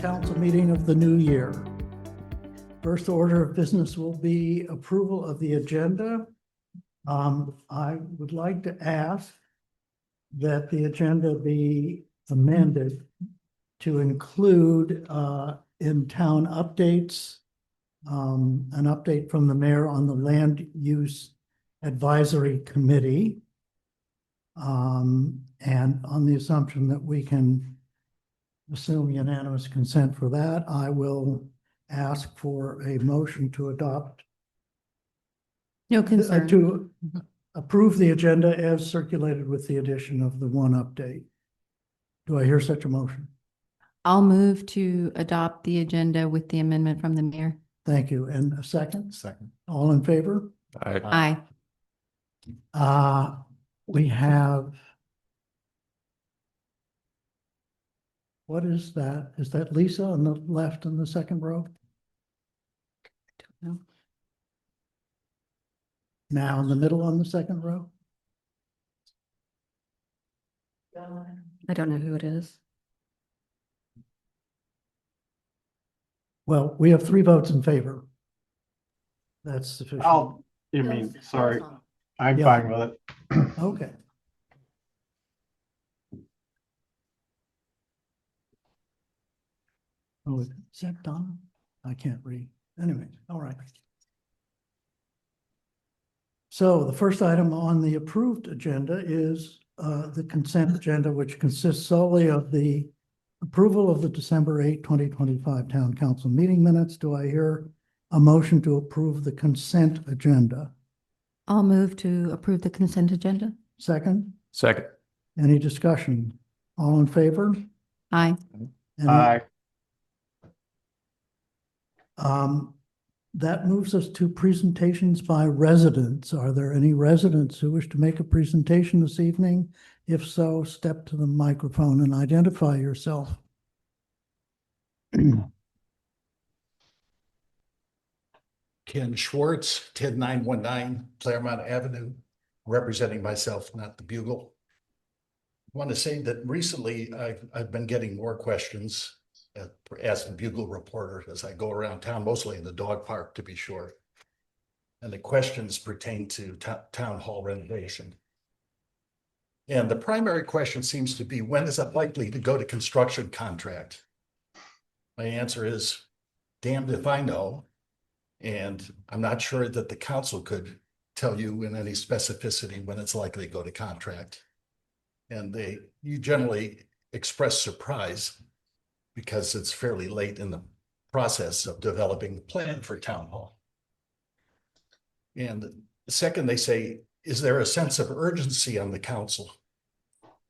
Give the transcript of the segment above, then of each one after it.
council meeting of the new year. First order of business will be approval of the agenda. I would like to ask that the agenda be amended to include in town updates, an update from the mayor on the land use advisory committee. And on the assumption that we can assume unanimous consent for that, I will ask for a motion to adopt. No concern. To approve the agenda as circulated with the addition of the one update. Do I hear such a motion? I'll move to adopt the agenda with the amendment from the mayor. Thank you. And a second? Second. All in favor? Aye. We have. What is that? Is that Lisa on the left in the second row? No. Now in the middle on the second row? I don't know who it is. Well, we have 3 votes in favor. That's sufficient. Sorry, I'm Yeah. fine with it. Okay. Oh, is that Donna? I can't read. Anyway, all right. So the first item on the approved agenda is the consent agenda, which consists solely of the approval of the December 8, 2025 Town Council meeting minutes. Do I hear a motion to approve the consent agenda? I'll move to approve the consent agenda. Second? Second. Any discussion? All in favor? Aye. Any- Aye. That moves us to presentations by residents. Are there any residents who wish to make a presentation this evening? If so, step to the microphone and identify yourself. Ken Schwartz, 10919 Claremont Avenue, representing myself, not the Bugle. I want to say that recently I've been getting more questions as a Bugle reporter as I go around town, mostly in the dog park to be sure. And the questions pertain to town hall renovation. And the primary question seems to be, when is it likely to go to construction contract? My answer is, damned if I know. And I'm not sure that the council could tell you in any specificity when it's likely to go to contract. And you generally express surprise because it's fairly late in the process of developing the plan for town hall. And second, they say, is there a sense of urgency on the council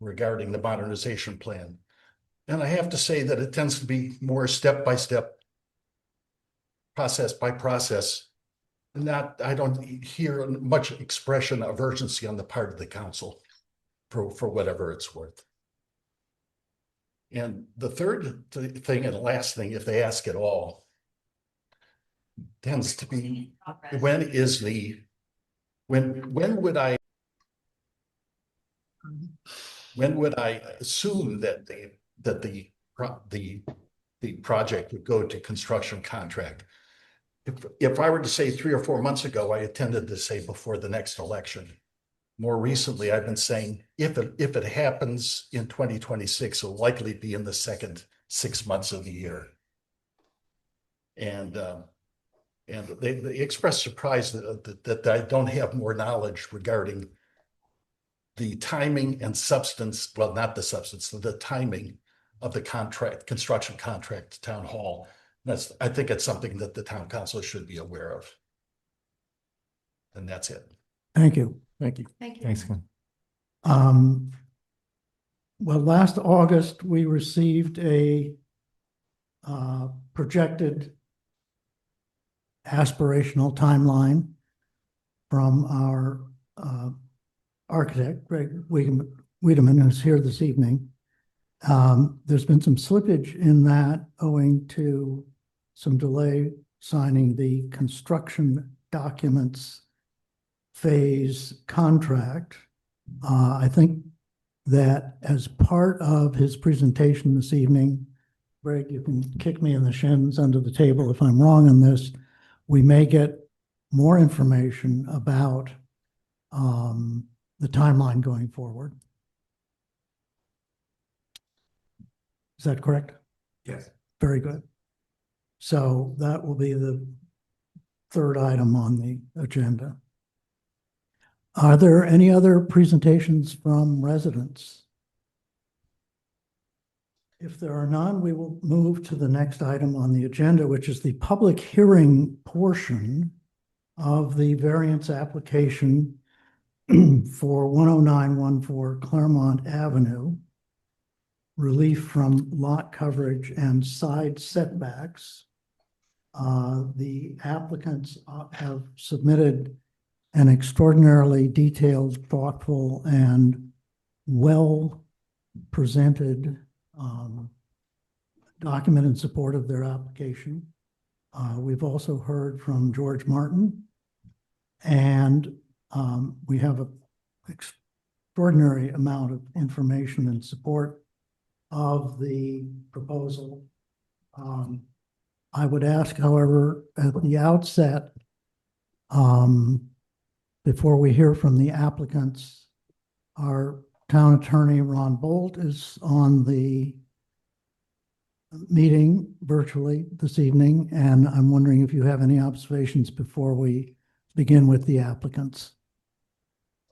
regarding the modernization plan? And I have to say that it tends to be more step-by-step, process by process. I don't hear much expression of urgency on the part of the council for whatever it's worth. And the third thing and last thing, if they ask at all, tends to be, when would I assume that the project would go to construction contract? If I were to say 3 or 4 months ago, I intended to say before the next election. More recently, I've been saying if it happens in 2026, it'll likely be in the second 6 months of the year. And they expressed surprise that I don't have more knowledge regarding the timing and substance, well, not the substance, the timing of the construction contract to town hall. I think it's something that the town council should be aware of. And that's it. Thank you. Thank you. Thank you. Thanks, Ken. Well, last August, we received a projected aspirational timeline from our architect, Greg Wiedemann, who's here this evening. There's been some slippage in that owing to some delay signing the construction documents phase contract. I think that as part of his presentation this evening, Greg, you can kick me in the shins under the table if I'm wrong on this. We may get more information about the timeline going forward. Is that correct? Yes. Very good. So that will be the third item on the agenda. Are there any other presentations from residents? If there are none, we will move to the next item on the agenda, which is the public hearing portion of the variance application for 10914 Claremont Avenue, relief from lot coverage and side setbacks. The applicants have submitted an extraordinarily detailed, thoughtful, and well-presented document in support of their application. We've also heard from George Martin, and we have an extraordinary amount of information in support of the proposal. I would ask, however, at the outset, before we hear from the applicants, our town attorney, Ron Bolt, is on the meeting virtually this evening, and I'm wondering if you have any observations before we begin with the applicants.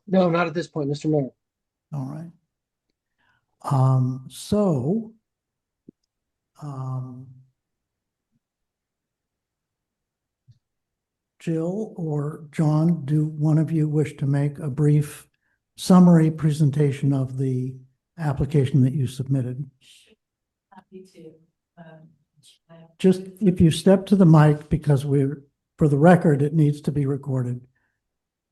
No, not at this point, Mr. Mayor. All right. Jill or John, do one of you wish to make a brief summary presentation of the application that you submitted? Happy to. Just if you step to the mic, because for the record, it needs to be recorded.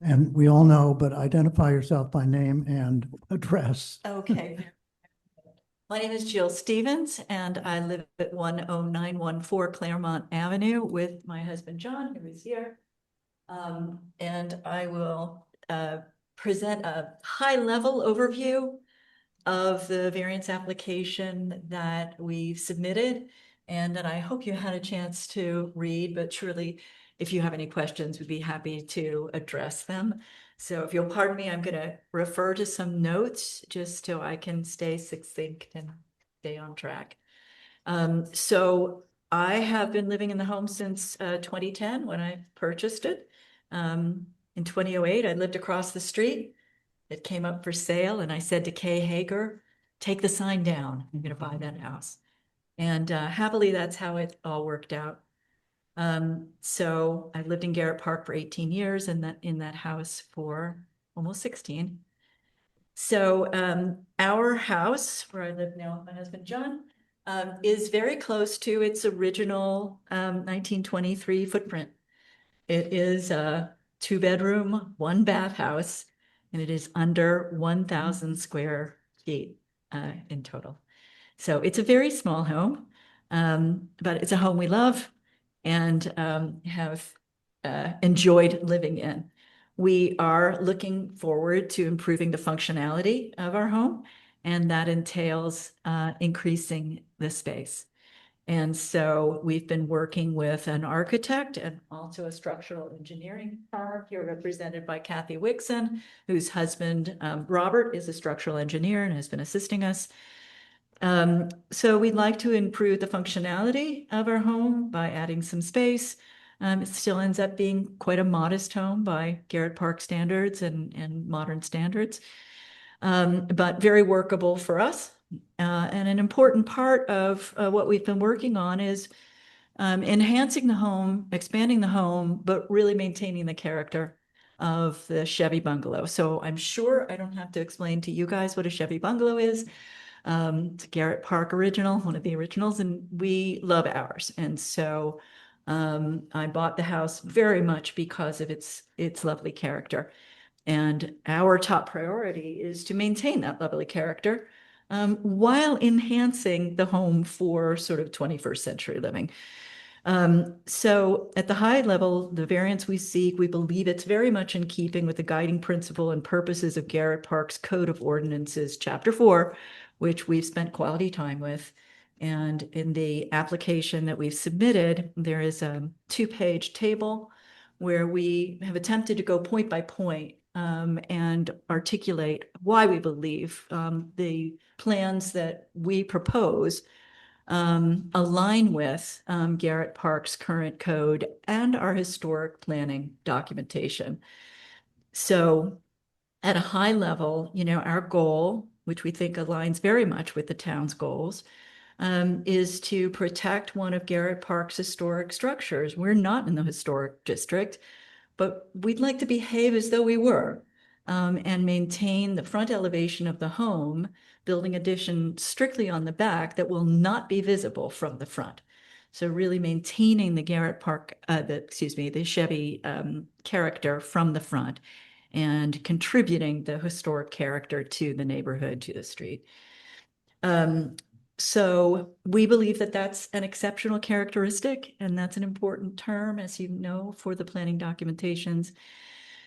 And we all know, but identify yourself by name and address. Okay. My name is Jill Stevens, and I live at 10914 Claremont Avenue with my husband, John, who is here. And I will present a high-level overview of the variance application that we've submitted and that I hope you had a chance to read, but surely if you have any questions, we'd be happy to address them. So if you'll pardon me, I'm going to refer to some notes just so I can stay succinct and stay on track. So I have been living in the home since 2010 when I purchased it. In 2008, I lived across the street. It came up for sale, and I said to Kay Hager, take the sign down. I'm going to buy that house. And happily, that's how it all worked out. So I lived in Garrett Park for 18 years and in that house for almost 16. So our house, where I live now with my husband, John, is very close to its original 1923 footprint. It is a 2-bedroom, 1-bath house, and it is under 1,000 square feet in total. So it's a very small home, but it's a home we love and have enjoyed living in. We are looking forward to improving the functionality of our home, and that entails increasing the space. And so we've been working with an architect and also a structural engineering firm here represented by Kathy Wixon, whose husband, Robert, is a structural engineer and has been assisting us. So we'd like to improve the functionality of our home by adding some space. It still ends up being quite a modest home by Garrett Park standards and modern standards, but very workable for us. And an important part of what we've been working on is enhancing the home, expanding the home, but really maintaining the character of the Chevy bungalow. So I'm sure I don't have to explain to you guys what a Chevy bungalow is. It's a Garrett Park original, one of the originals, and we love ours. And so I bought the house very much because of its lovely character. And our top priority is to maintain that lovely character while enhancing the home for sort of 21st century living. So at the high level, the variance we seek, we believe it's very much in keeping with the guiding principle and purposes of Garrett Park's Code of Ordinances, Chapter 4, which we've spent quality time with. And in the application that we've submitted, there is a 2-page table where we have attempted to go point by point and articulate why we believe the plans that we propose align with Garrett Park's current code and our historic planning documentation. So at a high level, our goal, which we think aligns very much with the town's goals, is to protect one of Garrett Park's historic structures. We're not in the historic district, but we'd like to behave as though we were, and maintain the front elevation of the home, building addition strictly on the back that will not be visible from the front. So really maintaining the Garrett Park, the Chevy character from the front and contributing the historic character to the neighborhood, to the street. So we believe that that's an exceptional characteristic, and that's an important term, as you know, for the planning documentations.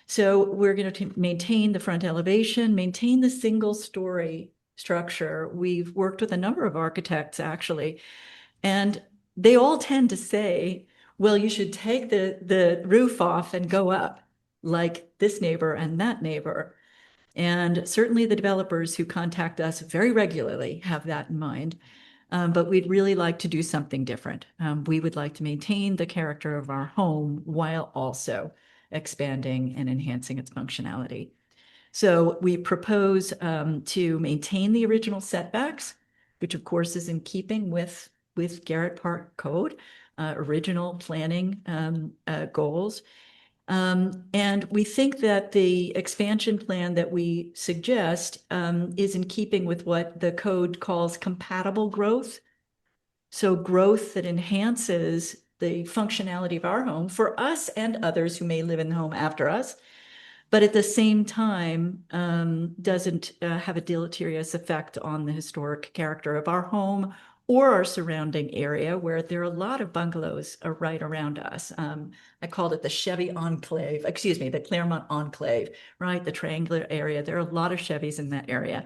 So we're going to maintain the front elevation, maintain the single-story structure. We've worked with a number of architects, actually, and they all tend to say, well, you should take the roof off and go up, like this neighbor and that neighbor. And certainly the developers who contact us very regularly have that in mind. But we'd really like to do something different. We would like to maintain the character of our home while also expanding and enhancing its functionality. So we propose to maintain the original setbacks, which of course is in keeping with Garrett Park Code, original planning goals. And we think that the expansion plan that we suggest is in keeping with what the code calls compatible growth. So growth that enhances the functionality of our home for us and others who may live in the home after us, but at the same time doesn't have a deleterious effect on the historic character of our home or our surrounding area, where there are a lot of bungalows right around us. I called it the Chevy Enclave, the Claremont Enclave, right? The triangular area. There are a lot of Chevys in that area.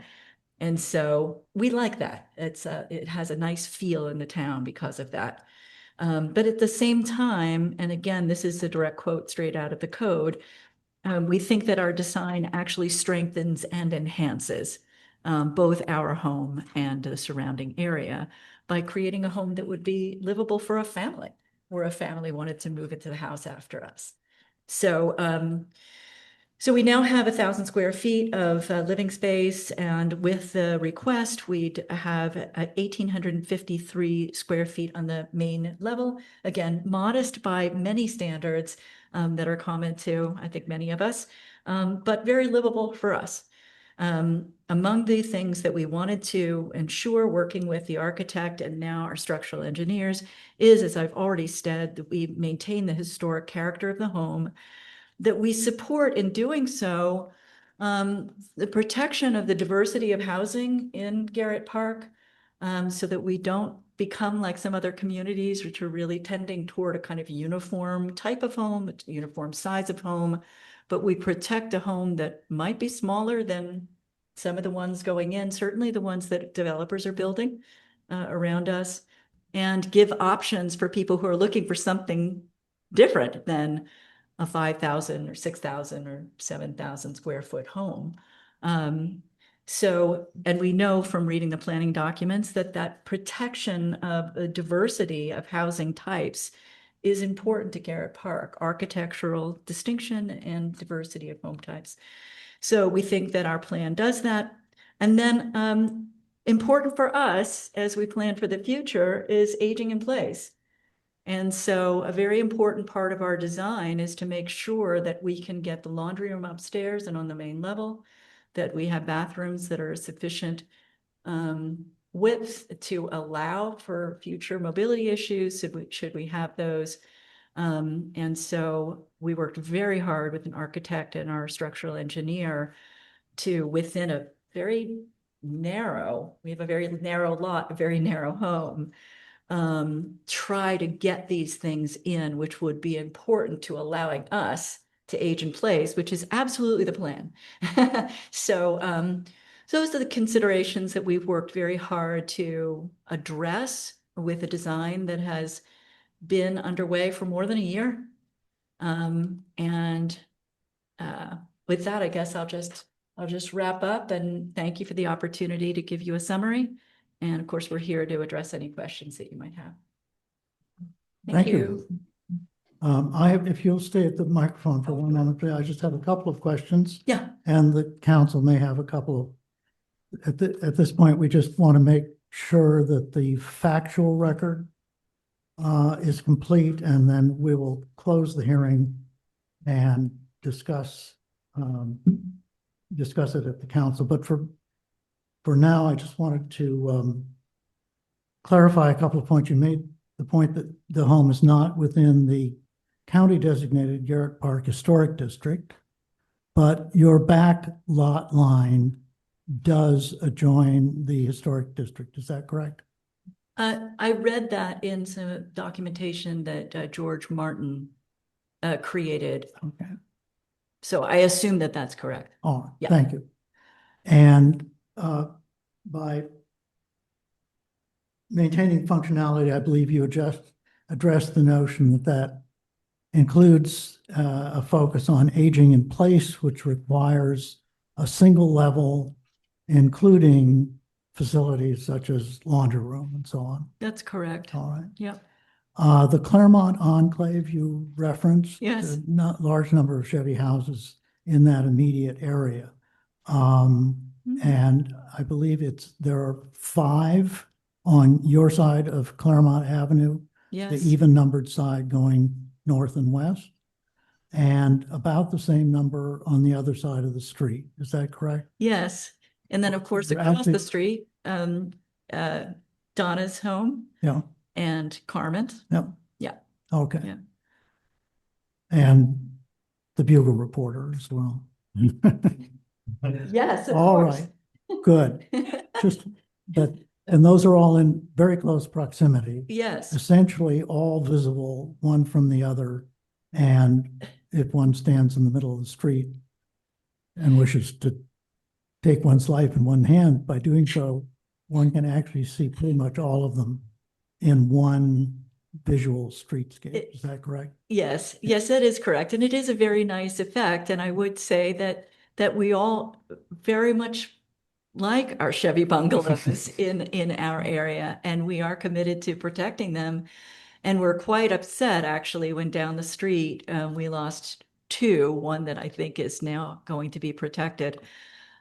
And so we like that. It has a nice feel in the town because of that. But at the same time, and again, this is a direct quote straight out of the code, we think that our design actually strengthens and enhances both our home and the surrounding area by creating a home that would be livable for a family, where a family wanted to move into the house after us. So, so we now have 1,000 square feet of living space, and with the request, we'd have 1,853 square feet on the main level. Again, modest by many standards that are common to, I think, many of us, but very livable for us. Among the things that we wanted to ensure working with the architect and now our structural engineers is, as I've already said, that we maintain the historic character of the home, that we support in doing so the protection of the diversity of housing in Garrett Park, so that we don't become like some other communities which are really tending toward a kind of uniform type of home, a uniform size of home, but we protect a home that might be smaller than some of the ones going in, certainly the ones that developers are building around us, and give options for people who are looking for something different than a 5,000 or 6,000 or 7,000 square foot home. So, and we know from reading the planning documents that protection of the diversity of housing types is important to Garrett Park, architectural distinction and diversity of home types. So we think that our plan does that. And then important for us as we plan for the future is aging in place. And so a very important part of our design is to make sure that we can get the laundry room upstairs and on the main level, that we have bathrooms that are sufficient width to allow for future mobility issues, should we have those. And so we worked very hard with an architect and our structural engineer to, within a very narrow, we have a very narrow lot, a very narrow home, try to get these things in, which would be important to allowing us to age in place, which is absolutely the plan. So those are the considerations that we've worked very hard to address with a design that has been underway for more than a year. And with that, I guess I'll just wrap up and thank you for the opportunity to give you a summary. And of course, we're here to address any questions that you might have. Thank you. If you'll stay at the microphone for one moment, please, I just have a couple of questions. Yeah, And the council may have a couple of, at this point, we just want to make sure that the factual record is complete, and then we will close the hearing and discuss it at the council. But for now, I just wanted to clarify a couple of points. You made the point that the home is not within the county designated Garrett Park Historic District, but your back lot line does adjoin the historic district. Is that correct? I read that in some documentation that George Martin created. Okay. So I assume that that's correct. Oh, Yeah. thank you. And by maintaining functionality, I believe you just addressed the notion that that includes a focus on aging in place, which requires a single level, including facilities such as laundry room and so on. That's correct. All right. Yep. The Claremont Enclave you referenced. Yes. Not large number of Chevy houses in that immediate area. And I believe there are 5 on your side of Claremont Avenue, the Yes. even numbered side going north and west, and about the same number on the other side of the street. Is that correct? Yes. And then, of course, You're across actually- the street, Donna's home Yeah. and Carmen's. Yep. Yeah. Okay. Yeah. And the Bugle Reporter as well. Yes, of All course. right, good. Just, and those are all in very close proximity, Yes. essentially all visible one from the other. And if one stands in the middle of the street and wishes to take one's life in one hand, by doing so, one can actually see pretty much all of them in one visual streetscape. Is that correct? Yes, yes, that is correct. And it is a very nice effect. And I would say that we all very much like our Chevy bungalows in our area, and we are committed to protecting them. And we're quite upset, actually, when down the street we lost 2, one that I think is now going to be protected.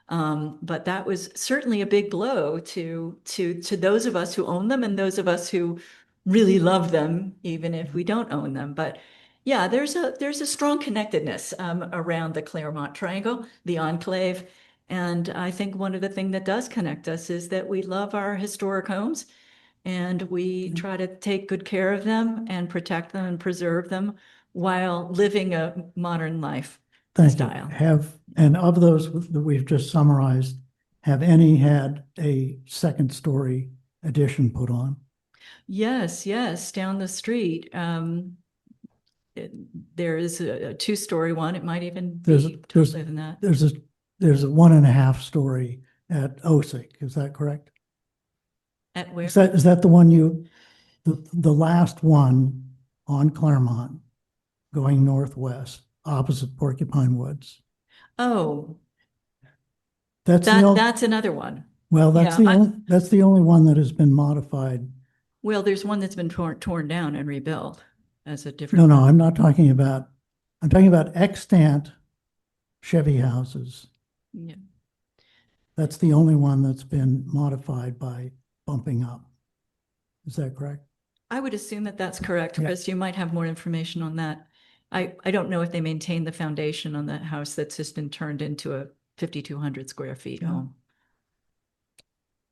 But that was certainly a big blow to those of us who own them and those of us who really love them, even if we don't own them. But yeah, there's a strong connectedness around the Claremont Triangle, the enclave. And I think one of the things that does connect us is that we love our historic homes, and we try to take good care of them and protect them and preserve them while living a modern life. Thank Style. you. And of those that we've just summarized, have any had a second story addition put on? Yes, yes, down the street. There is a 2-story one. It might even be taller than that. There's a 1.5 story at Osik. Is that correct? At where? Is that the one the last one on Claremont going northwest opposite Porcupine Woods? Oh, That's the that's another one. well, that's yeah, that's the only one that has been modified. Well, there's one that's been torn down and rebuilt as a different. No, I'm talking about extant Chevy houses. Yeah. That's the only one that's been modified by bumping up. Is that correct? I would assume that that's correct. Yeah. Chris, you might have more information on that. I don't know if they maintain the foundation on that house that's just been turned into a 5,200 square feet Yeah. home.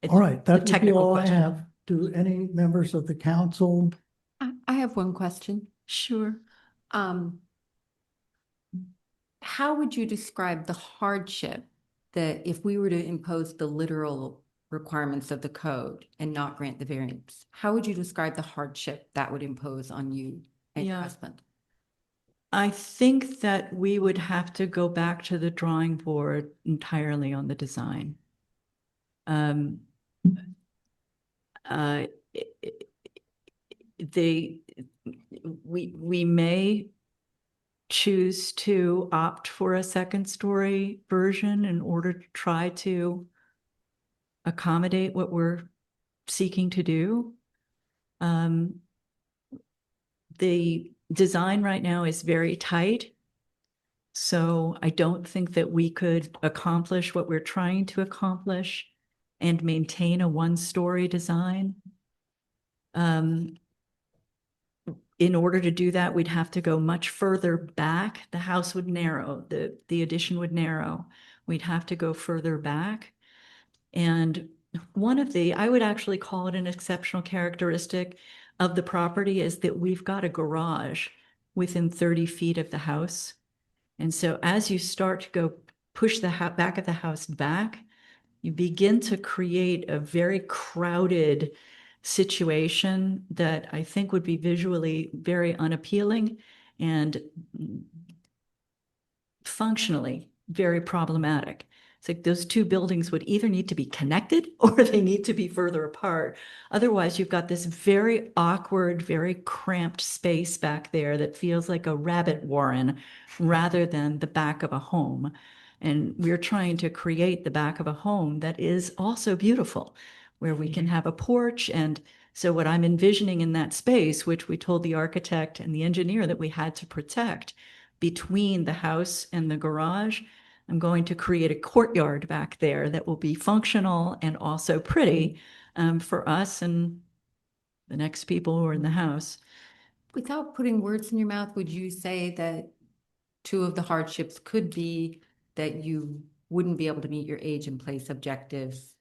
It's All right, a that would be technical all I question. have. Do any members of the council? I have one question. Sure. How would you describe the hardship that if we were to impose the literal requirements of the code and not grant the variance, how would you describe the hardship that would impose on you and your Yeah. husband? I think that we would have to go back to the drawing board entirely on the design. um, uh, they, we may choose to opt for a second story version in order to try to accommodate what we're seeking to do. The design right now is very tight. So I don't think that we could accomplish what we're trying to accomplish and maintain a one-story design. In order to do that, we'd have to go much further back. The house would narrow, the addition would narrow. We'd have to go further back. And I would actually call it an exceptional characteristic of the property is that we've got a garage within 30 feet of the house. And so as you start to go push the back of the house back, you begin to create a very crowded situation that I think would be visually very unappealing and functionally very problematic. It's like those two buildings would either need to be connected or they need to be further apart. Otherwise, you've got this very awkward, very cramped space back there that feels like a rabbit warren rather than the back of a home. And we're trying to create the back of a home that is also beautiful, where we can have a porch. And so what I'm envisioning in that space, which we told the architect and the engineer that we had to protect between the house and the garage, I'm going to create a courtyard back there that will be functional and also pretty for us and the next people who are in the house. Without putting words in your mouth, would you say that two of the hardships could be that you wouldn't be able to meet your age and place objectives?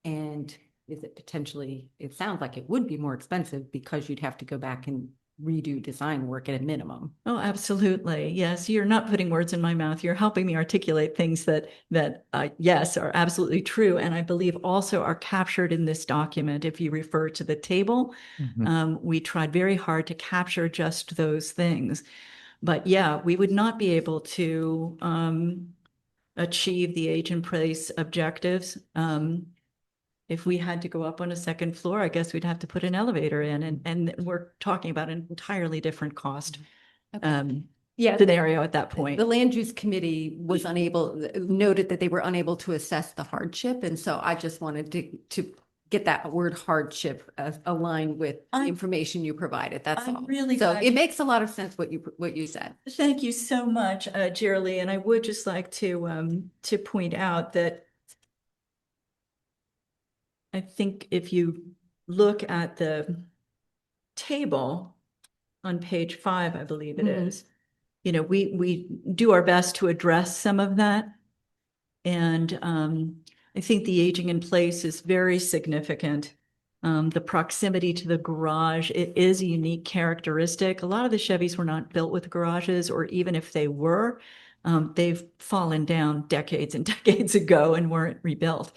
And is it potentially, it sounds like it would be more expensive because you'd have to go back and redo design work at a minimum. Oh, absolutely. Yes, you're not putting words in my mouth. You're helping me articulate things that yes, are absolutely true. And I believe also are captured in this document. If you refer to the table, we tried very hard to capture just those things. But yeah, we would not be able to achieve the age and place objectives. If we had to go up on a second floor, I guess we'd have to put an elevator in, and we're talking about an entirely different cost Yeah, scenario at that point. the land use committee was noted that they were unable to assess the hardship. And so I just wanted to get that word hardship aligned with the information you provided. That's I'm all. really So glad it makes a lot of sense what you said. Thank you so much, Jerry. And I would just like to point out that I think if you look at the table on page 5, I believe it is, you know, we do our best to address some of that. And I think the aging in place is very significant. The proximity to the garage, it is a unique characteristic. A lot of the Chevys were not built with garages, or even if they were, they've fallen down decades and decades ago and weren't rebuilt.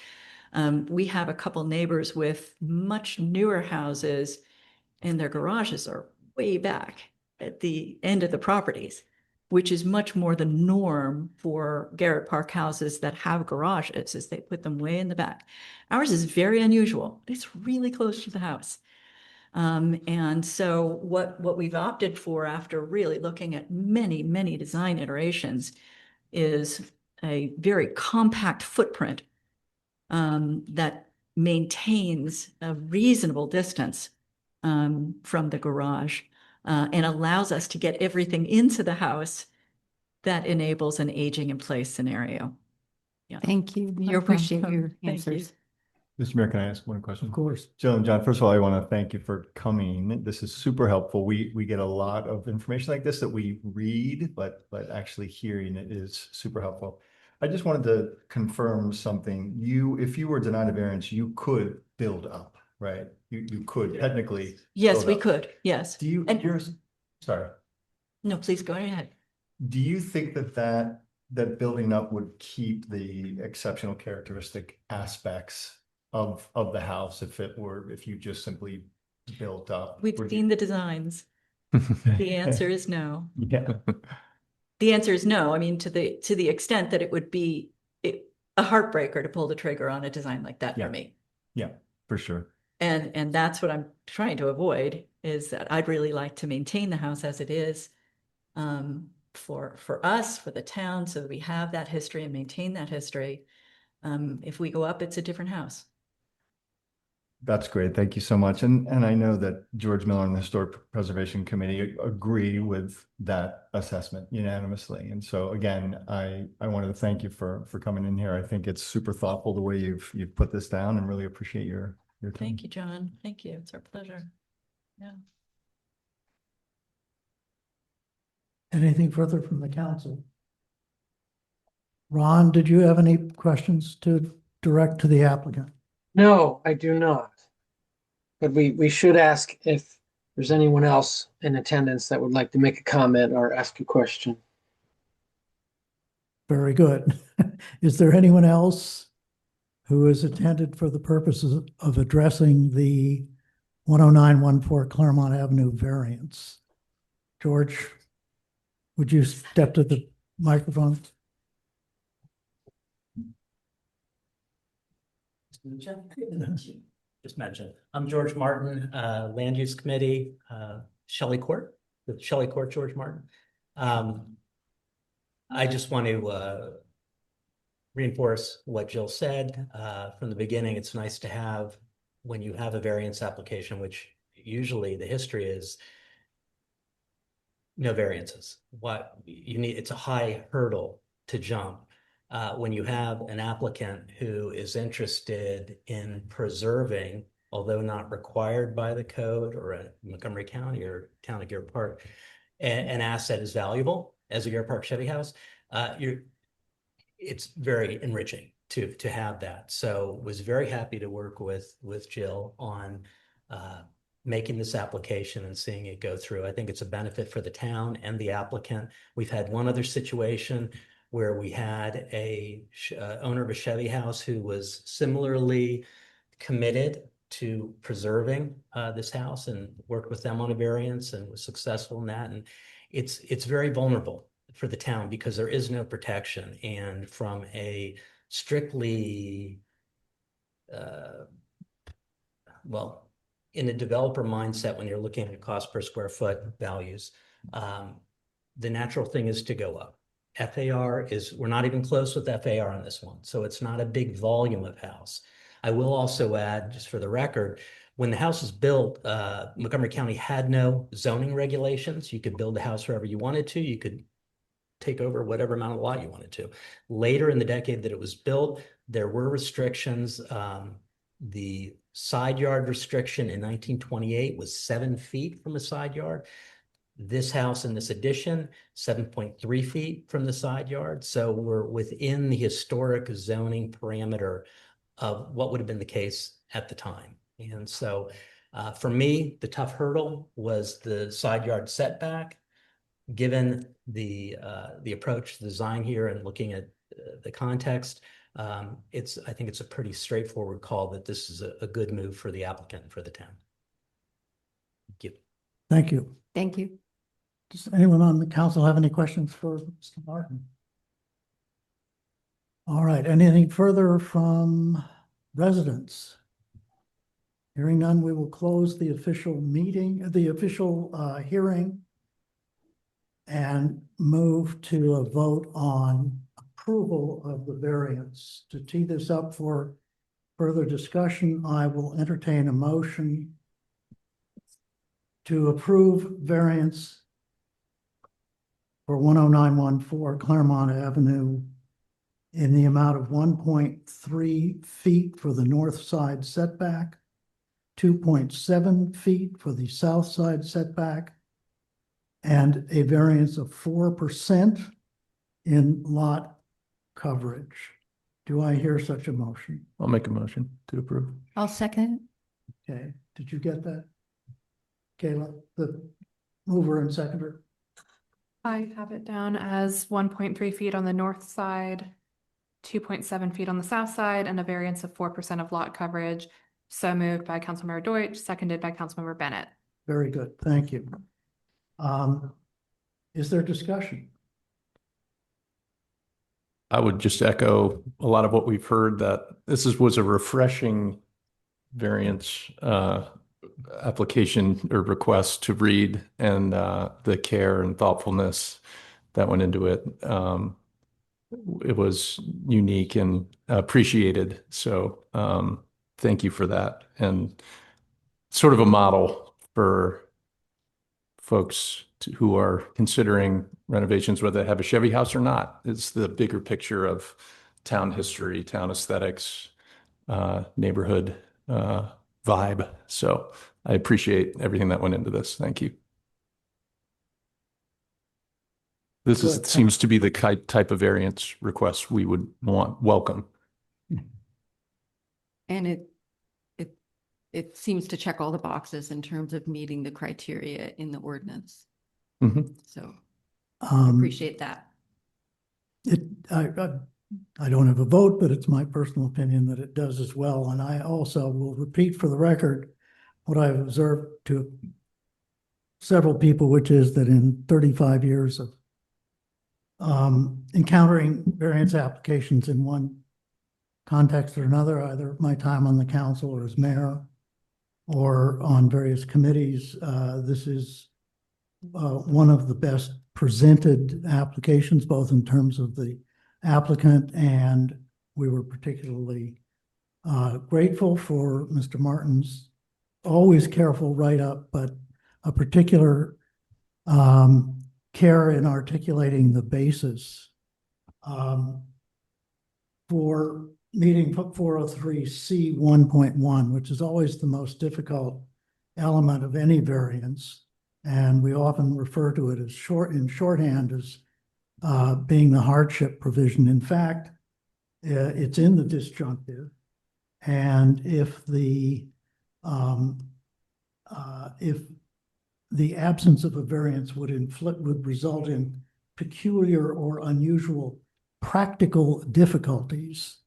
We have a couple neighbors with much newer houses, and their garages are way back at the end of the properties, which is much more the norm for Garrett Park houses that have garages, is they put them way in the back. Ours is very unusual. It's really close to the house. And so what we've opted for after really looking at many, many design iterations is a very compact footprint that maintains a reasonable distance from the garage and allows us to get everything into the house that enables an aging in place scenario. Yeah. Thank you. We You're appreciate welcome. your Thank you. answers. Mr. Mayor, can I ask one question? Of course. Jill and John, first of all, I want to thank you for coming. This is super helpful. We get a lot of information like this that we read, but actually hearing it is super helpful. I just wanted to confirm something. If you were denied a variance, you could build up, right? You could technically. Yes, build we up. could. Yes. Do you, And- sorry. No, please go ahead. Do you think that building up would keep the exceptional characteristic aspects of the house if you just simply built up? We've Would seen you- the designs. The answer is no. Yeah. The answer is no. I mean, to the extent that it would be a heartbreaker to pull the trigger on a design like that Yeah. for me. Yeah, for sure. And that's what I'm trying to avoid, is that I'd really like to maintain the house as it is, for us, for the town, so that we have that history and maintain that history. If we go up, it's a different house. That's great. Thank you so much. And I know that George Miller and the Historic Preservation Committee agree with that assessment unanimously. And so again, I wanted to thank you for coming in here. I think it's super thoughtful the way you've put this down, and really appreciate your time. Thank you, John. Thank you. It's our pleasure. Yeah. Anything further from the council? Ron, did you have any questions to direct to the applicant? No, I do not. But we should ask if there's anyone else in attendance that would like to make a comment or ask a question. Very good. Is there anyone else who is attended for the purposes of addressing the 10914 Claremont Avenue variance? George, would you step to the microphone? Just mentioned, I'm George Martin, Land Use Committee, Shelley Court, with Shelley Court, George Martin. I just want to reinforce what Jill said from the beginning. It's nice to have, when you have a variance application, which usually the history is no variances. What you need, it's a high hurdle to jump. When you have an applicant who is interested in preserving, although not required by the code or Montgomery County or town of Garrett Park, an asset is valuable as a Garrett Park Chevy house, it's very enriching to have that. So was very happy to work with Jill on making this application and seeing it go through. I think it's a benefit for the town and the applicant. We've had one other situation where we had a owner of a Chevy house who was similarly committed to preserving this house, and worked with them on a variance and was successful in that. And it's very vulnerable for the town because there is no protection. And from a strictly, well, in a developer mindset, when you're looking at cost per square foot values, the natural thing is to go up. FAR is, we're not even close with FAR on this one. So it's not a big volume of house. I will also add, just for the record, when the house was built, Montgomery County had no zoning regulations. You could build a house wherever you wanted to. You could take over whatever amount of lot you wanted to. Later in the decade that it was built, there were restrictions. The side yard restriction in 1928 was 7 feet from a side yard. This house in this addition, 7.3 feet from the side yard. So we're within the historic zoning parameter of what would have been the case at the time. And so for me, the tough hurdle was the side yard setback. Given the approach to design here and looking at the context, I think it's a pretty straightforward call that this is a good move for the applicant and for the town. Thank you. Thank you. Thank you. Does anyone on the council have any questions for Mr. Martin? All right, anything further from residents? Hearing none, we will close the official meeting, the official hearing, and move to a vote on approval of the variance. To tee this up for further discussion, I will entertain a motion to approve variance for 10914 Claremont Avenue in the amount of 1.3 feet for the north side setback, 2.7 feet for the south side setback, and a variance of 4% in lot coverage. Do I hear such a motion? I'll make a motion to approve. I'll second. Okay, did you get that? Kayla, the mover and seconder? I have it down as 1.3 feet on the north side, 2.7 feet on the south side, and a variance of 4% of lot coverage. So moved by Councilmember Deutsch, seconded by Councilmember Bennett. Very good, thank you. Is there discussion? I would just echo a lot of what we've heard, that was a refreshing variance application or request to read, and the care and thoughtfulness that went into it. It was unique and appreciated. So thank you for that. And sort of a model for folks who are considering renovations, whether they have a Chevy house or not. It's the bigger picture of town history, town aesthetics, neighborhood vibe. So I appreciate everything that went into this. Thank you. This Good. seems to be the type of variance request we would welcome. And it seems to check all the boxes in terms of meeting the criteria in the ordinance. Mhm. So Um, appreciate that. I don't have a vote, but it's my personal opinion that it does as well. And I also will repeat for the record what I've observed to several people, which is that in 35 years of encountering variance applications in one context or another, either my time on the council or as mayor or on various committees, this is one of the best presented applications, both in terms of the applicant, and we were particularly grateful for Mr. Martin's always careful write-up, but a particular care in articulating the basis for meeting 403C 1.1, which is always the most difficult element of any variance. And we often refer to it as shorthand as being the hardship provision. In fact, it's in the disjunctive. And if the absence of a variance would result in peculiar or unusual practical difficulties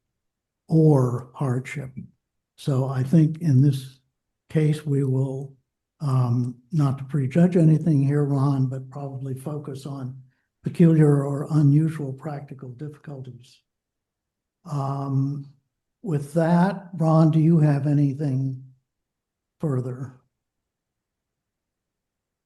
or hardship. So I think in this case, we will, not to prejudge anything here, Ron, but probably focus on peculiar or unusual practical difficulties. With that, Ron, do you have anything further?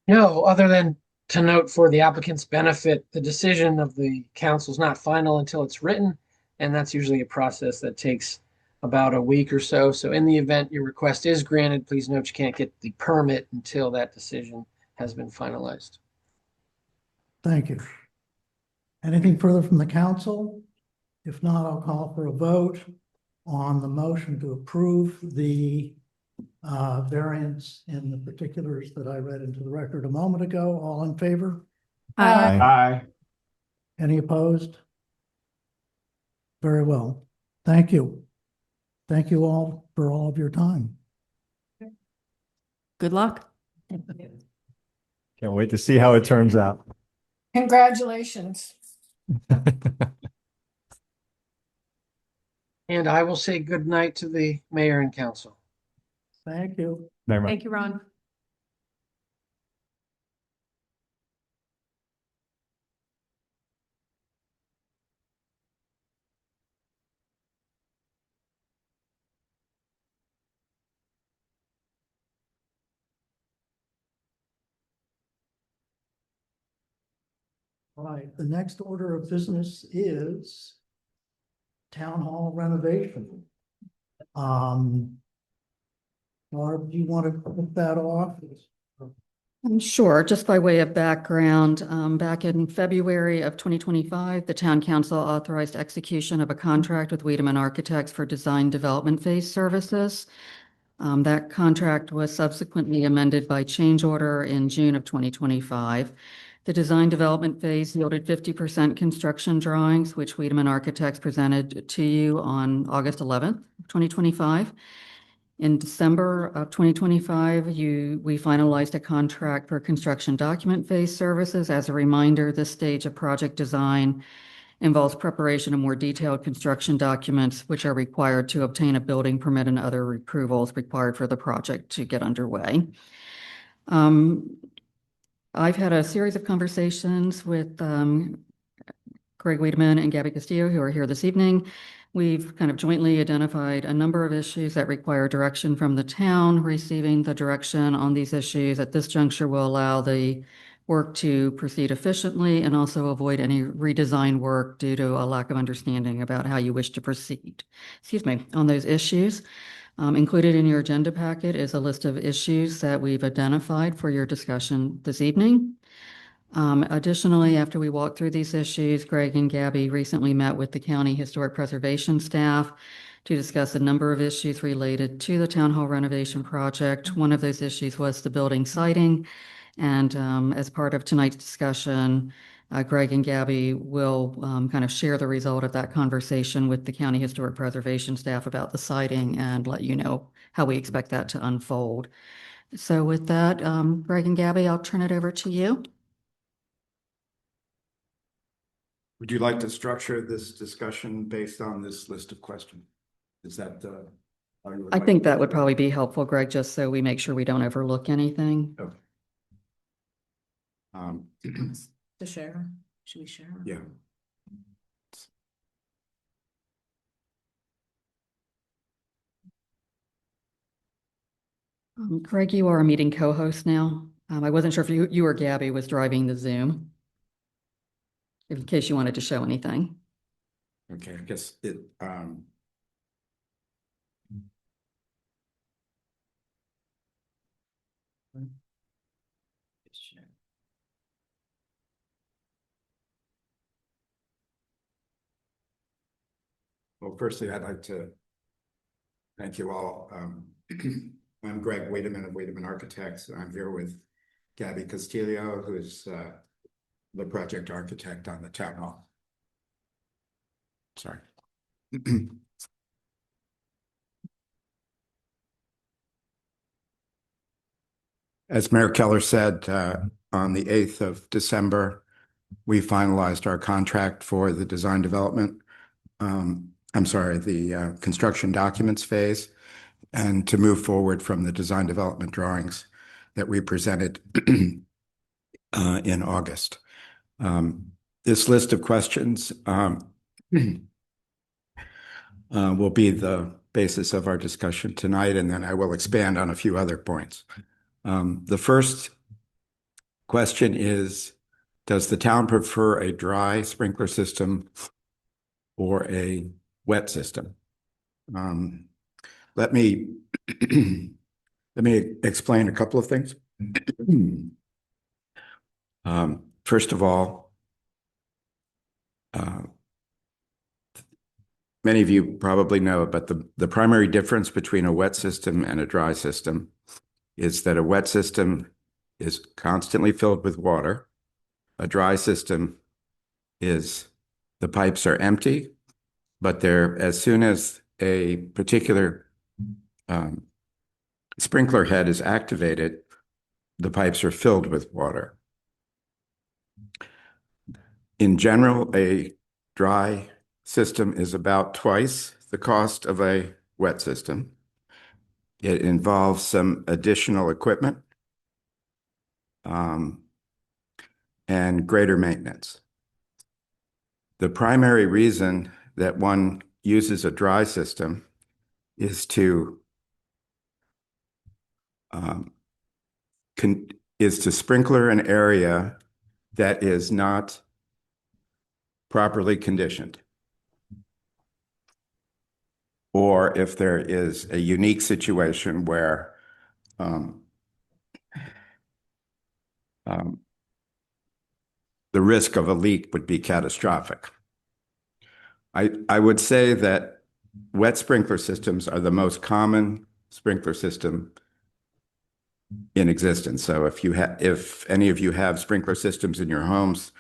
No, other than to note for the applicant's benefit, the decision of the council is not final until it's written, and that's usually a process that takes about a week or so. So in the event your request is granted, please note you can't get the permit until that decision has been finalized. Thank you. Anything further from the council? If not, I'll call for a vote on the motion to approve the variance in the particulars that I read into the record a moment ago. All in favor? Aye. Any opposed? Very well. Thank you. Thank you all for all of your time. Good luck. Can't wait to see how it turns out. Congratulations. And I will say good night to the mayor and council. Thank you. Very much. Thank you, Ron. All right, the next order of business is town hall renovation. Barb, do you want to put that off? Sure. Just by way of background, back in February of 2025, the town council authorized execution of a contract with Wiedemann Architects for design development phase services. That contract was subsequently amended by change order in June of 2025. The design development phase yielded 50% construction drawings, which Wiedemann Architects presented to you on August 11th, 2025. In December of 2025, we finalized a contract for construction document phase services. As a reminder, this stage of project design involves preparation of more detailed construction documents, which are required to obtain a building permit and other approvals required for the project to get underway. I've had a series of conversations with Greg Wiedemann and Gabby Castillo, who are here this evening. We've kind of jointly identified a number of issues that require direction from the town. Receiving the direction on these issues at this juncture will allow the work to proceed efficiently and also avoid any redesign work due to a lack of understanding about how you wish to proceed, on those issues. Included in your agenda packet is a list of issues that we've identified for your discussion this evening. Additionally, after we walked through these issues, Greg and Gabby recently met with the county historic preservation staff to discuss a number of issues related to the town hall renovation project. One of those issues was the building siting. And as part of tonight's discussion, Greg and Gabby will kind of share the result of that conversation with the county historic preservation staff about the siting and let you know how we expect that to unfold. So with that, Greg and Gabby, I'll turn it over to you. Would you like to structure this discussion based on this list of questions? Is that how you would I like think to that do would it? probably be helpful, Greg, just so we make sure we don't overlook anything. Okay. To share, should we share? Yeah. Greg, you are a meeting co-host now. I wasn't sure if you or Gabby was driving the Zoom, in case you wanted to show anything. Okay, I guess it well, firstly, I'd like to thank you all. I'm Greg Wiedemann of Wiedemann Architects. I'm here with Gabby Castillo, who's the project architect on the town hall. Sorry. As Mayor Keller said, on the 8th of December, we finalized our contract for the design development. The construction documents phase, and to move forward from the design development drawings that we presented in August. This list of questions will be the basis of our discussion tonight, and then I will expand on a few other points. The first question is, does the town prefer a dry sprinkler system or a wet system? Let me explain a couple of things. First of all, many of you probably know, but the primary difference between a wet system and a dry system is that a wet system is constantly filled with water. A dry system is the pipes are empty, but as soon as a particular sprinkler head is activated, the pipes are filled with water. In general, a dry system is about twice the cost of a wet system. It involves some additional equipment and greater maintenance. The primary reason that one uses a dry system is to sprinkler an area that is not properly conditioned, or if there is a unique situation where the risk of a leak would be catastrophic. I would say that wet sprinkler systems are the most common sprinkler system in existence. So if any of you have sprinkler systems in your homes,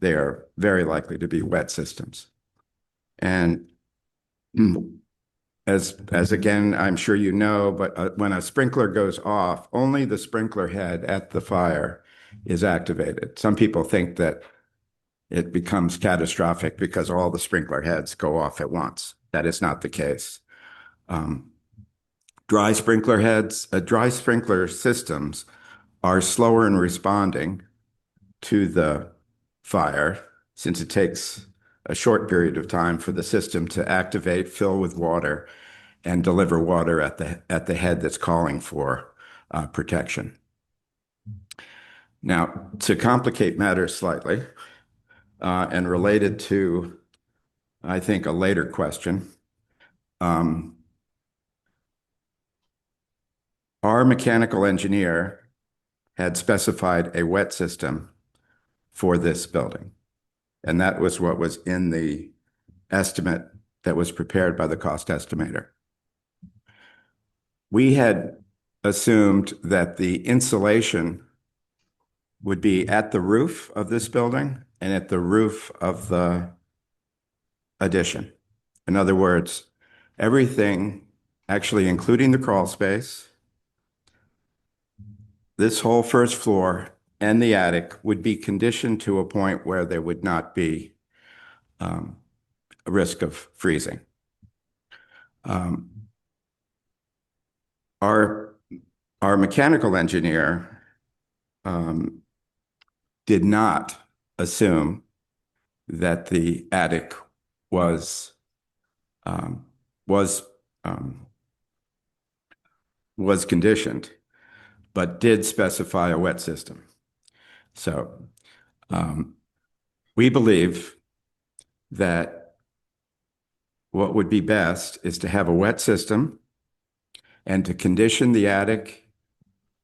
they are very likely to be wet systems. And as again, I'm sure you know, but when a sprinkler goes off, only the sprinkler head at the fire is activated. Some people think that it becomes catastrophic because all the sprinkler heads go off at once. That is not the case. Dry sprinkler systems are slower in responding to the fire, since it takes a short period of time for the system to activate, fill with water, and deliver water at the head that's calling for protection. Now, to complicate matters slightly, and related to, I think, a later question, our mechanical engineer had specified a wet system for this building. And that was what was in the estimate that was prepared by the cost estimator. We had assumed that the insulation would be at the roof of this building and at the roof of the addition. In other words, everything, actually including the crawl space, this whole first floor and the attic would be conditioned to a point where there would not be a risk of freezing. Our mechanical engineer did not assume that the attic was conditioned, but did specify a wet system. So we believe that what would be best is to have a wet system and to condition the attic,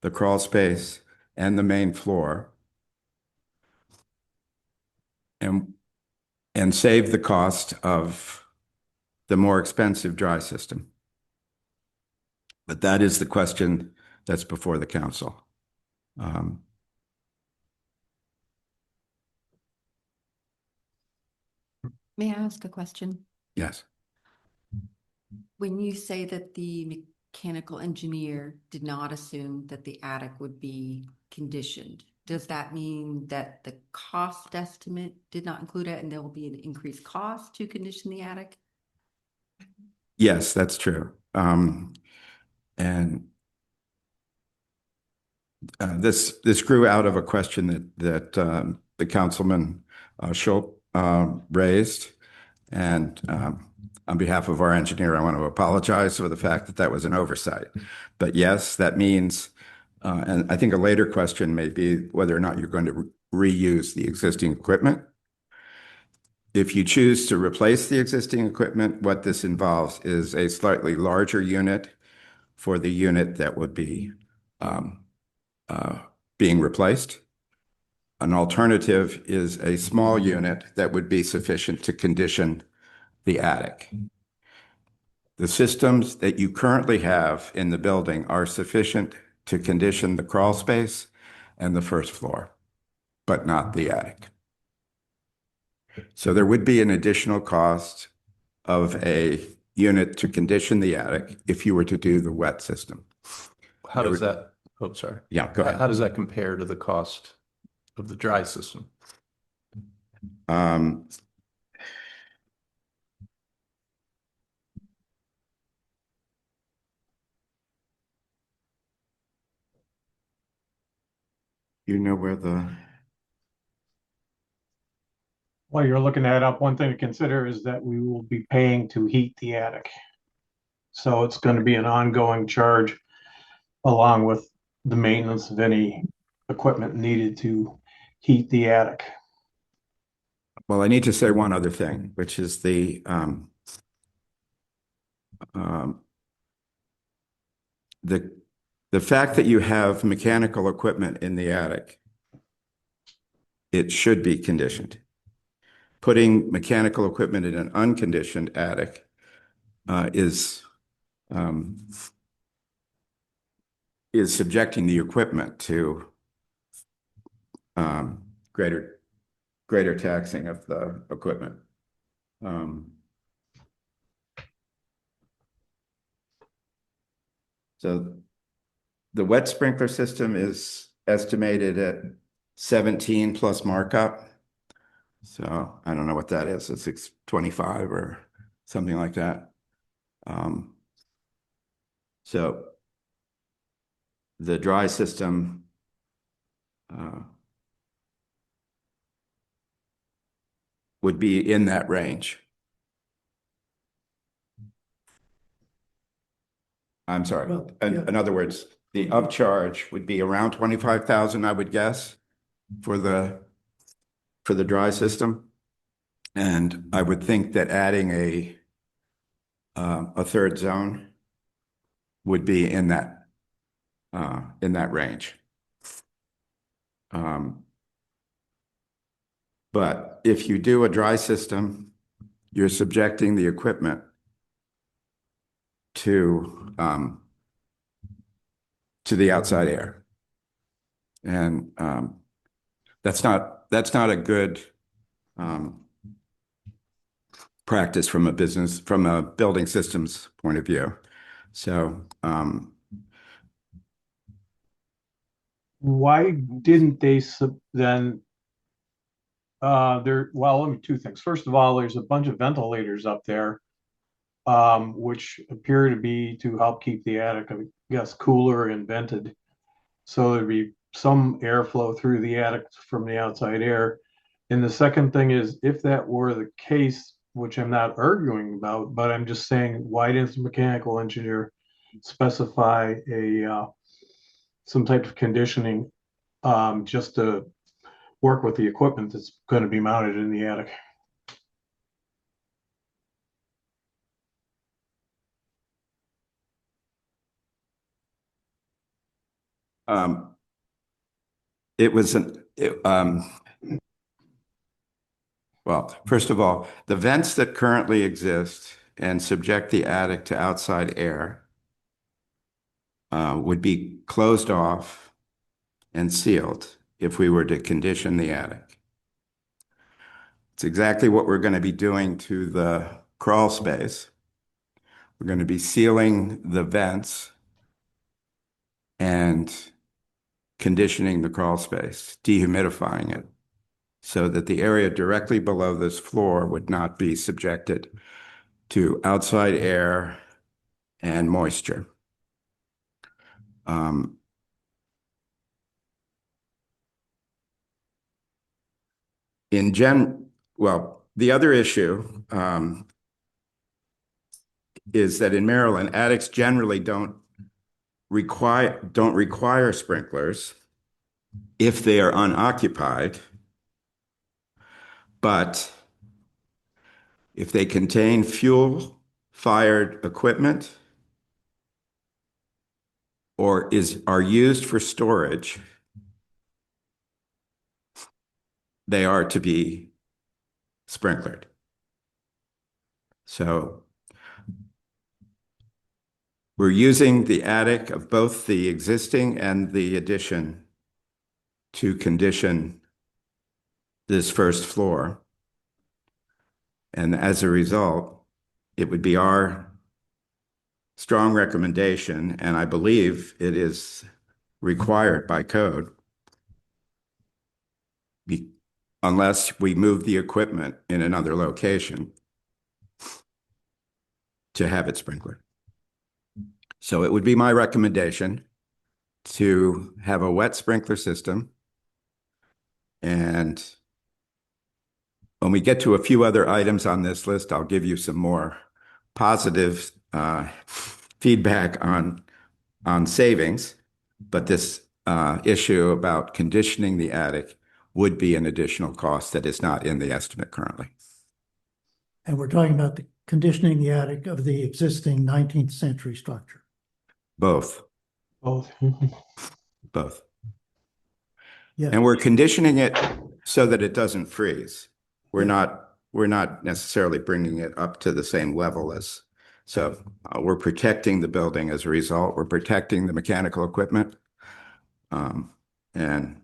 the crawl space, and the main floor, and save the cost of the more expensive dry system. But that is the question that's before the council. May I ask a question? Yes. When you say that the mechanical engineer did not assume that the attic would be conditioned, does that mean that the cost estimate did not include it and there will be an increased cost to condition the attic? Yes, that's true. And this grew out of a question that the councilman Schultz raised, and on behalf of our engineer, I want to apologize for the fact that that was an oversight. But yes, that means, and I think a later question may be whether or not you're going to reuse the existing equipment. If you choose to replace the existing equipment, what this involves is a slightly larger unit for the unit that would be being replaced. An alternative is a small unit that would be sufficient to condition the attic. The systems that you currently have in the building are sufficient to condition the crawl space and the first floor, but not the attic. So there would be an additional cost of a unit to condition the attic if you were to do the wet system. How does that, oh, sorry. Yeah, go ahead. How does that compare to the cost of the dry system? You know where the... While you're looking that up, one thing to consider is that we will be paying to heat the attic. So it's going to be an ongoing charge along with the maintenance of any equipment needed to heat the attic. Well, I need to say one other thing, which is the fact that you have mechanical equipment in the attic, it should be conditioned. Putting mechanical equipment in an unconditioned attic is subjecting the equipment to greater taxing of the equipment. So the wet sprinkler system is estimated at 17 plus markup. So I don't know what that is. It's 625 or something like that. So the dry system would be in that range. I'm sorry. Well, In, yeah. in other words, the upcharge would be around 25,000, I would guess, for the dry system. And I would think that adding a third zone would be in that range. But if you do a dry system, you're subjecting the equipment to the outside air. And that's not a good practice from a building systems point of view. So Why didn't they then? Well, let me two things. First of all, there's a bunch of ventilators up there, which appear to be to help keep the attic, I guess, cooler and vented. So there'd be some airflow through the attic from the outside air. And the second thing is, if that were the case, which I'm not arguing about, but I'm just saying, why didn't the mechanical engineer specify some type of conditioning just to work with the equipment that's going to be mounted in the attic? it was well, first of all, the vents that currently exist and subject the attic to outside air would be closed off and sealed if we were to condition the attic. It's exactly what we're going to be doing to the crawl space. We're going to be sealing the vents and conditioning the crawl space, dehumidifying it, so that the area directly below this floor would not be subjected to outside air and moisture. Well, the other issue is that in Maryland, attics generally don't require sprinklers if they are unoccupied, but if they contain fuel-fired equipment or are used for storage, they are to be sprinklered. So we're using the attic of both the existing and the addition to condition this first floor. And as a result, it would be our strong recommendation, and I believe it is required by code, unless we move the equipment in another location, to have it sprinkled. So it would be my recommendation to have a wet sprinkler system. And when we get to a few other items on this list, I'll give you some more positive feedback on savings. But this issue about conditioning the attic would be an additional cost that is not in the estimate currently. And we're talking about the conditioning the attic of the existing 19th century structure. Both. Both. Both. Yeah. And we're conditioning it so that it doesn't freeze. We're not necessarily bringing it up to the same level as, so we're protecting the building as a result. We're protecting the mechanical equipment. And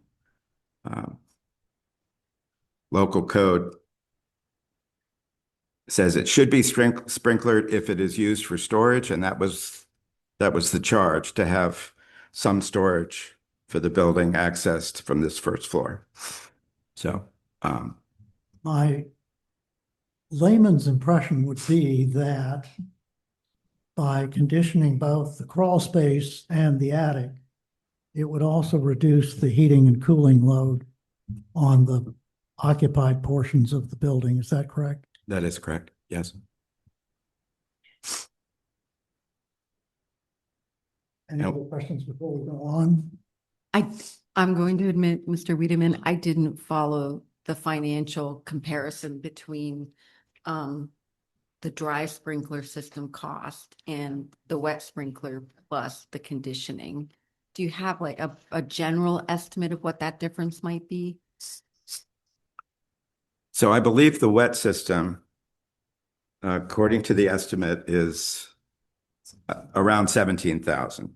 local code says it should be sprinklered if it is used for storage, and that was the charge, to have some storage for the building accessed from this first floor. So my layman's impression would be that by conditioning both the crawl space and the attic, it would also reduce the heating and cooling load on the occupied portions of the building. Is that correct? That is correct. Yes. Any other questions before we go on? I'm going to admit, Mr. Wiedemann, I didn't follow the financial comparison between the dry sprinkler system cost and the wet sprinkler plus the conditioning. Do you have like a general estimate of what that difference might be? So I believe the wet system, according to the estimate, is around 17,000.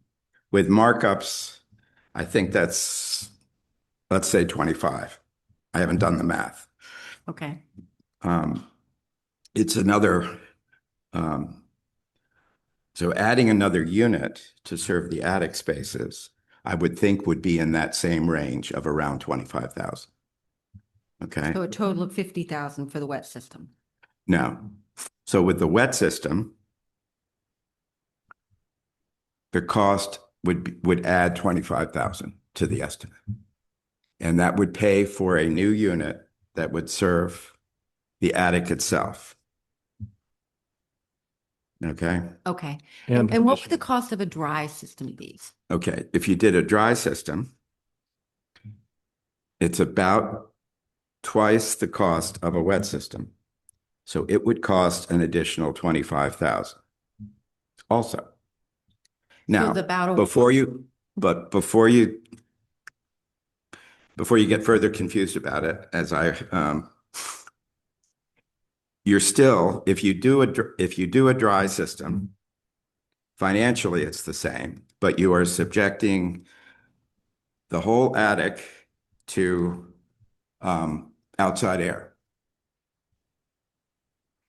With markups, I think that's, let's say 25. I haven't done the math. Okay. It's another, so adding another unit to serve the attic spaces, I would think would be in that same range of around 25,000. Okay. So a total of 50,000 for the wet system. No. So with the wet system, the cost would add 25,000 to the estimate. And that would pay for a new unit that would serve the attic itself. Okay. Okay. And And what would the cost of a dry system be? Okay. If you did a dry system, it's about twice the cost of a wet system. So it would cost an additional 25,000 also. Now, it's about before you get further confused about it, as you're still, if you do a dry system, financially it's the same, but you are subjecting the whole attic to outside air.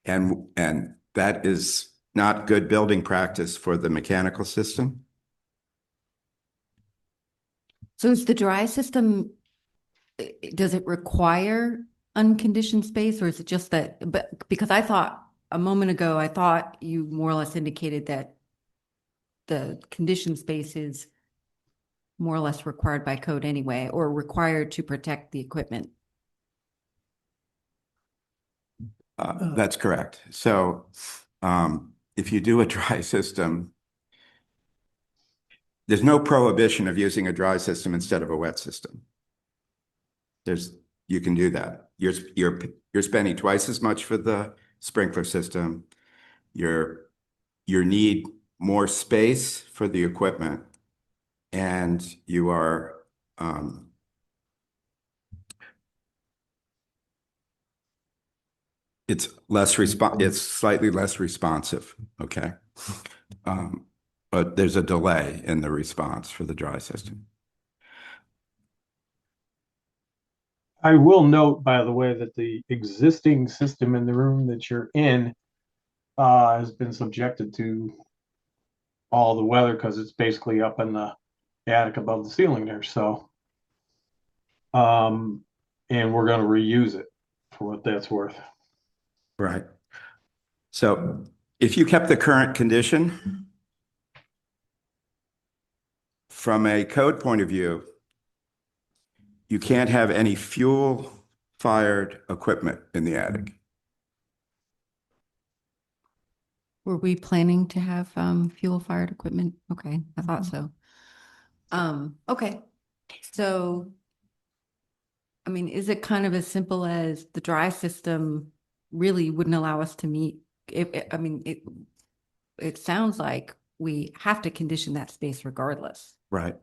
And that is not good building practice for the mechanical system. So is the dry system, does it require unconditioned space, or is it just that, but because I thought a moment ago, I thought you more or less indicated that the conditioned space is more or less required by code anyway, or required to protect the equipment. That's correct. So if you do a dry system, there's no prohibition of using a dry system instead of a wet system. You can do that. You're spending twice as much for the sprinkler system. You need more space for the equipment, and you are it's slightly less responsive. Okay. But there's a delay in the response for the dry system. I will note, by the way, that the existing system in the room that you're in has been subjected to all the weather because it's basically up in the attic above the ceiling there. So, and we're going to reuse it for what that's worth. Right. So if you kept the current condition, from a code point of view, you can't have any fuel-fired equipment in the attic. Were we planning to have fuel-fired equipment? Okay, I thought so. Okay, so, I mean, is it kind of as simple as the dry system really wouldn't allow us to meet? It sounds like we have to condition that space regardless. Right.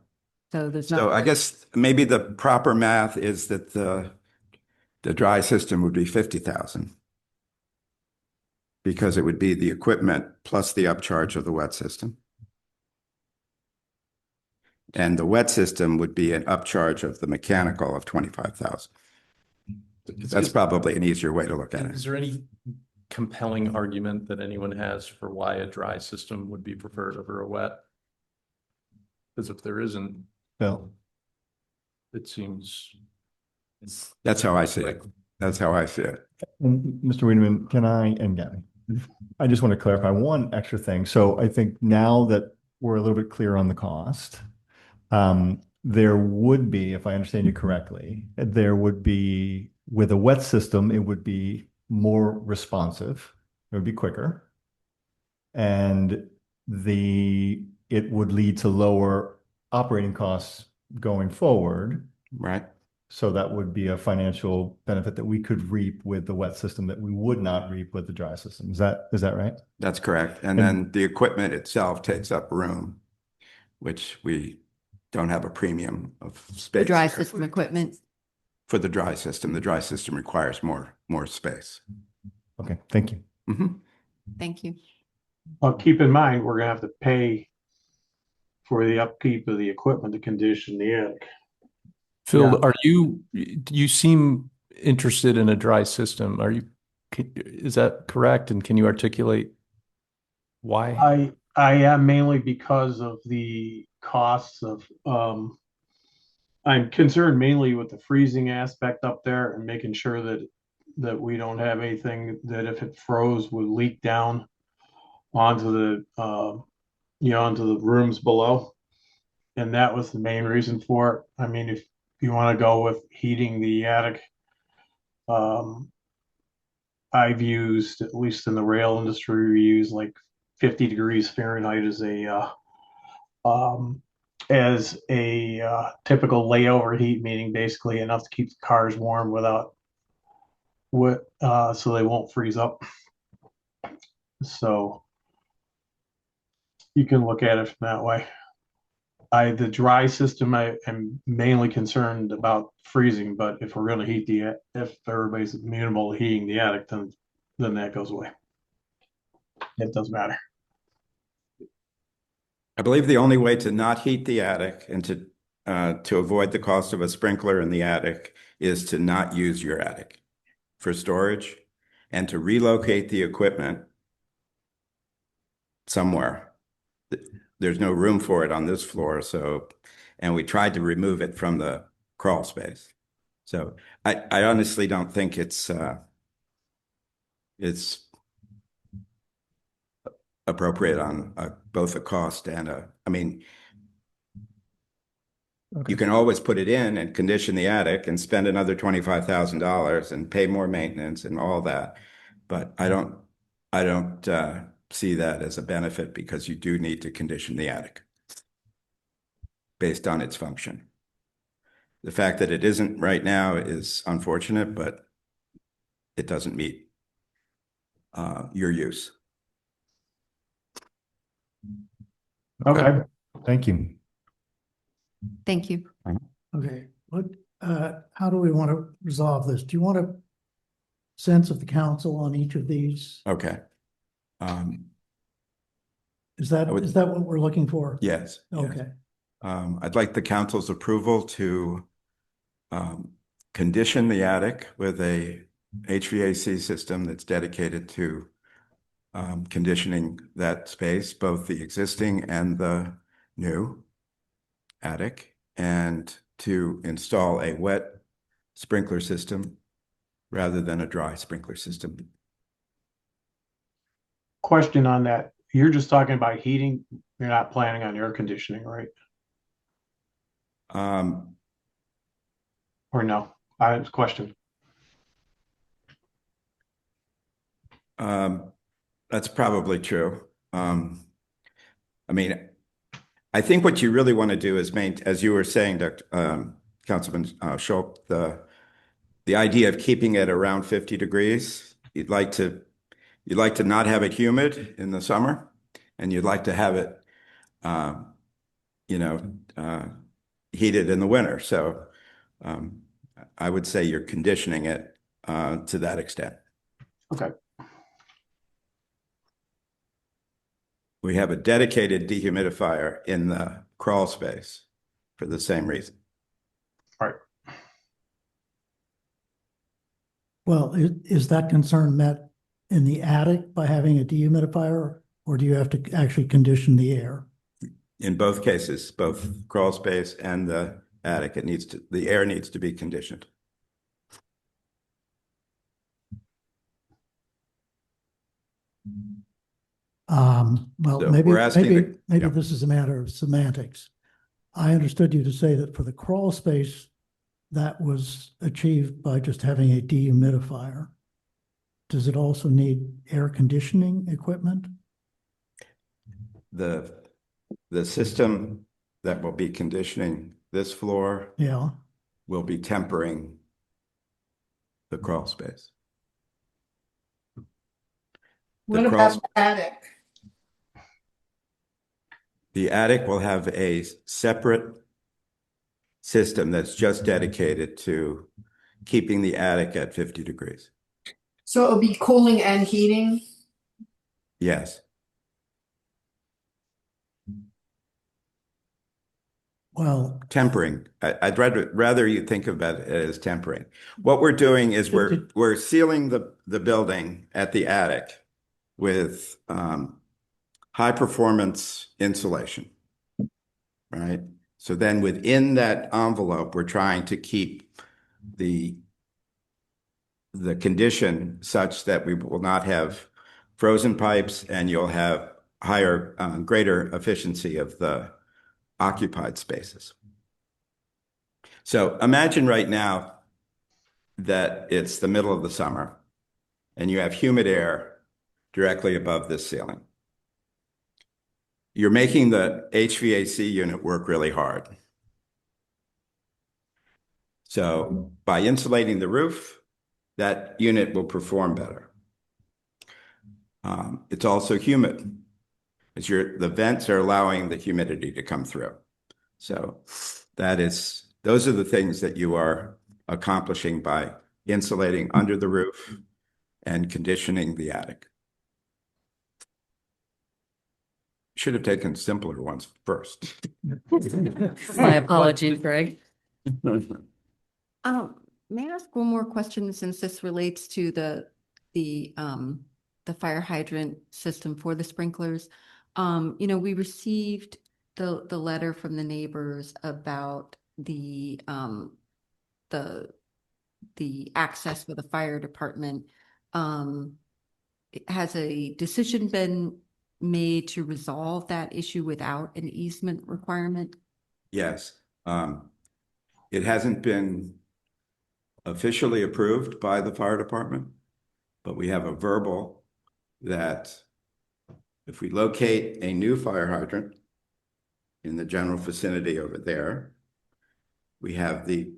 So there's So I guess maybe the proper math is that the dry system would be 50,000 because it would be the equipment plus the upcharge of the wet system. And the wet system would be an upcharge of the mechanical of 25,000. That's probably an easier way to look at it. Is there any compelling argument that anyone has for why a dry system would be preferred over a wet? Because if there isn't, Bill, it seems. That's how I see it. That's how I see it. and Mr. Wiedemann, and Gabby, I just want to clarify one extra thing. So I think now that we're a little bit clear on the cost, there would be, if I understand you correctly, there would be With a wet system, it would be more responsive. It would be quicker. And it would lead to lower operating costs going forward. Right. So that would be a financial benefit that we could reap with the wet system that we would not reap with the dry system. Is that right? That's correct. And then the equipment itself takes up room, which we don't have a premium of space. The dry there. system equipment. For the dry system requires more space. Okay, thank you. Mhm. Thank you. Well, keep in mind, we're gonna have to pay for the upkeep of the equipment to condition the attic. Phil, Yeah. you seem interested in a dry system. Is that correct? And can you articulate why? I am mainly because of the costs of, I'm concerned mainly with the freezing aspect up there and making sure that we don't have anything that if it froze would leak down onto the, onto the rooms below. And that was the main reason for it. I mean, if you want to go with heating the attic, I've used, at least in the rail industry, we use like 50 degrees Fahrenheit as a typical layover heat, meaning basically enough to keep the cars warm without so they won't freeze up. So you can look at it from that way. The dry system, I am mainly concerned about freezing, but if we're going to if everybody's amenable to heating the attic, then that goes away. It doesn't matter. I believe the only way to not heat the attic and to avoid the cost of a sprinkler in the attic is to not use your attic for storage and to relocate the equipment somewhere. There's no room for it on this floor, and we tried to remove it from the crawl space. So I honestly don't think it's appropriate on both a cost and I mean, you can always put it in and condition the attic and spend another $25,000 and pay more maintenance and all that. But I don't see that as a benefit because you do need to condition the attic based on its function. The fact that it isn't right now is unfortunate, but it doesn't meet your use. Okay. Thank you. Thank you. Okay, how do we want to resolve this? Do you want a sense of the council on each of these? Okay. Is that what we're looking for? Yes. Okay. I'd like the council's approval to condition the attic with a HVAC system that's dedicated to conditioning that space, both the existing and the new attic, and to install a wet sprinkler system rather than a dry sprinkler system. Question on that. You're just talking about heating. You're not planning on air conditioning, right? Or no? Question. That's probably true. I mean, I think what you really want to do is as you were saying, Councilman Schultz, the idea of keeping it around 50 degrees. You'd like to not have it humid in the summer, and you'd like to have it, heated in the winter. So I would say you're conditioning it to that extent. Okay. We have a dedicated dehumidifier in the crawl space for the same reason. All right. Well, is that concern met in the attic by having a dehumidifier, or do you have to actually condition the air? In both cases, both crawl space and the attic, the air needs to be conditioned. Well, So maybe we're asking maybe this is a matter of semantics. I understood you to say that for the crawl space, that was achieved by just having a dehumidifier. Does it also need air conditioning equipment? The system that will be conditioning this floor Yeah, will be tempering the crawl space. What crawl about the attic? The attic will have a separate system that's just dedicated to keeping the attic at 50 degrees. So it'll be cooling and heating? Yes. well, Tempering. I'd rather you think about it as tempering. What we're doing is we're sealing the building at the attic with high performance insulation, right? So then within that envelope, we're trying to keep the condition such that we will not have frozen pipes, and you'll have higher, greater efficiency of the occupied spaces. So imagine right now that it's the middle of the summer and you have humid air directly above this ceiling. You're making the HVAC unit work really hard. So by insulating the roof, that unit will perform better. It's also humid. The vents are allowing the humidity to come through. So those are the things that you are accomplishing by insulating under the roof and conditioning the attic. Should have taken simpler ones first. My apologies, Greg. May I ask one more question since this relates to the fire hydrant system for the sprinklers? We received the letter from the neighbors about the access for the fire department. Has a decision been made to resolve that issue without an easement requirement? Yes. It hasn't been officially approved by the fire department, but we have a verbal that if we locate a new fire hydrant in the general vicinity over there, we have the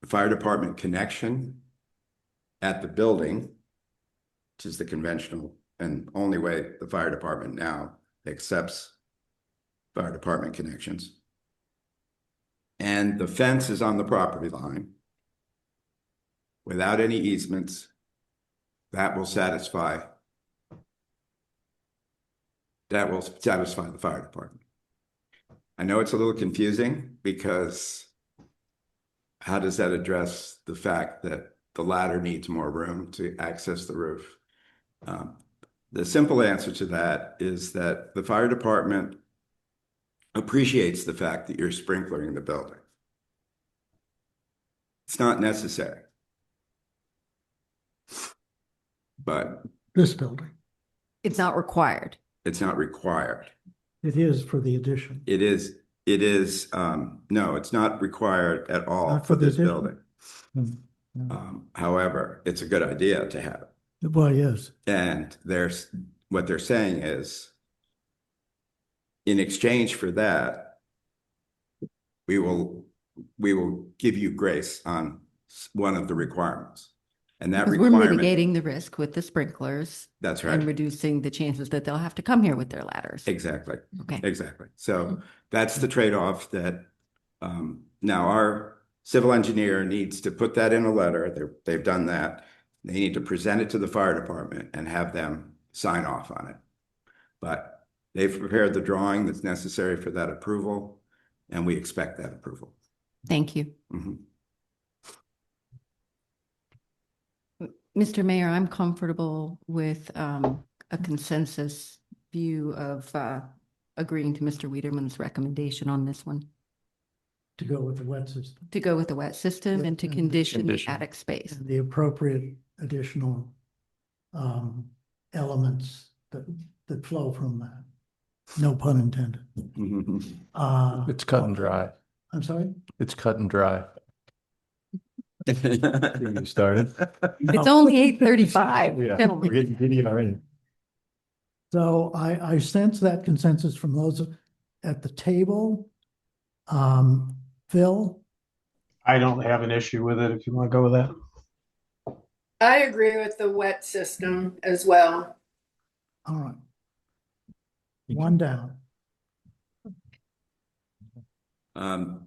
fire department connection at the building, which is the conventional and only way the fire department now accepts fire department connections. And the fence is on the property line without any easements. That will satisfy the fire department. I know it's a little confusing because how does that address the fact that the ladder needs more room to access the roof? The simple answer to that is that the fire department appreciates the fact that you're sprinklering the building. It's not necessary, but this building, It's not required. it's not required. it is for the addition. It is, no, it's not required at all Not for for the this addition? building. However, it's a good idea to have. Well, yes, And what they're saying is, in exchange for that, we will give you grace on one of the requirements. And that Because we're requirement, mitigating the risk with the sprinklers that's and right. reducing the chances that they'll have to come here with their ladders. Exactly. Okay. Exactly. So that's the trade-off that now our civil engineer needs to put that in a letter. They've done that. They need to present it to the fire department and have them sign off on it. But they've prepared the drawing that's necessary for that approval, and we expect that approval. Thank you. Mhm. Mr. Mayor, I'm comfortable with a consensus view of agreeing to Mr. Wiederman's recommendation on this one, to go with the wet system to go with the wet system and to And condition the condition. attic space. and the appropriate additional elements that flow from that. No pun intended. Mhm. It's cut and dry. I'm sorry? It's cut and dry. You started. It's only 8:35. Yeah, Gentlemen. we're getting giddy already. So I sense that consensus from those at the table. Phil, I don't have an issue with it if you want to go with that. I agree with the wet system as well. all right. One down. The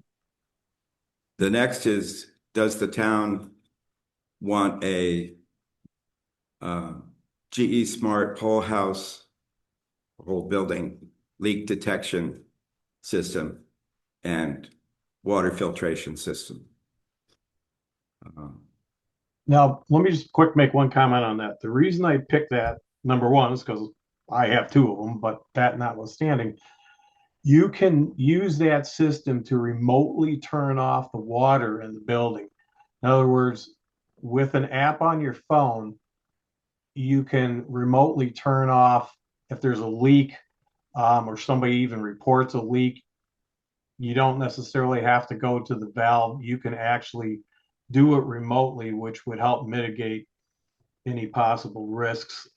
next is, does the town want a GE Smart whole house, whole building leak detection system and water filtration system? Now, let me just quick make one comment on that. The reason I picked that, number one, is because I have two of them, but that notwithstanding, you can use that system to remotely turn off the water in the building. In other words, with an app on your phone, you can remotely turn off if there's a leak, or somebody even reports a leak. You don't necessarily have to go to the valve. You can actually do it remotely, which would help mitigate any possible risks,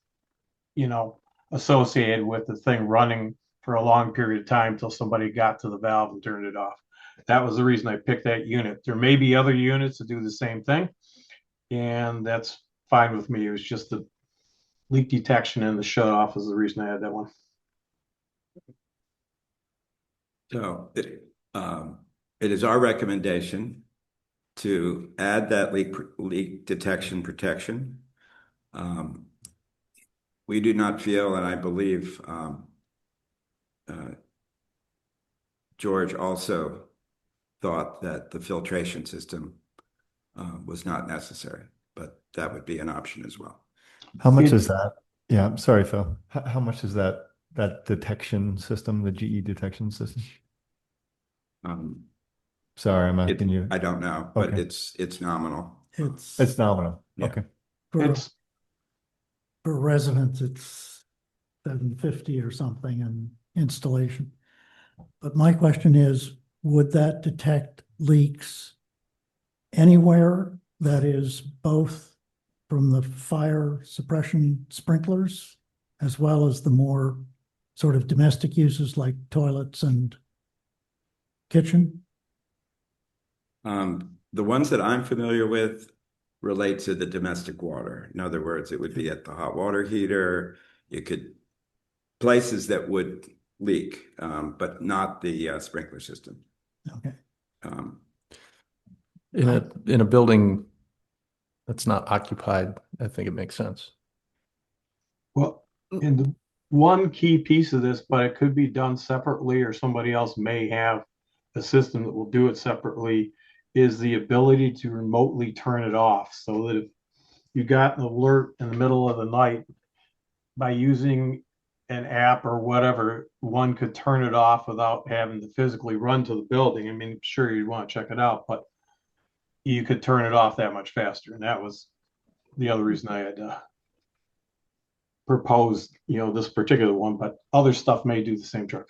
associated with the thing running for a long period of time till somebody got to the valve and turned it off. That was the reason I picked that unit. There may be other units that do the same thing, and that's fine with me. It was just the leak detection and the shut off is the reason I had that one. So it is our recommendation to add that leak detection protection. We do not feel, and I believe George also thought that the filtration system was not necessary, but that would be an option as well. How much is that? Yeah, I'm sorry, Phil. How much is that detection system, the GE detection system? Sorry, I'm asking you. I don't know, but Okay. it's nominal. It's nominal. Yeah. Okay. For residents, it's 750 or something in installation. But my question is, would that detect leaks anywhere that is both from the fire suppression sprinklers as well as the more sort of domestic uses like toilets and kitchen? The ones that I'm familiar with relate to the domestic water. In other words, it would be at the hot water heater. You could places that would leak, but not the sprinkler system. Okay. In a building that's not occupied, I think it makes sense. Well, and the one key piece of this, but it could be done separately, or somebody else may have a system that will do it separately, is the ability to remotely turn it off, so that if you got an alert in the middle of the night, by using an app or whatever, one could turn it off without having to physically run to the building. I mean, sure, you'd want to check it out, but you could turn it off that much faster. And that was the other reason I had proposed, this particular one, but other stuff may do the same trick.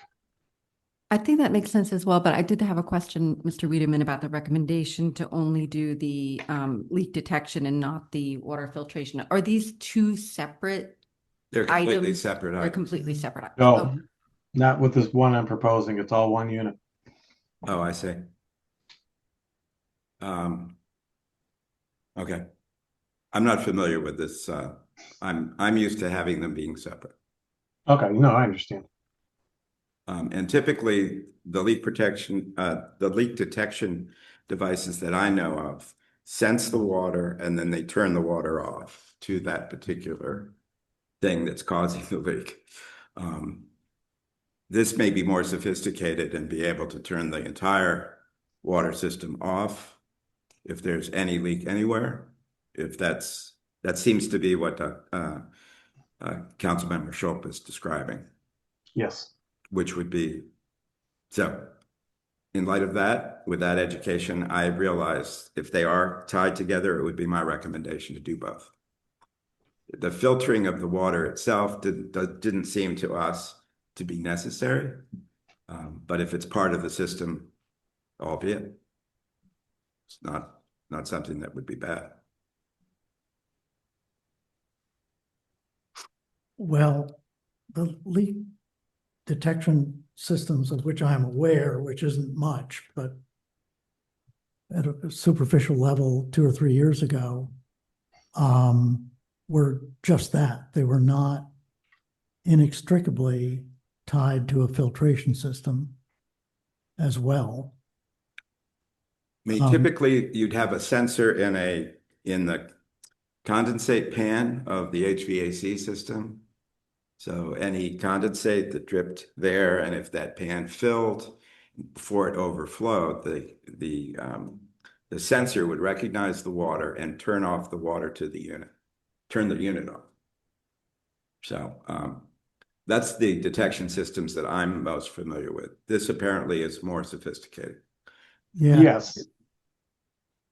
I think that makes sense as well, but I did have a question, Mr. Wiedemann, about the recommendation to only do the leak detection and not the water filtration. Are these two separate They're completely items? separate They're items. completely separate. No, Oh, not with this one I'm proposing. It's all one unit. Oh, I see. Okay. I'm not familiar with this. I'm used to having them being separate. Okay, no, I understand. And typically the leak detection devices that I know of sense the water and then they turn the water off to that particular thing that's causing the leak. This may be more sophisticated and be able to turn the entire water system off if there's any leak anywhere. If that seems to be what Councilmember Schulp is describing. Yes. Which would be, so in light of that, with that education, I realized if they are tied together, it would be my recommendation to do both. The filtering of the water itself didn't seem to us to be necessary. But if it's part of the system, albeit it's not something that would be bad. Well, the leak detection systems of which I'm aware, which isn't much, but at a superficial level 2 or 3 years ago, were just that. They were not inextricably tied to a filtration system as well. I mean, typically you'd have a sensor in the condensate pan of the HVAC system. So any condensate that dripped there, and if that pan filled before it overflowed, the sensor would recognize the water and turn off the water to the unit, turn the unit off. So that's the detection systems that I'm most familiar with. This apparently is more sophisticated. Yeah. Yes,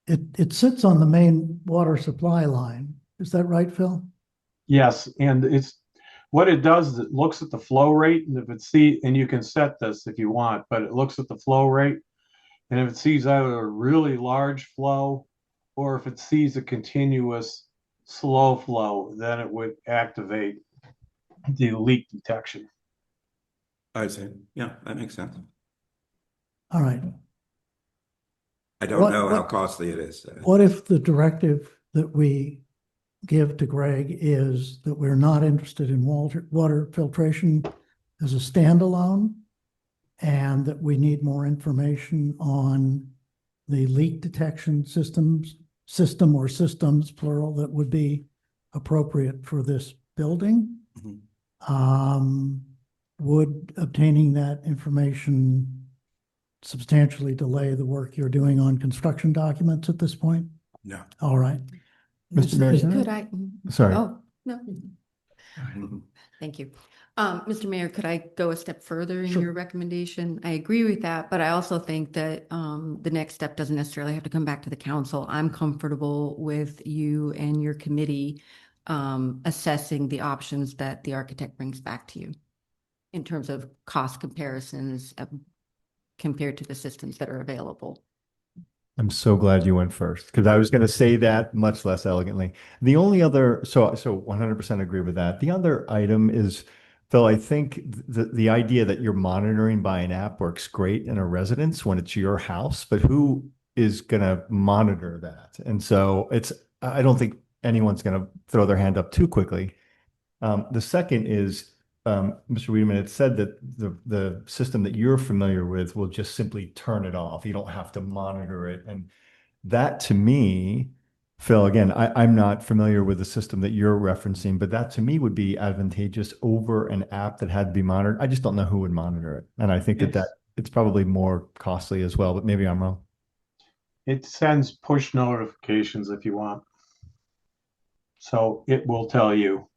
It sits on the main water supply line. Is that right, Phil? yes, and it's what it does is it looks at the flow rate, and if it and you can set this if you want, but it looks at the flow rate, and if it sees either a really large flow or if it sees a continuous slow flow, then it would activate the leak detection. I see. Yeah, that makes sense. All right. I don't know how costly it is. What if the directive that we give to Greg is that we're not interested in water filtration as a standalone, and that we need more information on the leak detection system or systems, plural, that would be appropriate for this building? Would obtaining that information substantially delay the work you're doing on construction documents at this point? No. All right. Mr. Mayor, Could I? Sorry. Oh, no. Thank you. Mr. Mayor, could I go a step further in Sure. your recommendation? I agree with that, but I also think that the next step doesn't necessarily have to come back to the council. I'm comfortable with you and your committee assessing the options that the architect brings back to you in terms of cost comparisons compared to the systems that are available. I'm so glad you went first, because I was going to say that much less elegantly. The only other, so 100% agree with that. The other item is, Phil, I think the idea that you're monitoring by an app works great in a residence when it's your house, but who is going to monitor that? And so I don't think anyone's going to throw their hand up too quickly. The second is, Mr. Wiedemann had said that the system that you're familiar with will just simply turn it off. You don't have to monitor it. And that, to me, Phil, again, I'm not familiar with the system that you're referencing, but that to me would be advantageous over an app that had to be monitored. I just don't know who would monitor it. And I think that it's probably more costly as well, but maybe I'm wrong. It sends push notifications if you want. So it will tell you.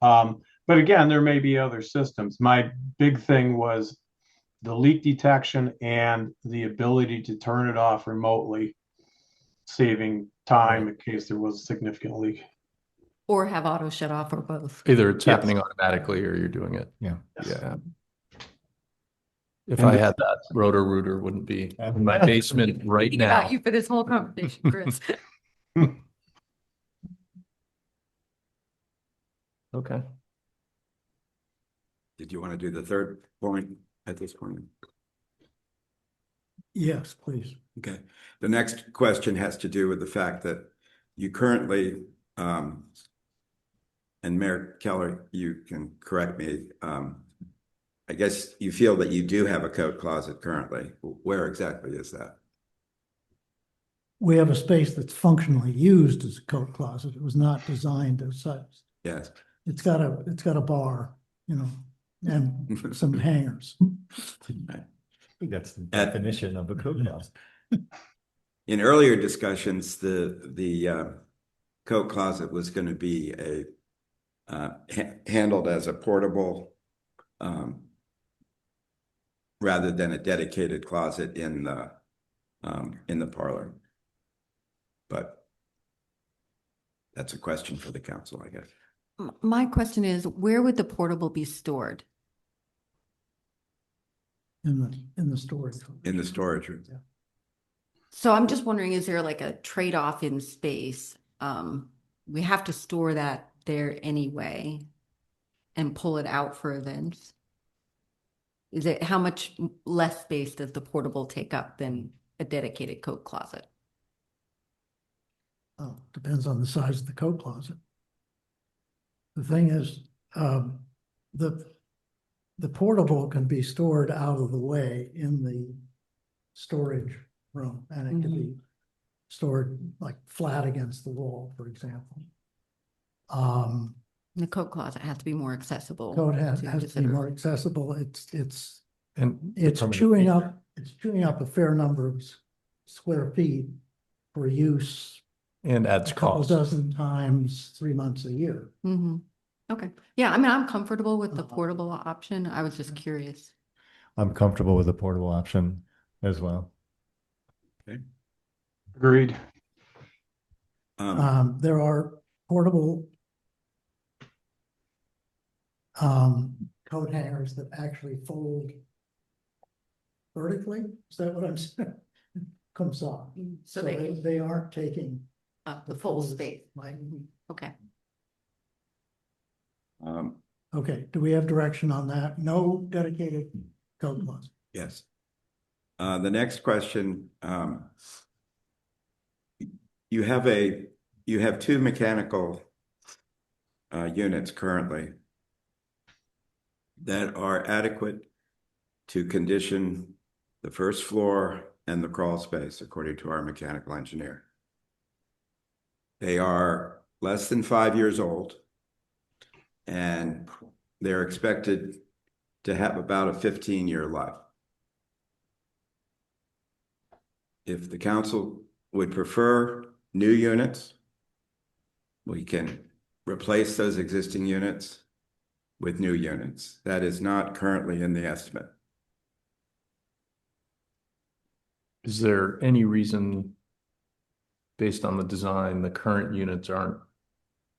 But again, there may be other systems. My big thing was the leak detection and the ability to turn it off remotely, saving time in case there was a significant leak. Or have auto shut off, or both. Either it's happening automatically or you're doing it. Yeah. Yeah. If I had that, Roto-Rooter wouldn't be in my basement right now. About you for this whole conversation, Chris. Okay. Did you want to do the third point at this point? Yes, please. Okay. The next question has to do with the fact that you currently, and Mayor Keller, you can correct me, I guess you feel that you do have a coat closet currently. Where exactly is that? We have a space that's functionally used as a coat closet. It was not designed as such. Yes. It's got a bar, and some hangers. I think that's the definition of a coat closet. In earlier discussions, the coat closet was going to be handled as a portable, rather than a dedicated closet in the parlor. But that's a question for the council, I guess. My question is, where would the portable be stored? in the storage. in the storage room. Yeah. So I'm just wondering, is there like a trade-off in space? We have to store that there anyway and pull it out for events. Is it, how much less space does the portable take up than a dedicated coat closet? Well, depends on the size of the coat closet. The thing is, the portable can be stored out of the way in the storage room, and it can be stored like flat against the wall, for example. The coat closet has to be more accessible. Code has to to be visitors. more accessible. It's And It's permanent chewing feature. it's chewing up a fair number of square feet for use And a adds couple cost. dozen times, 3 months a year. Okay, yeah, I mean, I'm comfortable with the Uh-huh. portable option. I was just curious. I'm comfortable with the portable option as well. Agreed. There are portable coat hangers that actually fold vertically. Is that what I'm saying? Comes off. So So they aren't taking up the full space. Like, Okay. okay, do we have direction on that? No dedicated coat closet. Yes. The next question, you have two mechanical units currently that are adequate to condition the first floor and the crawl space, according to our mechanical engineer. They are less than 5 years old, and they're expected to have about a 15-year life. If the council would prefer new units, we can replace those existing units with new units. That is not currently in the estimate. Is there any reason, based on the design, the current units aren't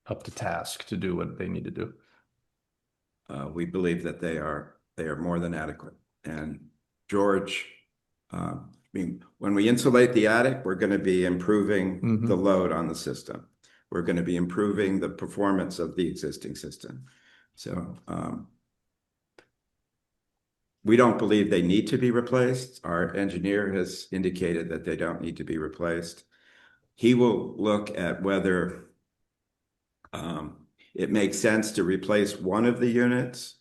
up to task to do what they need to do? We believe that they are more than adequate. And George, I mean, when we insulate the attic, we're going to be improving the load on the system. We're going to be improving the performance of the existing system. So we don't believe they need to be replaced. Our engineer has indicated that they don't need to be replaced. He will look at whether it makes sense to replace one of the units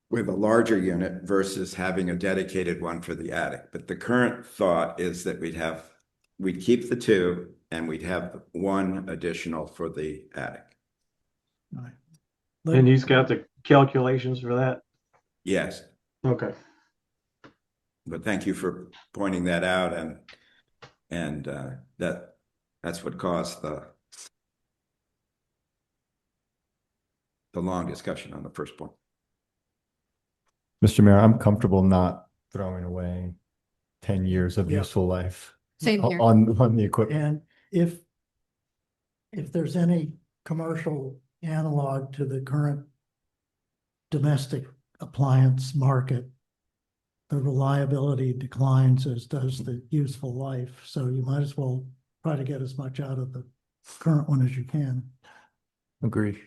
with a larger unit versus having a dedicated one for the attic. But the current thought is that we'd keep the two and we'd have one additional for the attic. All right. And he's got the calculations for that? Yes, Okay. but thank you for pointing that out, and that's what caused the long discussion on the first point. Mr. Mayor, I'm comfortable not throwing away 10 years of Yeah. useful life Same here. on the equipment. And if there's any commercial analog to the current domestic appliance market, the reliability declines, as does the useful life. So you might as well try to get as much out of the current one as you can. Agree.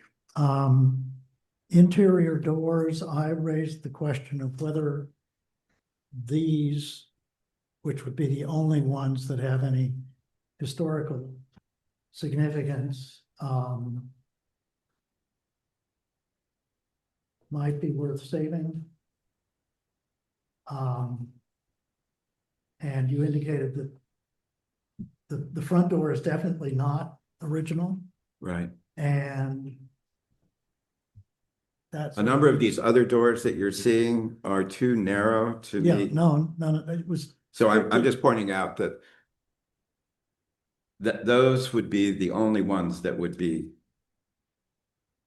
Interior doors, I raised the question of whether these, which would be the only ones that have any historical significance, might be worth saving. And you indicated that the front door is definitely not original, Right. and that's A number of these other doors that you're seeing are too narrow to Yeah, meet. no, it was. So I'm just pointing out that those would be the only ones that would be,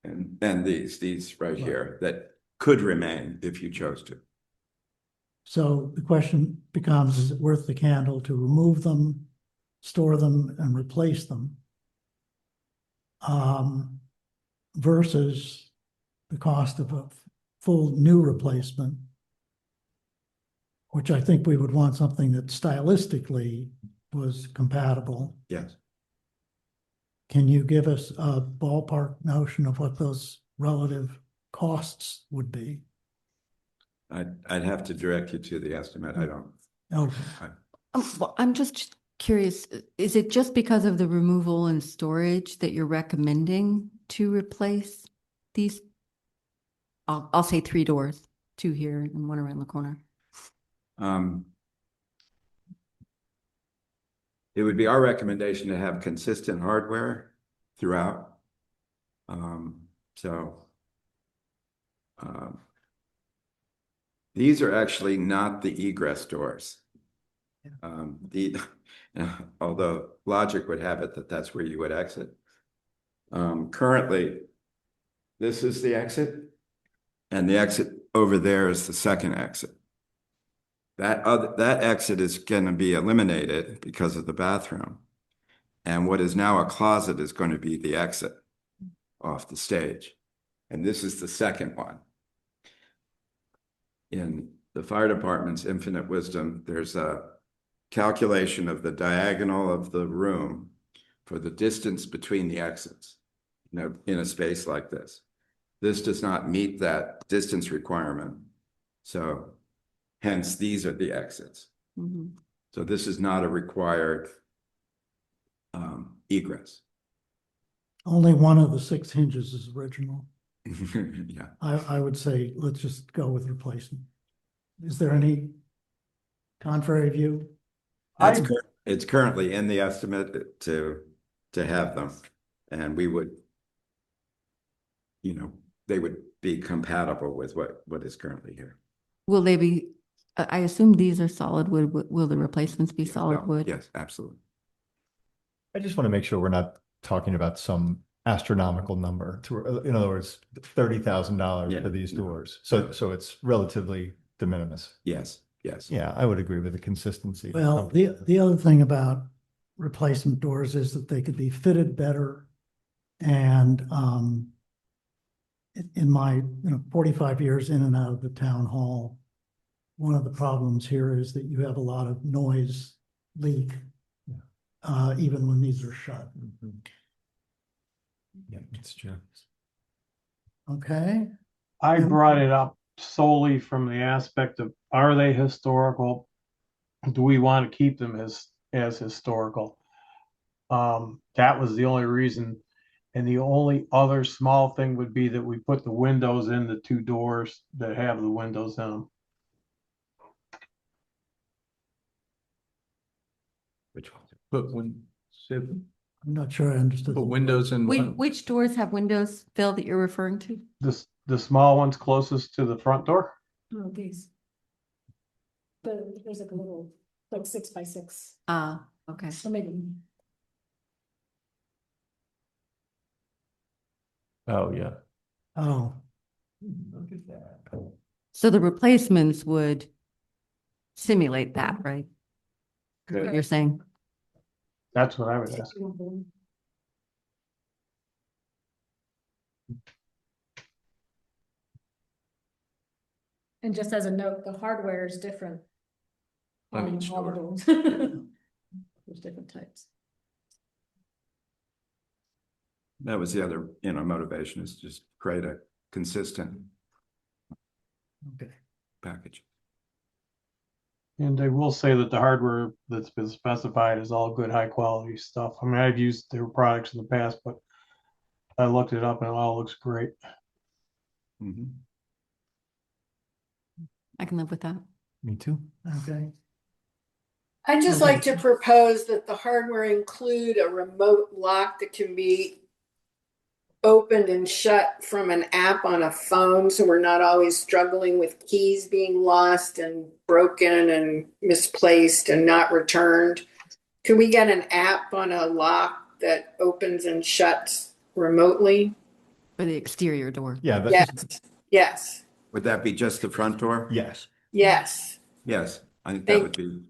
and these right here, that could remain if you chose to. So the question becomes, is it worth the candle to remove them, store them, and replace them? Versus the cost of a full new replacement which I think we would want something that stylistically was compatible. Yes. Can you give us a ballpark notion of what those relative costs would be? I'd have to direct you to the estimate. I don't. Okay. Well, I'm just curious, is it just because of the removal and storage that you're recommending to replace these? I'll say 3 doors, 2 here and 1 around the corner. It would be our recommendation to have consistent hardware throughout. These are actually not the egress doors. Although logic would have it that that's where you would exit. Currently, this is the exit, and the exit over there is the second exit. That exit is going to be eliminated because of the bathroom. And what is now a closet is going to be the exit off the stage. And this is the second one. In the fire department's infinite wisdom, there's a calculation of the diagonal of the room for the distance between the exits, in a space like this. This does not meet that distance requirement. So hence, these are the exits. Mm-hmm. So this is not a required egress. Only one of the 6 hinges is original. Yeah. I would say, let's just go with replacement. Is there any contrary view? It's currently in the estimate to have them, and we would, they would be compatible with what is currently here. Will they be, I assume these are solid wood. Will the replacements be solid wood? Yes, absolutely. I just want to make sure we're not talking about some astronomical number in other words, $30,000 for these doors. So it's relatively de minimis. Yes. Yeah, I would agree with the consistency. Well, the other thing about replacement doors is that they could be fitted better. And in my 45 years in and out of the town hall, one of the problems here is that you have a lot of noise leak, even when these are shut. Mm-hmm. Yeah, that's true. Okay. I brought it up solely from the aspect of, are they historical? Do we want to keep them as historical? That was the only reason. And the only other small thing would be that we put the windows in the 2 doors that have the windows in them. Which one? But when, I'm not sure I understood. but windows and Which doors have windows, Phil, that you're referring to? The small ones closest to the front door. Oh, these. There's like a little, like 6 by 6, Ah, okay. or maybe. oh yeah. Oh, Look at that. So the replacements would simulate that, right? Good. What you're saying? That's what I would ask. And just as a note, the hardware is different. On On each all the door. doors. There's different types. That was the other, motivation, is just create a consistent okay. package. And I will say that the hardware that's been specified is all good, high quality stuff. I mean, I've used their products in the past, but I looked it up and it all looks great. Mm-hmm. I can live with that. Me too. Okay. I'd just like to propose that the hardware include a remote lock that can be opened and shut from an app on a phone, so we're not always struggling with keys being lost and broken and misplaced and not returned. Could we get an app on a lock that opens and shuts remotely? For the exterior door. Yeah. Yes. Would that be just the front door? Yes. Yes. Yes, I think that would be.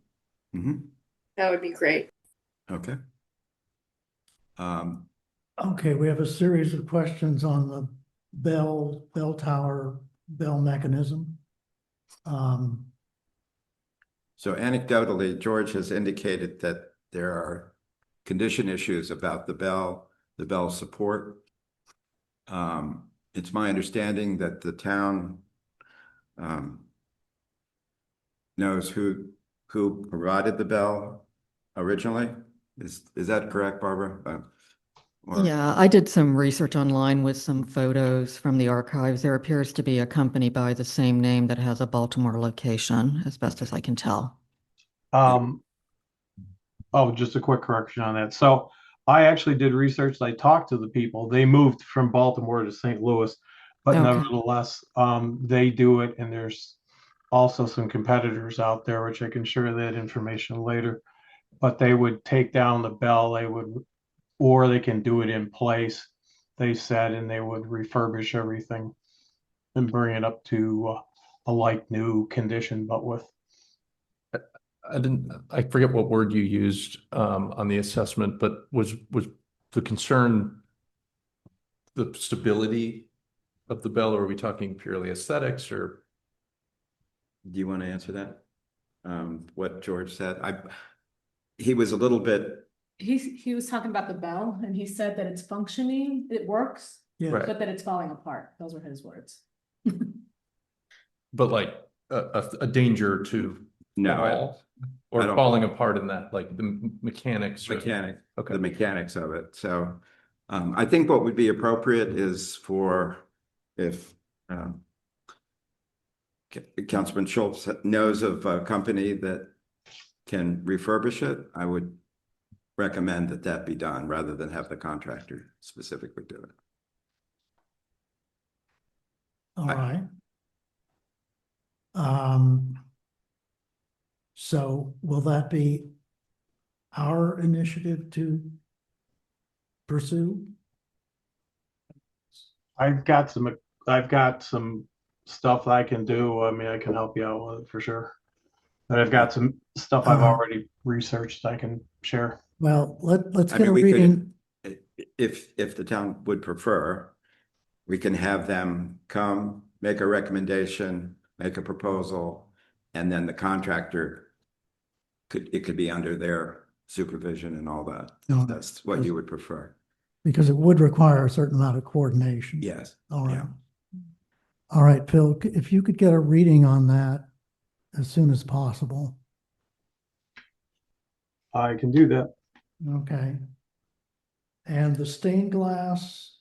That would be great. Okay. Okay, we have a series of questions on the bell tower, bell mechanism. So anecdotally, George has indicated that there are condition issues about the bell support. It's my understanding that the town knows who provided the bell originally. Is that correct, Barbara? Yeah, I did some research online with some photos from the archives. There appears to be a company by the same name that has a Baltimore location, as best as I can tell. Oh, just a quick correction on that. So I actually did research. I talked to the people. They moved from Baltimore to St. Louis, but Okay. nevertheless, they do it. And there's also some competitors out there, which I can share that information later. But they would take down the bell. Or they can do it in place, they said, and they would refurbish everything and bring it up to a like new condition, but with. I forget what word you used on the assessment, but was the concern the stability of the bell, or are we talking purely aesthetics, or? Do you want to answer that? What George said? He was a little bit. He was talking about the bell and he said that it's functioning, it works, Yeah. Right. but that it's falling apart. Those were his words. But like a danger to No, fall, I or don't- falling apart in that, like the mechanics. The Okay. mechanics of it. So I think what would be appropriate is if Councilman Schultz knows of a company that can refurbish it, I would recommend that be done rather than have the contractor specifically do it. All right. So will that be our initiative to pursue? I've got some stuff I can do. I mean, I can help you out with it for sure. And I've got some stuff I've already researched I can share. Well, let's I get a mean, we reading. if the town would prefer, we can have them come, make a recommendation, make a proposal, and then the contractor it could be under their supervision and all that. No, That's what you would prefer. Because it would require a certain amount of coordination. Yes. All right. Yeah. All right, Phil, if you could get a reading on that as soon as possible. I can do that. Okay. And the stained glass,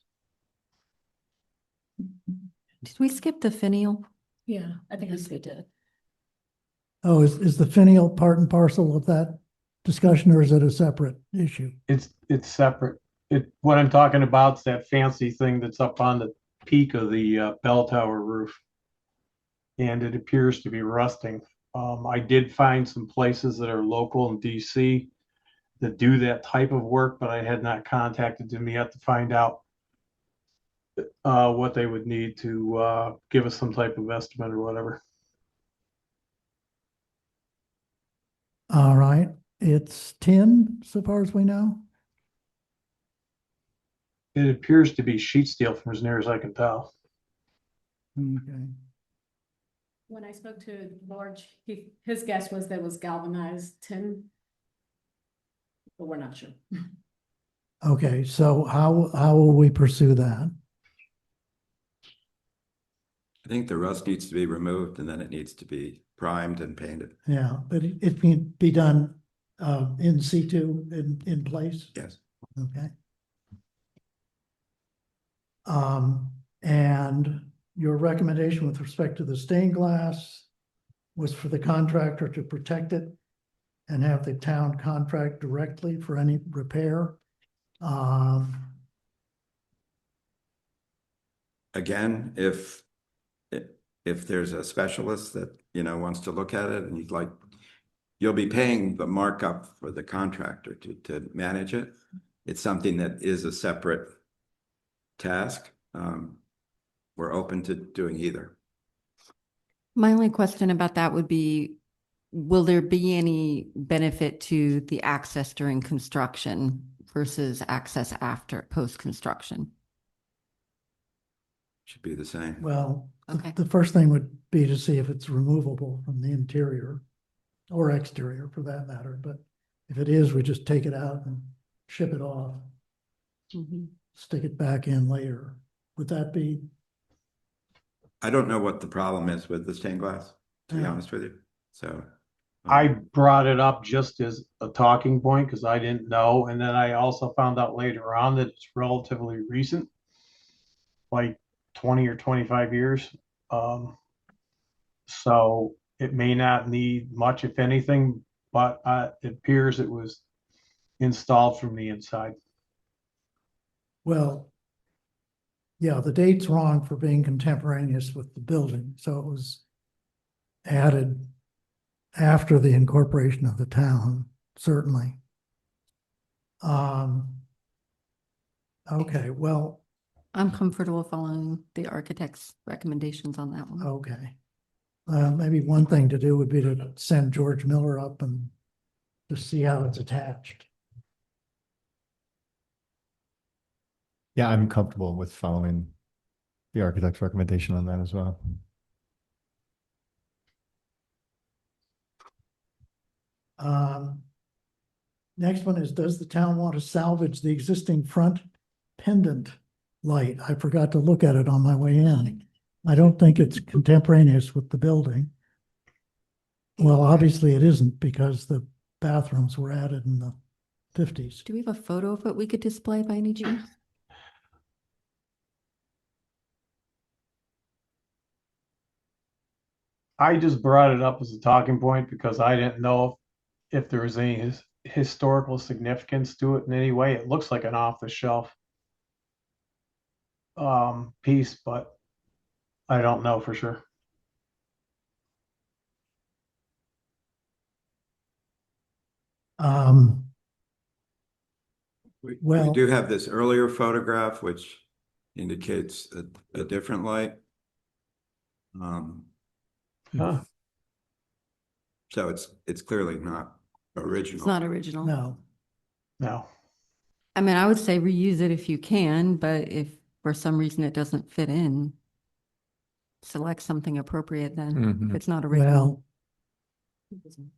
Did we skip the finial? Yeah, I think we did. oh, is the finial part and parcel of that discussion, or is it a separate issue? It's separate. What I'm talking about is that fancy thing that's up on the peak of the bell tower roof. And it appears to be rusting. I did find some places that are local in DC that do that type of work, but I had not contacted them yet to find out what they would need to give us some type of estimate or whatever. All right, it's tin so far as we know. It appears to be sheet steel from as near as I can tell. Okay. When I spoke to George, his guess was that it was galvanized tin. But we're not sure. Okay, so how will we pursue that? I think the rust needs to be removed and then it needs to be primed and painted. Yeah, but it can be done in situ, in place? Yes. Okay. And your recommendation with respect to the stained glass was for the contractor to protect it and have the town contract directly for any repair. Again, if there's a specialist that, wants to look at it and you'll be paying the markup for the contractor to manage it. It's something that is a separate task. We're open to doing either. My only question about that would be, will there be any benefit to the access during construction versus access after post-construction? Should be the same. Well, Okay. the first thing would be to see if it's removable from the interior. or exterior for that matter, but if it is, we just take it out and ship it off, Mhm. stick it back in later. Would that be? I don't know what the problem is with the stained glass, to be Yeah. honest with you. So. I brought it up just as a talking point because I didn't know. And then I also found out later on that it's relatively recent, like 20 or 25 years. So it may not need much, if anything, but it appears it was installed from the inside. Well, yeah, the date's wrong for being contemporaneous with the building, so it was added after the incorporation of the town, certainly. Okay, well, I'm comfortable following the architect's recommendations on that one. okay. Maybe one thing to do would be to send George Miller up and to see how it's attached. Yeah, I'm comfortable with following the architect's recommendation on that as well. Next one is, does the town want to salvage the existing front pendant light? I forgot to look at it on my way in. I don't think it's contemporaneous with the building. Well, obviously it isn't because the bathrooms were added in the 50s. Do we have a photo of it we could display by any chance? I just brought it up as a talking point because I didn't know if there was any historical significance to it in any way. It looks like an off-the-shelf piece, but I don't know for sure. We Well- do have this earlier photograph, which indicates a different light. Huh. So it's clearly not original. It's not original. No, No. I mean, I would say reuse it if you can, but if for some reason it doesn't fit in, select something appropriate then, Mhm. if it's not original. well,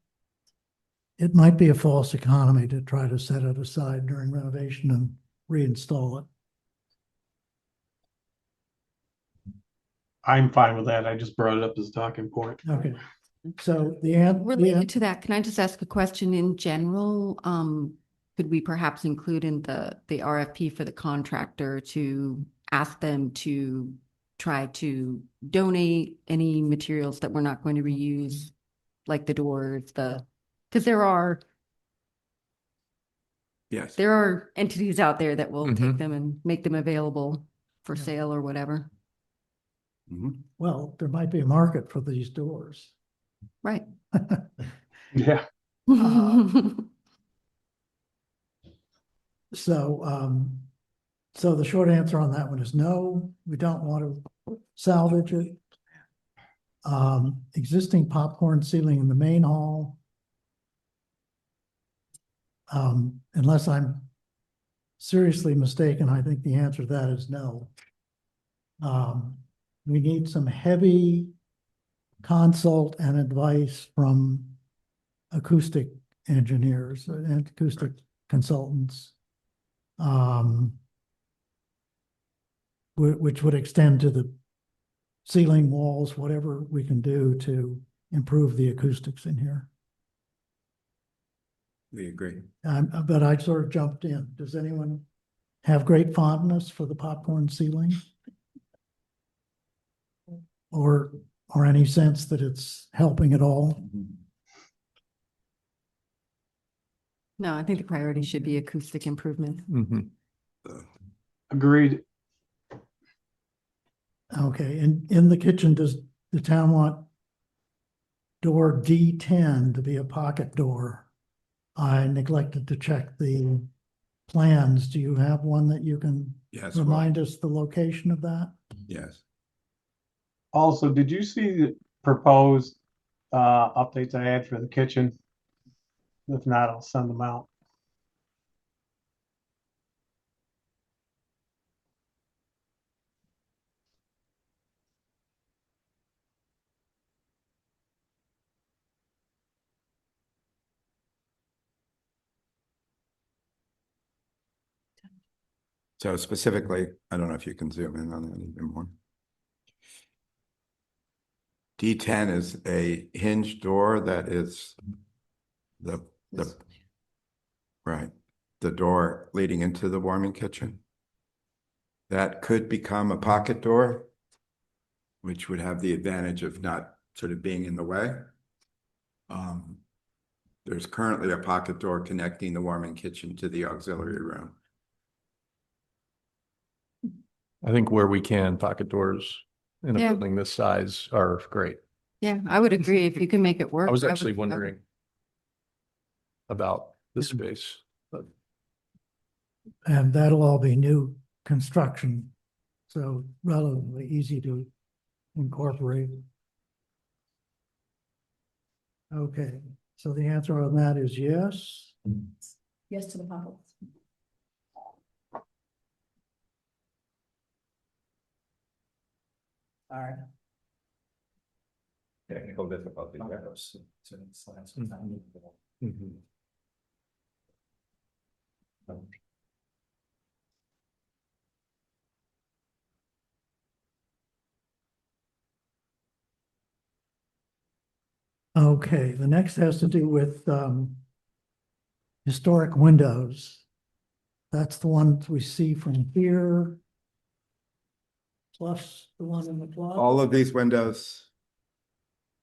it might be a false economy to try to set it aside during renovation and reinstall it. I'm fine with that. I just brought it up as a talking point. Okay, so Related to that, can I just ask a question in general? Could we perhaps include in the RFP for the contractor to ask them to try to donate any materials that we're not going to reuse, like the doors, because Yes. there are entities out there that will take Mhm. them and make them available for sale or whatever. Mhm. well, there might be a market for these doors. Right. Yeah. So the short answer on that one is no, we don't want to salvage it. Existing popcorn ceiling in the main hall. Unless I'm seriously mistaken, I think the answer to that is no. We need some heavy consult and advice from acoustic engineers and acoustic consultants. Which would extend to the ceiling, walls, whatever we can do to improve the acoustics in here. We agree. But I sort of jumped in. Does anyone have great fondness for the popcorn ceiling? Or any sense that it's helping at all? No, I think the priority should be acoustic improvement. Mhm. Agreed. Okay, in the kitchen, does the town want door D10 to be a pocket door? I neglected to check the plans. Do you have one that you can Yes. well, remind us the location of that? Yes. Also, did you see the proposed updates I had for the kitchen? If not, I'll send them out. So specifically, I don't know if you can zoom in on that even more. D10 is a hinged door that is the right, the door leading into the warming kitchen. That could become a pocket door, which would have the advantage of not sort of being in the way. There's currently a pocket door connecting the warming kitchen to the auxiliary room. I think where we can, pocket doors in a Yeah. building this size are great. Yeah, I would agree. If you can make it work. I was would- actually would- wondering about the space, but And that'll all be new construction, so relatively easy to incorporate. Okay, so the answer on that is yes. Yes to the pockets. All right. Technical difficulty. Okay, the next has to do with historic windows. That's the ones we see from here. Plus the one in the plaza. All of these windows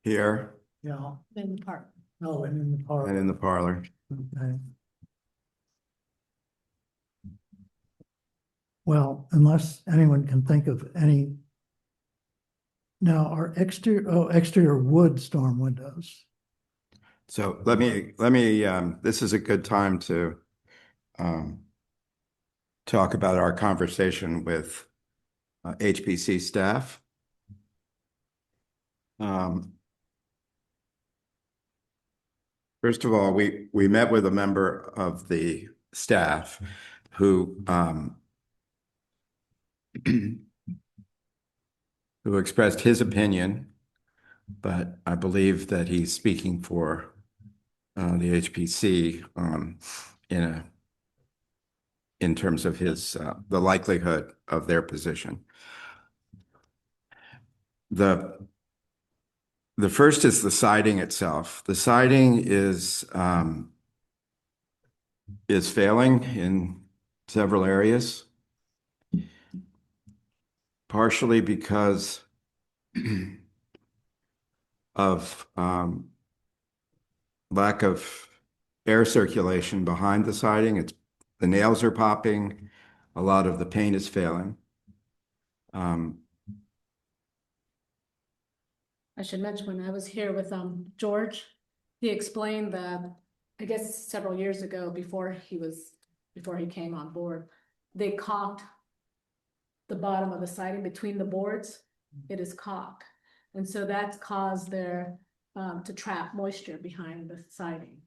here Yeah, In the park. oh, and in the park. and in the parlor. Okay. Well, unless anyone can think of any. Now, our exterior wood storm windows. So let me, this is a good time to talk about our conversation with HPC staff. First of all, we met with a member of the staff who who expressed his opinion, but I believe that he's speaking for the HPC in terms of his the likelihood of their position. The first is the siding itself. The siding is failing in several areas, partially because of lack of air circulation behind the siding. The nails are popping. A lot of the paint is failing. I should mention, when I was here with George, he explained that, I guess several years ago, before he came on board, they caulked the bottom of the siding between the boards. It is caulk. And so that's caused their to trap moisture behind the siding.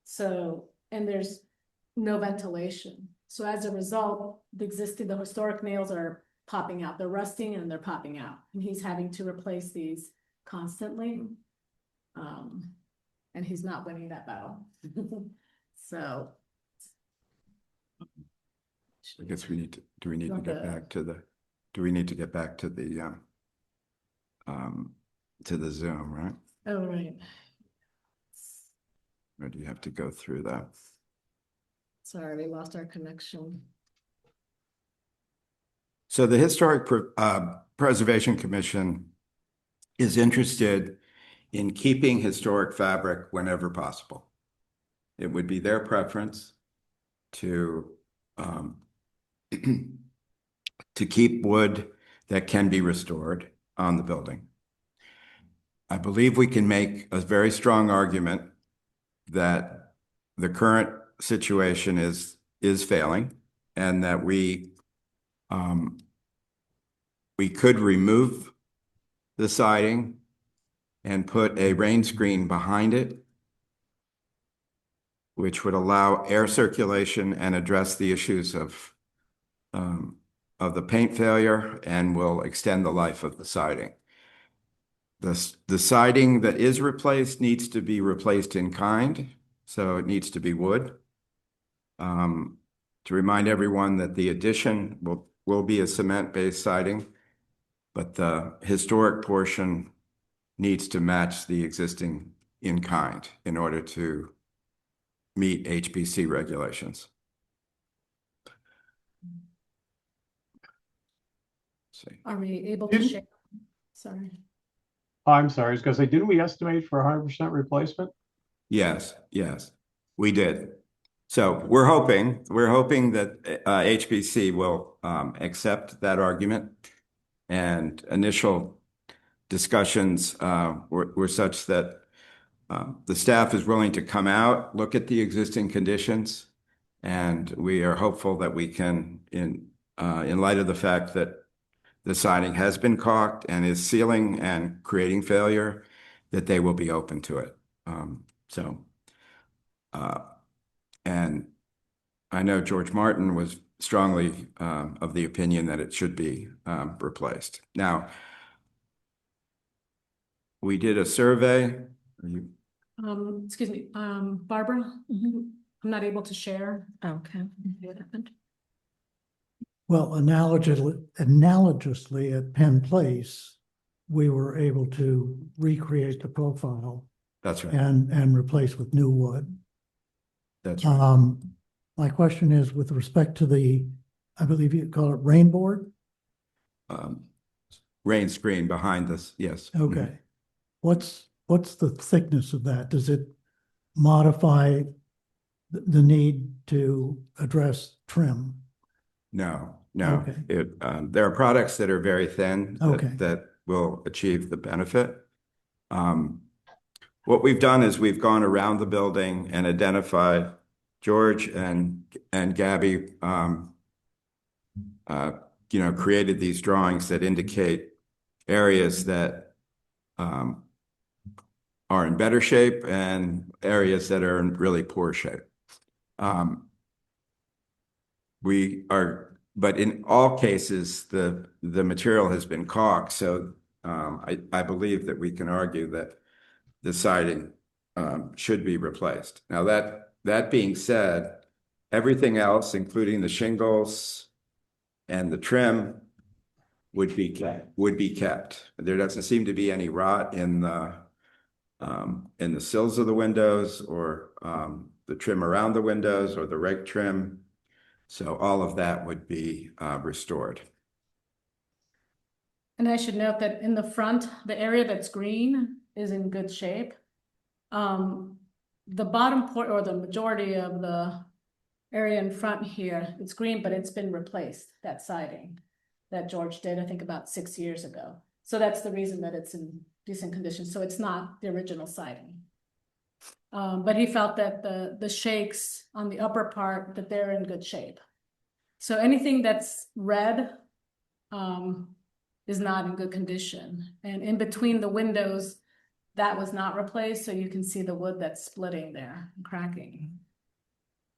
So, and there's no ventilation. So as a result, the historic nails are popping out. They're rusting and they're popping out. And he's having to replace these constantly. And he's not winning that battle. So. I guess we need to, do we need to get back to the, do we need to get back to the Zoom, right? Oh, right. Or do you have to go through that? Sorry, we lost our connection. So the Historic Preservation Commission is interested in keeping historic fabric whenever possible. It would be their preference to to keep wood that can be restored on the building. I believe we can make a very strong argument that the current situation is failing, and that we could remove the siding and put a rain screen behind it, which would allow air circulation and address the issues of the paint failure, and will extend the life of the siding. The siding that is replaced needs to be replaced in kind, so it needs to be wood. to remind everyone that the addition will be a cement-based siding, but the historic portion needs to match the existing in-kind in order to meet HPC regulations. See. Are we able to Didn't- share? Sorry. I'm sorry, I was gonna say, didn't we estimate for 100% replacement? Yes, we did. So we're hoping that HPC will accept that argument. And initial discussions were such that the staff is willing to come out, look at the existing conditions, and we are hopeful that we can, in light of the fact that the siding has been caulked and is sealing and creating failure, that they will be open to it. And I know George Martin was strongly of the opinion that it should be replaced. Now, we did a survey. Excuse me, Barbara, I'm not able to share. Okay. What happened? Well, analogously at Penn Place, we were able to recreate the profile That's right. and replace with new wood. That's right. My question is with respect to the, I believe you call it rain board? Rain screen behind us, yes. Okay. What's the thickness of that? Does it modify the need to address trim? No. Okay. There are products that are very thin Okay. that will achieve the benefit. What we've done is we've gone around the building and identified George and Gabby, created these drawings that indicate areas that are in better shape and areas that are in really poor shape. But in all cases, the material has been caulked, so I believe that we can argue that the siding should be replaced. Now that being said, everything else, including the shingles and the trim, would be kept. There doesn't seem to be any rot in the sills of the windows or the trim around the windows or the rake trim. So all of that would be restored. And I should note that in the front, the area that's green is in good shape. The bottom part or the majority of the area in front here, it's green, but it's been replaced, that siding that George did, I think about 6 years ago. So that's the reason that it's in decent condition. So it's not the original siding. But he felt that the shakes on the upper part, that they're in good shape. So anything that's red is not in good condition. And in between the windows, that was not replaced. So you can see the wood that's splitting there and cracking.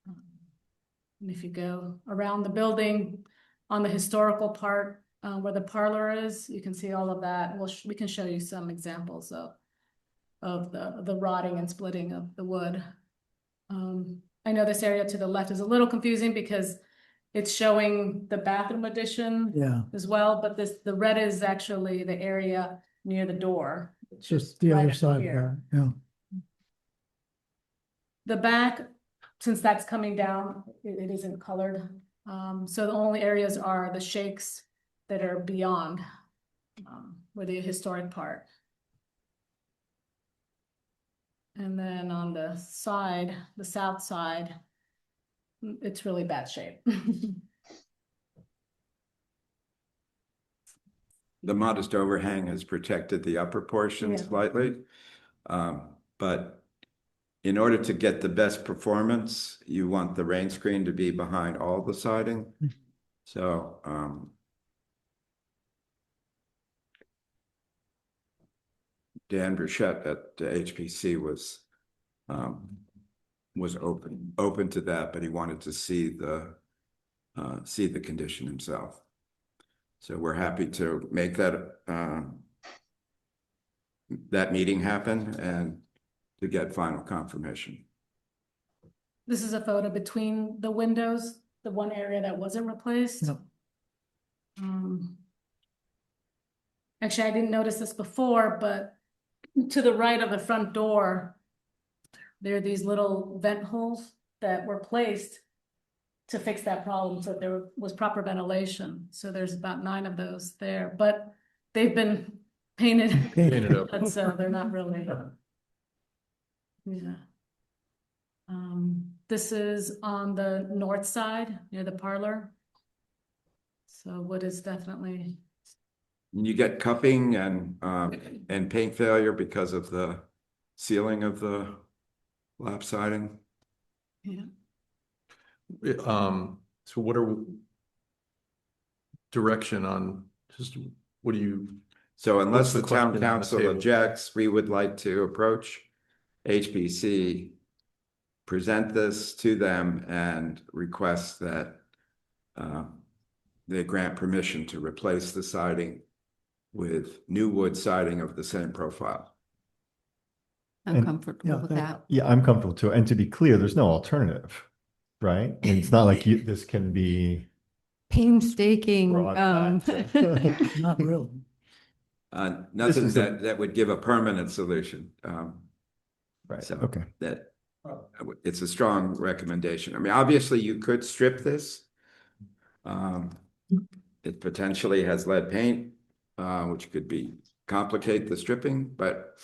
And if you go around the building on the historical part where the parlor is, you can see all of that. We can show you some examples of the rotting and splitting of the wood. I know this area to the left is a little confusing because it's showing the bathroom addition as well, but the red is actually the area near the door. Just the right other up side of here. that, yeah. The back, since that's coming down, it isn't colored. So the only areas are the shakes that are beyond where the historic part. And then on the side, the south side, it's really bad shape. The modest overhang has protected the upper portion slightly. But in order to get the best performance, you want the rain screen to be behind all the siding. So Dan Burchett at HPC was open to that, but he wanted to see the condition himself. So we're happy to make that meeting happen and to get final confirmation. This is a photo between the windows. the one area that wasn't replaced. Yep. Actually, I didn't notice this before, but to the right of the front door, there are these little vent holes that were placed to fix that problem, so there was proper ventilation. So there's about 9 of those there, but they've been painted. Painted up. And so they're not really. Yeah. This is on the north side near the parlor. So wood is definitely. You get cupping and paint failure because of the sealing of the lap siding. Yeah. So what are direction on just what do you? So unless What's the the town question on the council table? objects, we would like to approach HPC, present this to them and request that they grant permission to replace the siding with new wood siding of the same profile. I'm And- comfortable yeah, with thank- that. Yeah, I'm comfortable too. And to be clear, there's no alternative, right? I mean, it's not like this can be Painstaking, brought back. Not really. Nothing is the- that would give a permanent solution. Right, So okay. that it's a strong recommendation. I mean, obviously you could strip this. It potentially has lead paint, which could complicate the stripping, but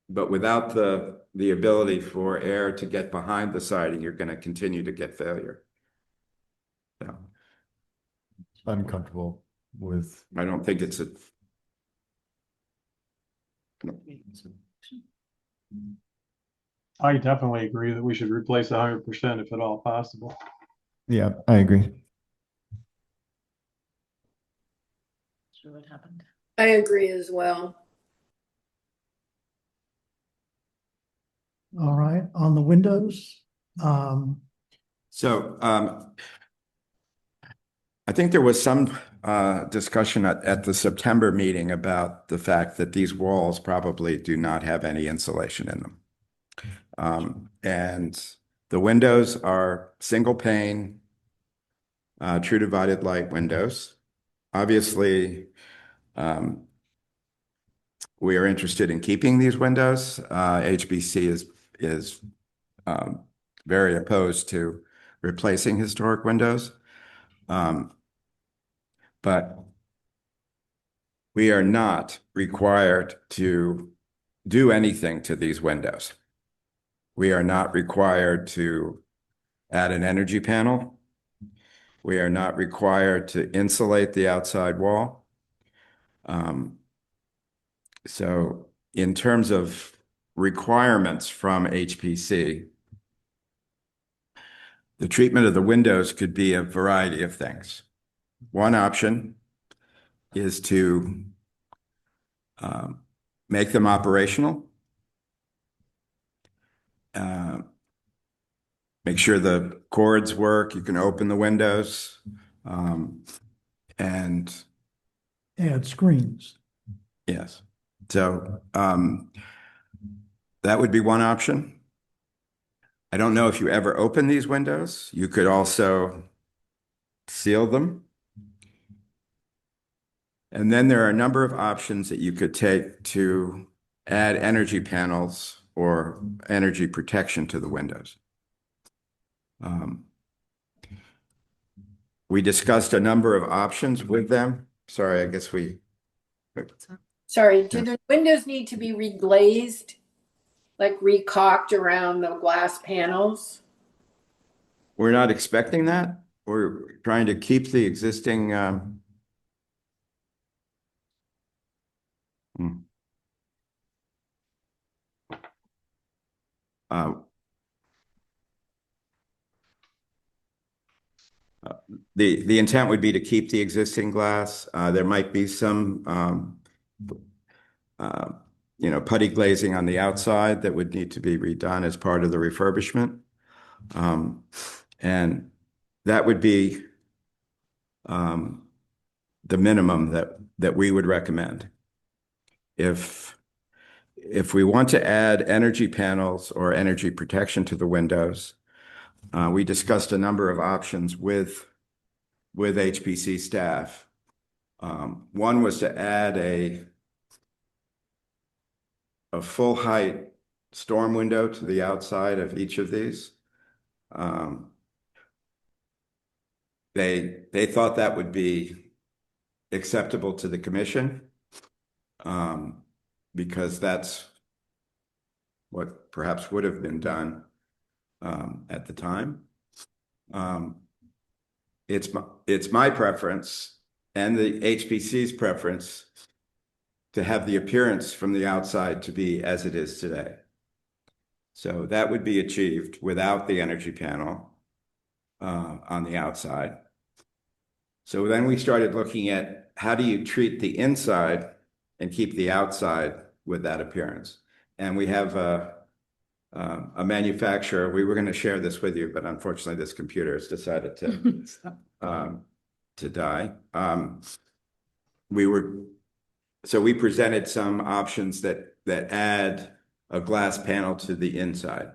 without the ability for air to get behind the siding, you're going to continue to get failure. So I'm comfortable with. I don't think it's I definitely agree that we should replace 100% if at all possible. Yeah, I agree. Sure what happened. I agree as well. All right, on the windows, so. I think there was some discussion at the September meeting about the fact that these walls probably do not have any insulation in them. And the windows are single pane, true divided light windows. Obviously, we are interested in keeping these windows. HBC is very opposed to replacing historic windows. But we are not required to do anything to these windows. We are not required to add an energy panel. We are not required to insulate the outside wall. So in terms of requirements from HPC, the treatment of the windows could be a variety of things. One option is to make them operational, make sure the cords work, you can open the windows, and add screens. yes. So that would be one option. I don't know if you ever open these windows. You could also seal them. And then there are a number of options that you could take to add energy panels or energy protection to the windows. We discussed a number of options with them. Sorry, I guess we. Sorry, do the windows need to be reglazed? Like recaulked around the glass panels? We're not expecting that. We're trying to keep the existing. The intent would be to keep the existing glass. There might be some, putty glazing on the outside that would need to be redone as part of the refurbishment. And that would be the minimum that we would recommend. If we want to add energy panels or energy protection to the windows, we discussed a number of options with HPC staff. One was to add a full height storm window to the outside of each of these. They thought that would be acceptable to the commission, because that's what perhaps would have been done at the time. It's my preference and the HPC's preference to have the appearance from the outside to be as it is today. So that would be achieved without the energy panel on the outside. So then we started looking at how do you treat the inside and keep the outside with that appearance. And we have a manufacturer. We were going to share this with you, but unfortunately this computer has decided to die. So we presented some options that add a glass panel to the inside.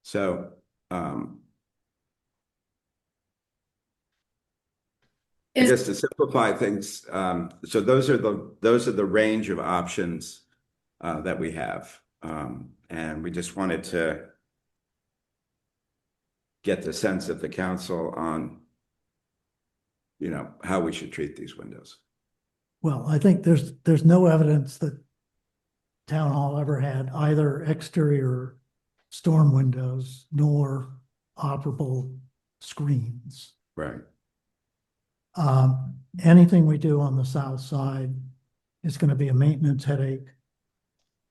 So I guess to simplify things, so those are the range of options that we have, and we just wanted to get the sense of the council on, how we should treat these windows. Well, I think there's no evidence that Town Hall ever had either exterior storm windows nor operable screens. Right. Anything we do on the south side is going to be a maintenance headache,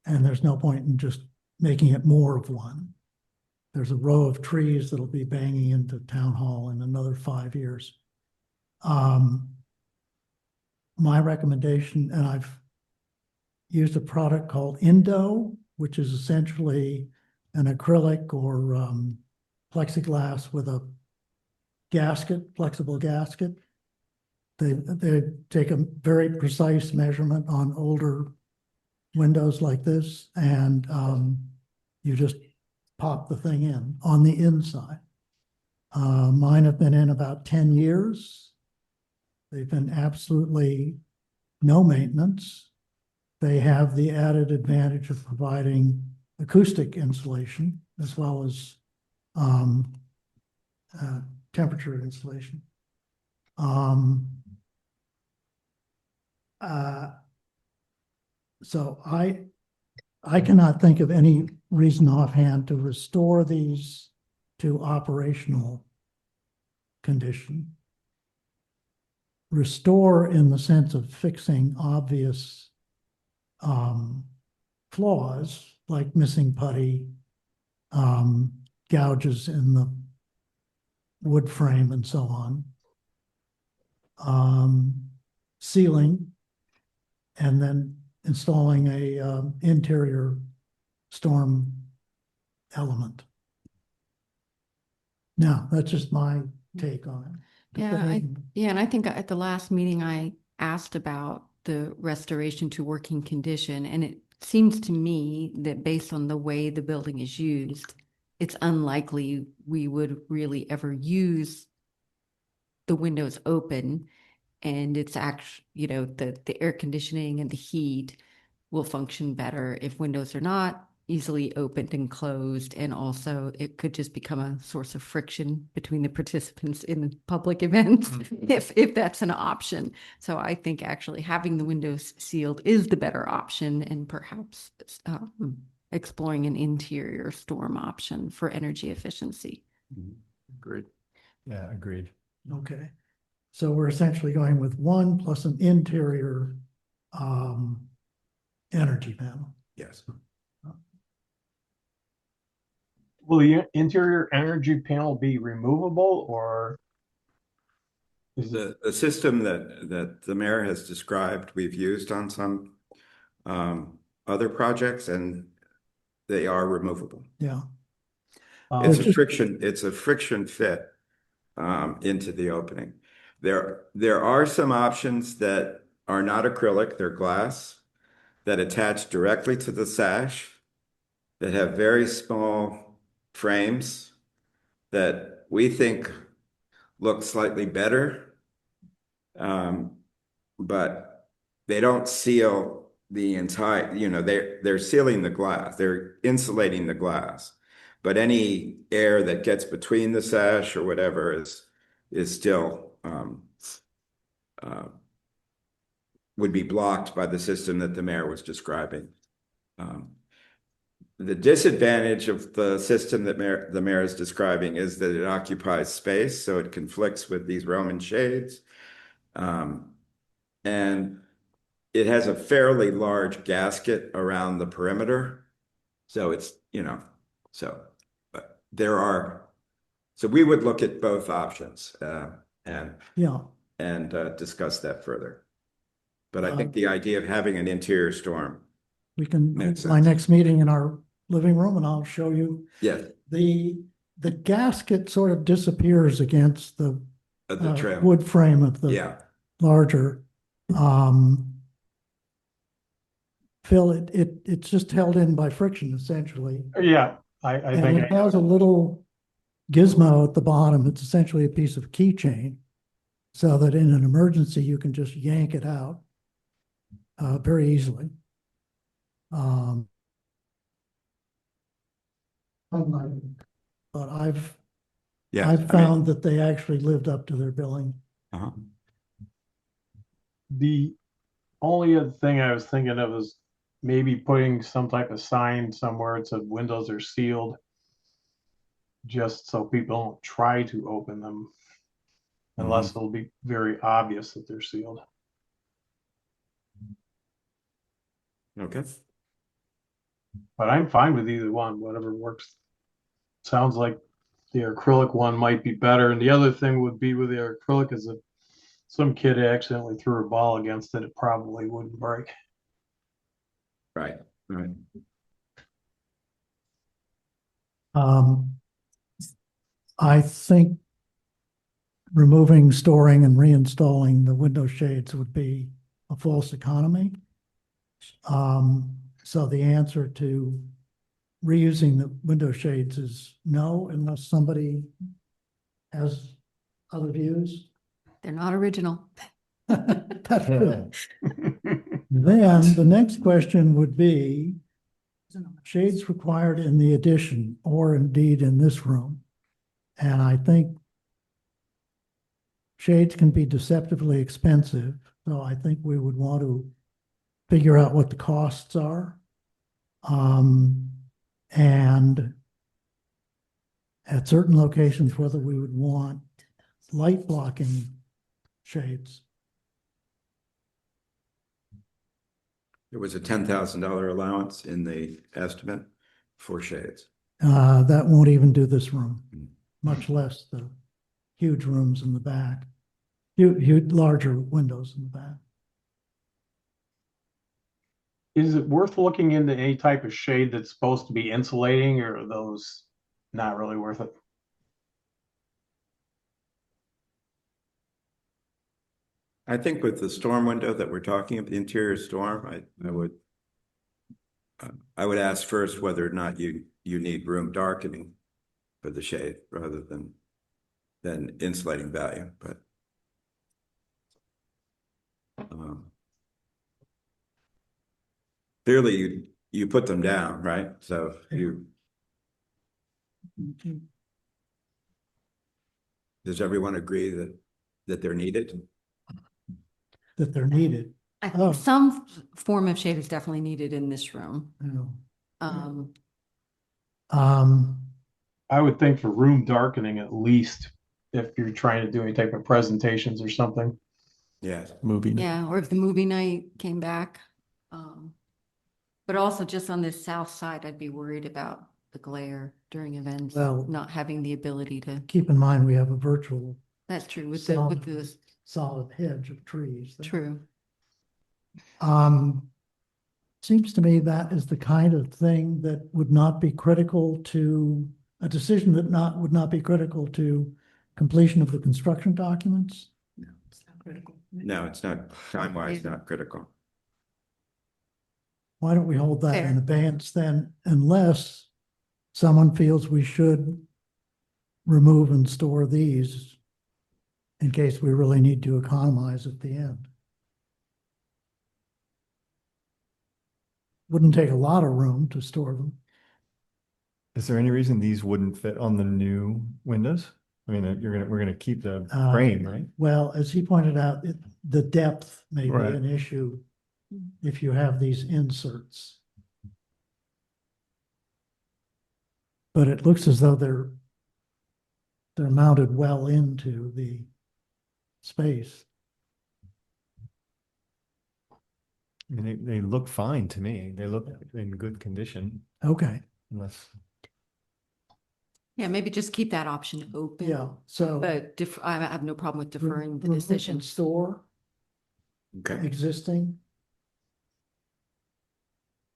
and there's no point in just making it more of one. There's a row of trees that'll be banging into Town Hall in another 5 years. My recommendation, and I've used a product called Indo, which is essentially an acrylic or plexiglass with a gasket, flexible gasket. They take a very precise measurement on older windows like this, and you just pop the thing in on the inside. Mine have been in about 10 years. They've been absolutely no maintenance. They have the added advantage of providing acoustic insulation as well as temperature insulation. So I cannot think of any reason offhand to restore these to operational condition. Restore in the sense of fixing obvious flaws like missing putty, gouges in the wood frame and so on. Sealing, and then installing a interior storm element. Now, that's just my take on it. And I think at the last meeting I asked about the restoration to working condition, and it seems to me that based on the way the building is used, it's unlikely we would really ever use the windows open, and it's actually, the air conditioning and the heat will function better if windows are not easily opened and closed. And also it could just become a source of friction between the participants in public events if that's an option. So I think actually having the windows sealed is the better option, and perhaps exploring an interior storm option for energy efficiency. Agreed. Yeah, agreed. Okay. So we're essentially going with one plus an interior energy panel. Yes. Will the interior energy panel be removable, or is it? The system that the mayor has described, we've used on some other projects, and they are removable. Yeah. It's a friction fit into the opening. There are some options that are not acrylic, they're glass, that attach directly to the sash, that have very small frames that we think look slightly better. But they don't seal the entire, they're sealing the glass, they're insulating the glass. But any air that gets between the sash or whatever is still would be blocked by the system that the mayor was describing. The disadvantage of the system that the mayor is describing is that it occupies space, so it conflicts with these Roman shades. And it has a fairly large gasket around the perimeter. So it's, so we would look at both options and discuss that further. But I think the idea of having an interior storm. We can, makes my sense. next meeting in our living room, and I'll show you. Yeah. The gasket sort of disappears against the trim. wood frame of the larger. Phil, it's just held in by friction essentially. Yeah, I And think it has a little gizmo at the bottom. It's essentially a piece of keychain, so that in an emergency you can just yank it out very easily. But I've found that they actually lived up to their billing. the only other thing I was thinking of is maybe putting some type of sign somewhere that said windows are sealed, just so people don't try to open them unless it'll be very obvious that they're sealed. Okay. But I'm fine with either one, whatever works. Sounds like the acrylic one might be better. And the other thing would be with the acrylic is if some kid accidentally threw a ball against it, it probably wouldn't break. Right. I think removing, storing, and reinstalling the window shades would be a false economy. So the answer to reusing the window shades is no, unless somebody has other views. They're not original. That's good. Then the next question would be, shades required in the addition or indeed in this room? And I think shades can be deceptively expensive, so I think we would want to figure out what the costs are. And at certain locations, whether we would want light blocking shades. There was a $10,000 allowance in the estimate for shades. That won't even do this room, much less the huge rooms in the back, huge, larger windows in the back. Is it worth looking into any type of shade that's supposed to be insulating, or are those not really worth it? I think with the storm window that we're talking about, the interior storm, I would ask first whether or not you need room darkening for the shade rather than insulating value, but clearly you put them down, right? So does everyone agree that they're needed? That they're needed. I think some form of shade is definitely needed in this room. I would think for room darkening, at least if you're trying to do any type of presentations or something. Yes. Movie. Yeah, or if the movie night came back. But also just on this south side, I'd be worried about the glare during events, Well, not having the ability to. Keep in mind, we have a virtual That's true with solid, the solid hedge of trees. true. Seems to me that is the kind of thing that would not be critical to a decision that would not be critical to completion of the construction documents. No, it's not critical. No, it's not time-wise, not critical. Why don't we hold that Fair. in abeyance then, unless someone feels we should remove and store these in case we really need to economize at the end. Wouldn't take a lot of room to store them. Is there any reason these wouldn't fit on the new windows? I mean, we're gonna keep the Uh, frame, right? Well, as he pointed out, the depth may be Right. an issue if you have these inserts. But it looks as though they're mounted well into the space. I mean, they look fine to me. They look in good condition, Okay, unless. Yeah, maybe just keep that option open. yeah, so. But I have no problem with deferring the remove decision. and store Okay. existing.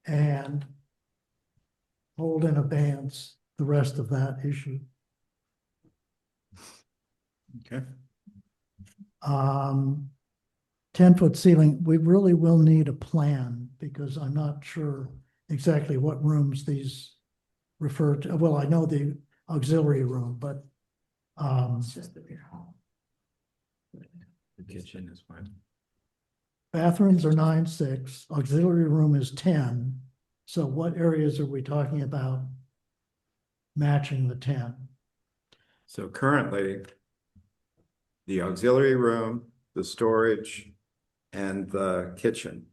And hold in abeyance the rest of that issue. Okay. 10-foot ceiling, we really will need a plan because I'm not sure exactly what rooms these refer to. Well, I know the auxiliary room, but It's just the rear hall. The kitchen is fine. bathrooms are 9.6, auxiliary room is 10. So what areas are we talking about matching the 10? So currently, the auxiliary room, the storage, and the kitchen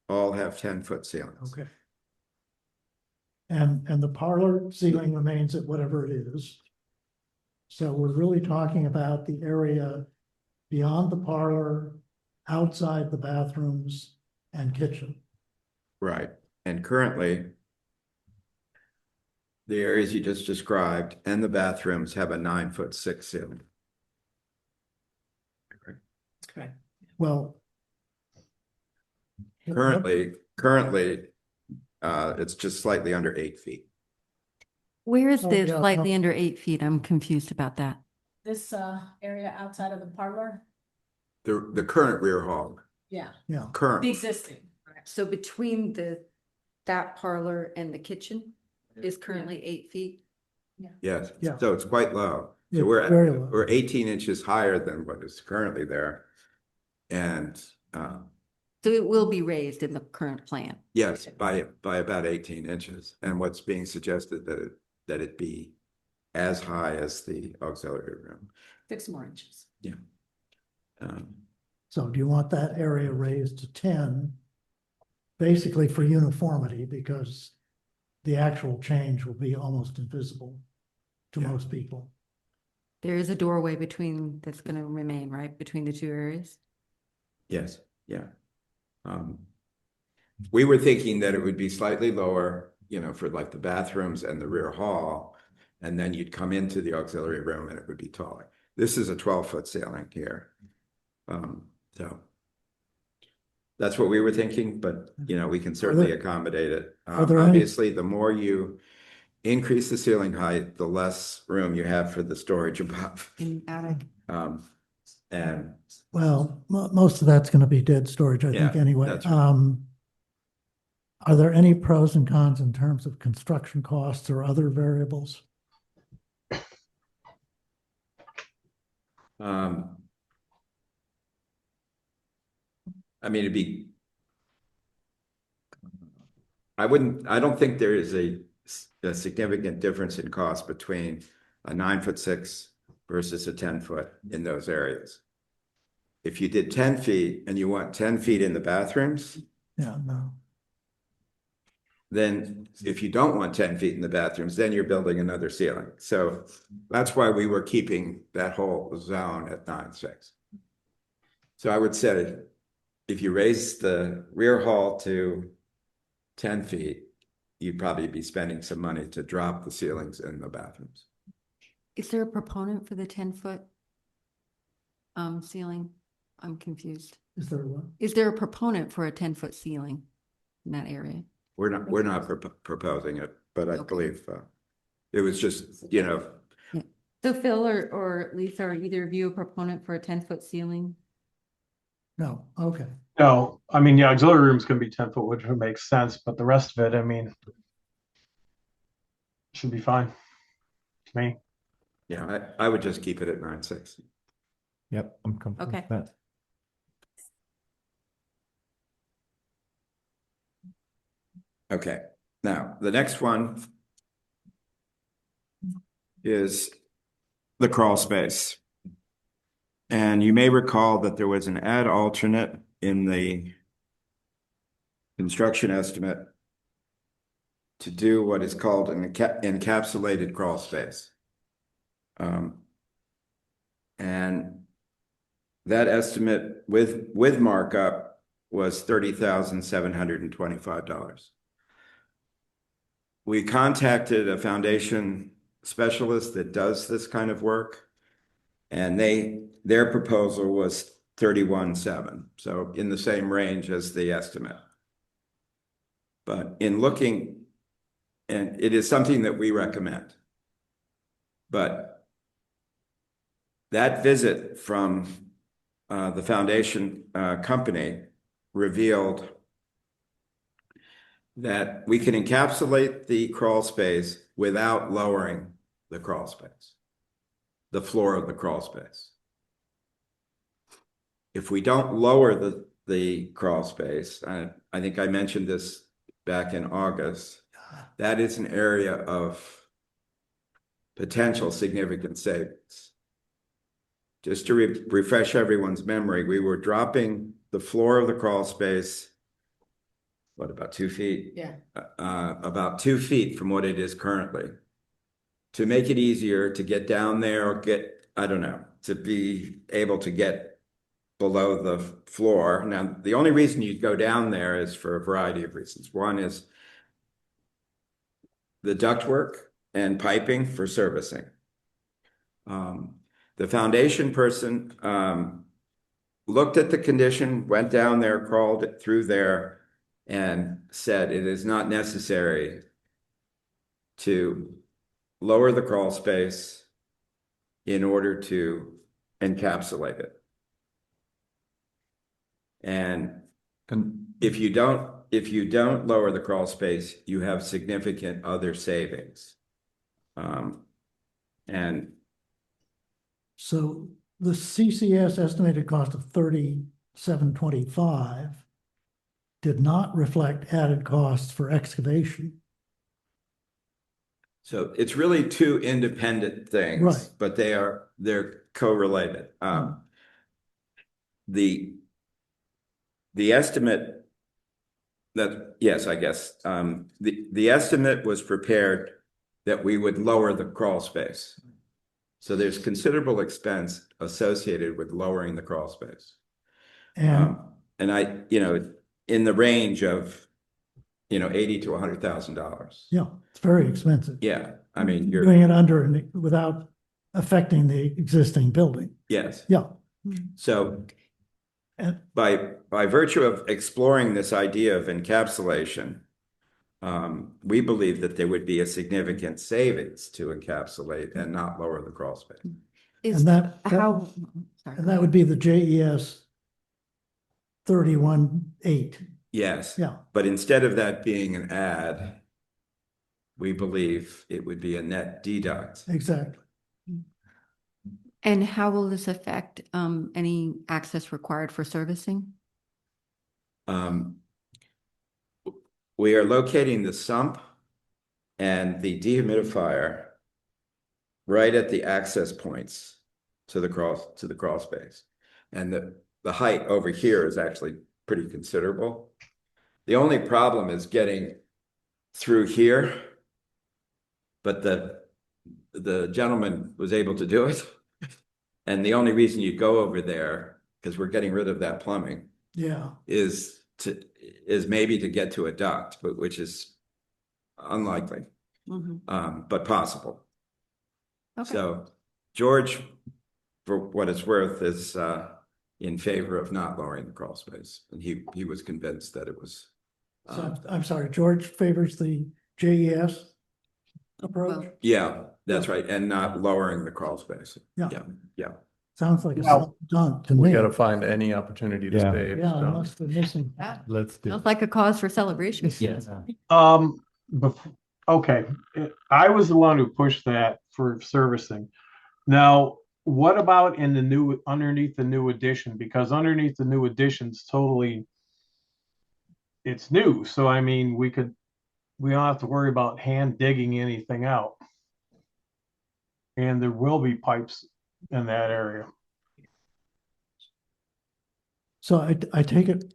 all have 10-foot ceilings. Okay. And the parlor ceiling remains at whatever it is. So we're really talking about the area beyond the parlor, outside the bathrooms and kitchen. Right. And currently, the areas you just described and the bathrooms have a 9'6" ceiling. Okay. Well. Currently, it's just slightly under 8 feet. Where is Oh, this yeah, slightly no. under 8 feet? I'm confused about that. This area outside of the parlor? The current rear hall, Yeah, Yeah, the current, existing. So between that parlor and the kitchen is currently 8 feet? yes, Yeah. so it's quite low. Yeah, So very low. we're 18 inches higher than what is currently there. And So it will be raised in the current plan. yes, by about 18 inches. And what's being suggested that it be as high as the auxiliary room. 6 more inches. Yeah. so do you want that area raised to 10? Basically for uniformity, because the actual change will be almost invisible to Yeah. most people. There is a doorway that's going to remain, right, between the two areas? Yes, yeah. We were thinking that it would be slightly lower, for like the bathrooms and the rear hall, and then you'd come into the auxiliary room and it would be taller. This is a 12-foot ceiling here. So that's what we were thinking, but we can certainly accommodate it. are there any- Obviously, the more you increase the ceiling height, the less room you have for the storage above. In attic? And Well, most of that's going to be dead storage, I think, Yeah, anyway. that's right. Are there any pros and cons in terms of construction costs or other variables? I mean, I don't think there is a significant difference in cost between a 9'6" versus a 10-foot in those areas. If you did 10 feet and you want 10 feet in the bathrooms, Yeah, no. then if you don't want 10 feet in the bathrooms, then you're building another ceiling. So that's why we were keeping that whole zone at 9'6". So I would say if you raise the rear hall to 10 feet, you'd probably be spending some money to drop the ceilings in the bathrooms. Is there a proponent for the 10-foot ceiling? I'm confused. Is there one? Is there a proponent for a 10-foot ceiling in that area? We're not proposing it, but I Okay. believe it was just, So Phil or Lisa, are either of you a proponent for a 10-foot ceiling? No, okay. No, I mean, yeah, auxiliary rooms can be 10 foot, which would make sense, but the rest of it, I mean, should be fine to me. Yeah, I would just keep it at 9.6. Yep, I'm comfortable Okay. with that. Okay, now the next one is the crawl space. And you may recall that there was an add alternate in the construction estimate to do what is called an encapsulated crawl space. And that estimate with markup was $30,725. We contacted a foundation specialist that does this kind of work, and their proposal was 31.7, so in the same range as the estimate. But in looking, and it is something that we recommend, but that visit from the foundation company revealed that we can encapsulate the crawl space without lowering the crawl space, the floor of the crawl space. If we don't lower the crawl space, I think I mentioned this back in August, that is an area of potential significant savings. Just to refresh everyone's memory, we were dropping the floor of the crawl space, what, about 2 feet? Yeah. About 2 feet from what it is currently. To make it easier to get down there or to be able to get below the floor. Now, the only reason you go down there is for a variety of reasons. One is the ductwork and piping for servicing. The foundation person looked at the condition, went down there, crawled it through there, and said it is not necessary to lower the crawl space in order to encapsulate it. And if you don't lower the crawl space, you have significant other savings. And So the CCS estimated cost of $37.25 did not reflect added costs for excavation. so it's really two independent things, Right. but they're correlated. The estimate that, yes, I guess, the estimate was prepared that we would lower the crawl space. So there's considerable expense associated with lowering the crawl space. And In the range of, $80,000 to $100,000. yeah, it's very expensive. Yeah, I mean, you're, Doing it without affecting the existing building. yes. Yeah. So And by virtue of exploring this idea of encapsulation, we believe that there would be a significant savings to encapsulate and not lower the crawl space. Is that how, sorry. and that would be the JES 31.8. Yes. Yeah. But instead of that being an add, we believe it would be a net deduct. Exactly. And how will this affect any access required for servicing? We are locating the sump and the dehumidifier right at the access points to the crawl space. And the height over here is actually pretty considerable. The only problem is getting through here, but the gentleman was able to do it. And the only reason you go over there, because we're getting rid of that plumbing, Yeah. is maybe to get to a duct, but which is unlikely, but possible. Okay. So George, for what it's worth, is in favor of not lowering the crawl space, and he was convinced that it was. So I'm sorry, George favors the JES approach? Yeah, that's right, and not lowering the crawl space. Yeah. Yeah. Sounds like a Well, done to We me. got to find any opportunity to Yeah. save. Yeah, so unless they're missing. Let's do Sounds it. like a cause for celebration. Yes. Okay, I was the one who pushed that for servicing. Now, what about in the new, underneath the new addition? Because underneath the new addition's totally, it's new. So I mean, we don't have to worry about hand digging anything out. And there will be pipes in that area. So I take it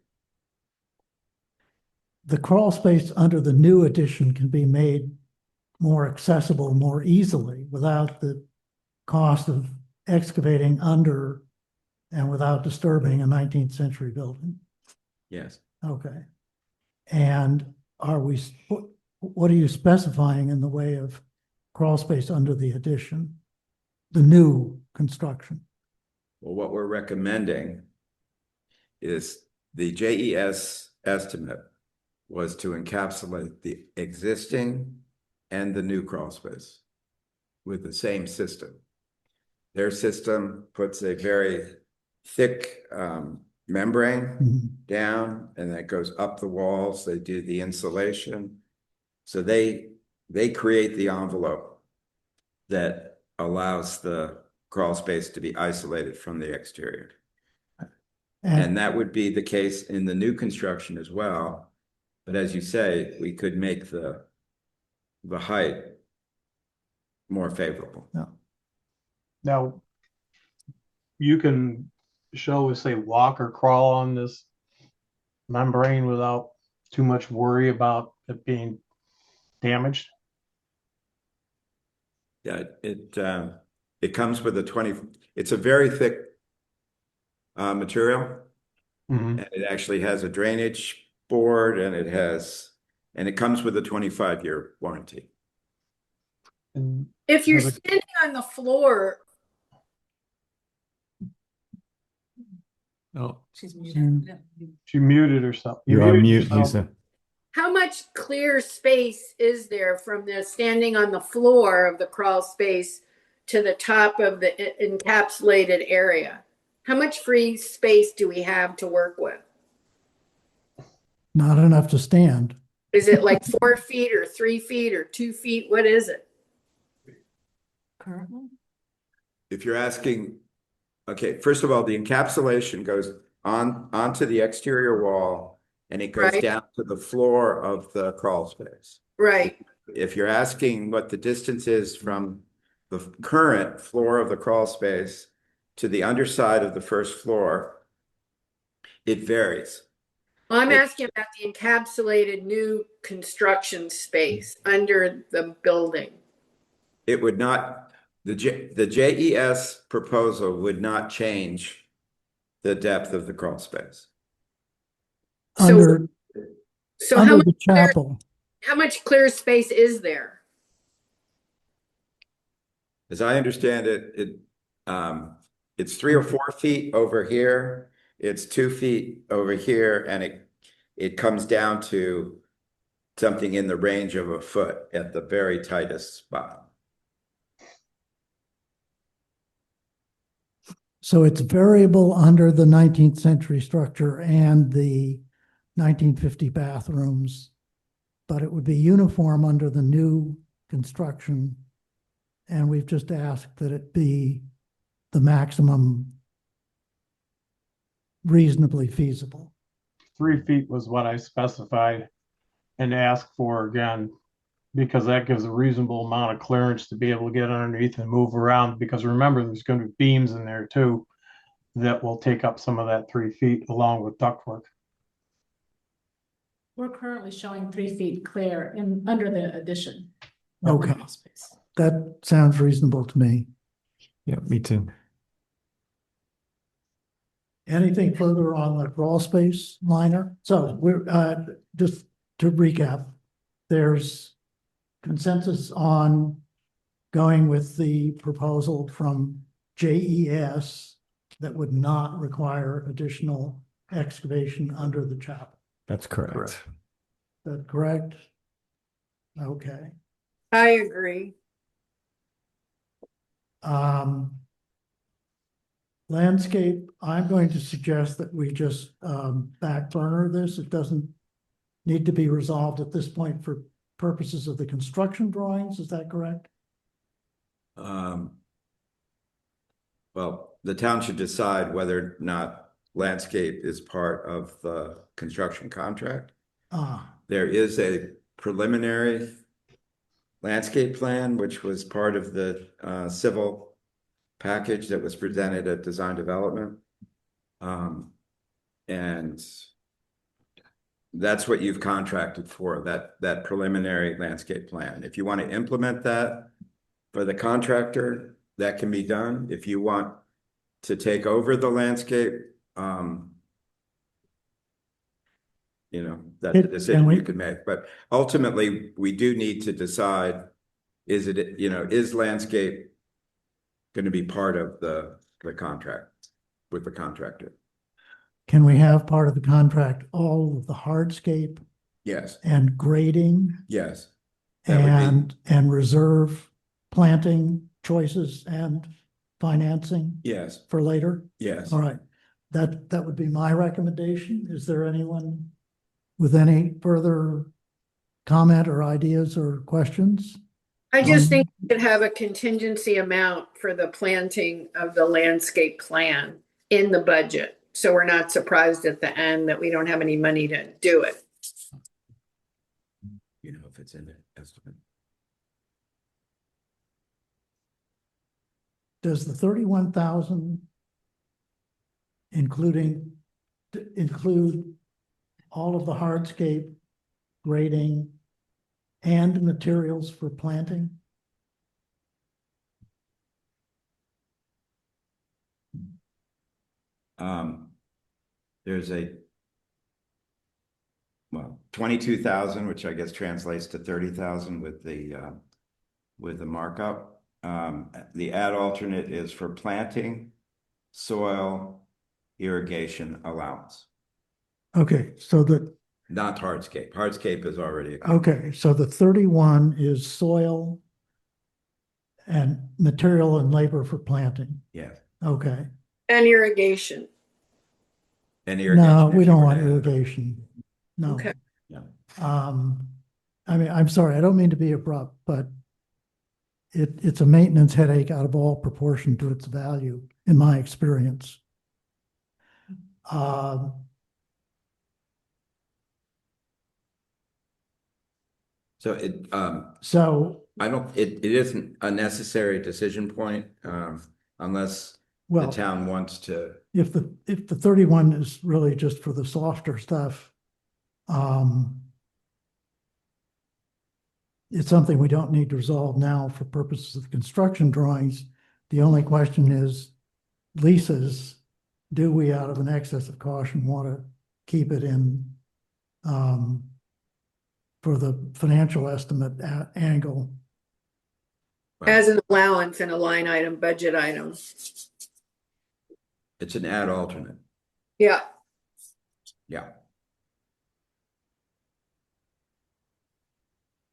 the crawl space under the new addition can be made more accessible more easily without the cost of excavating under and without disturbing a 19th century building. Yes. Okay. And what are you specifying in the way of crawl space under the addition, the new construction? Well, what we're recommending is the JES estimate was to encapsulate the existing and the new crawl space with the same system. Their system puts a very thick membrane down, and that goes up the walls. They do the insulation. So they create the envelope that allows the crawl space to be isolated from the exterior. And that would be the case in the new construction as well. But as you say, we could make the height more favorable. Yeah. Now, you can show us, say, walk or crawl on this membrane without too much worry about it being damaged. Yeah, it comes with it's a very thick material. Mm-hmm. And it actually has a drainage board, and it comes with a 25-year warranty. If you're standing on the floor, Oh, She's muted. She muted herself. you're on muted mute, yourself. Lisa. how much clear space is there from the standing on the floor of the crawl space to the top of the encapsulated area? How much free space do we have to work with? Not enough to stand. Is it like 4 feet or 3 feet or 2 feet? What is it? Currently? If you're asking, okay, first of all, the encapsulation goes onto the exterior wall, and it goes Right. down to the floor of the crawl space. Right. If you're asking what the distance is from the current floor of the crawl space to the underside of the first floor, it varies. Well, I'm asking about the encapsulated new construction space under the building. It would not, the JES proposal would not change the depth of the crawl space. Under So how the chapel. much clear space is there? As I understand it, it's 3 or 4 feet over here. It's 2 feet over here, and it comes down to something in the range of a foot at the very tightest spot. So it's variable under the 19th century structure and the 1950 bathrooms, but it would be uniform under the new construction. And we've just asked that it be the maximum reasonably feasible. 3 feet was what I specified and asked for again, because that gives a reasonable amount of clearance to be able to get underneath and move around. Because remember, there's going to be beams in there too that will take up some of that 3 feet along with ductwork. We're currently showing 3 feet clear under the addition. Okay, that sounds reasonable to me. Yeah, me too. Anything further on the crawl space liner? So we're just to recap, there's consensus on going with the proposal from JES that would not require additional excavation under the chapel. That's correct. Is that correct? Okay. I agree. Landscape, I'm going to suggest that we just back burner this. It doesn't need to be resolved at this point for purposes of the construction drawings. Is that correct? Well, the town should decide whether or not landscape is part of the construction contract. There is a preliminary landscape plan, which was part of the civil package that was presented at design development. And that's what you've contracted for, that preliminary landscape plan. If you want to implement that for the contractor, that can be done. If you want to take over the landscape, you know, that's a decision you can make. But ultimately, we do need to decide, is it, you know, is landscape going to be part of the contract with the contractor? Can we have part of the contract, all of the hardscape Yes, and grading yes. That would be, and reserve planting choices and financing yes, for later? yes. All right, that would be my recommendation. Is there anyone with any further comment or ideas or questions? I just think we should have a contingency amount for the planting of the landscape plan in the budget. So we're not surprised at the end that we don't have any money to do it. You know, if it's in the estimate. Does the 31,000 include all of the hardscape grading and materials for planting? There's a, well, 22,000, which I guess translates to 30,000 with the markup. The add alternate is for planting, soil, irrigation allowance. Okay, so Not hardscape. Hardscape is already. okay, so the 31 is soil and material and labor for planting. Yes. Okay. And irrigation. And irrigation. No, we if don't you were want to add it. irrigation. No. Okay. Yeah. I mean, I'm sorry, I don't mean to be abrupt, but it's a maintenance headache out of all proportion to its value, in my experience. So it, So, I don't, it isn't a necessary decision point, unless the well, town wants to. if the 31 is really just for the softer stuff, it's something we don't need to resolve now for purposes of construction drawings. The only question is leases, do we, out of an excess of caution, want to keep it in for the financial estimate angle? As an allowance and a line item, budget item. It's an add alternate. Yeah. Yeah.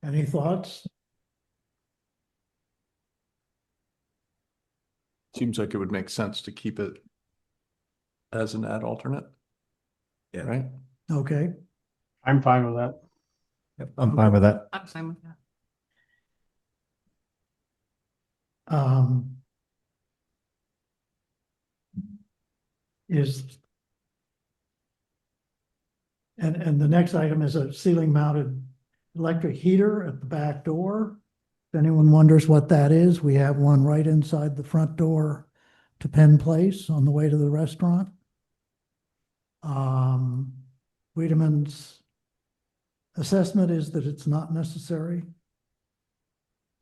Any thoughts? Seems like it would make sense to keep it as an add alternate. Yeah. Right? Okay. I'm fine with that. Yep, I'm fine with that. I'm fine with that. And the next item is a ceiling mounted electric heater at the back door. If anyone wonders what that is, we have one right inside the front door to Penn Place on the way to the restaurant. Wiedemann's assessment is that it's not necessary.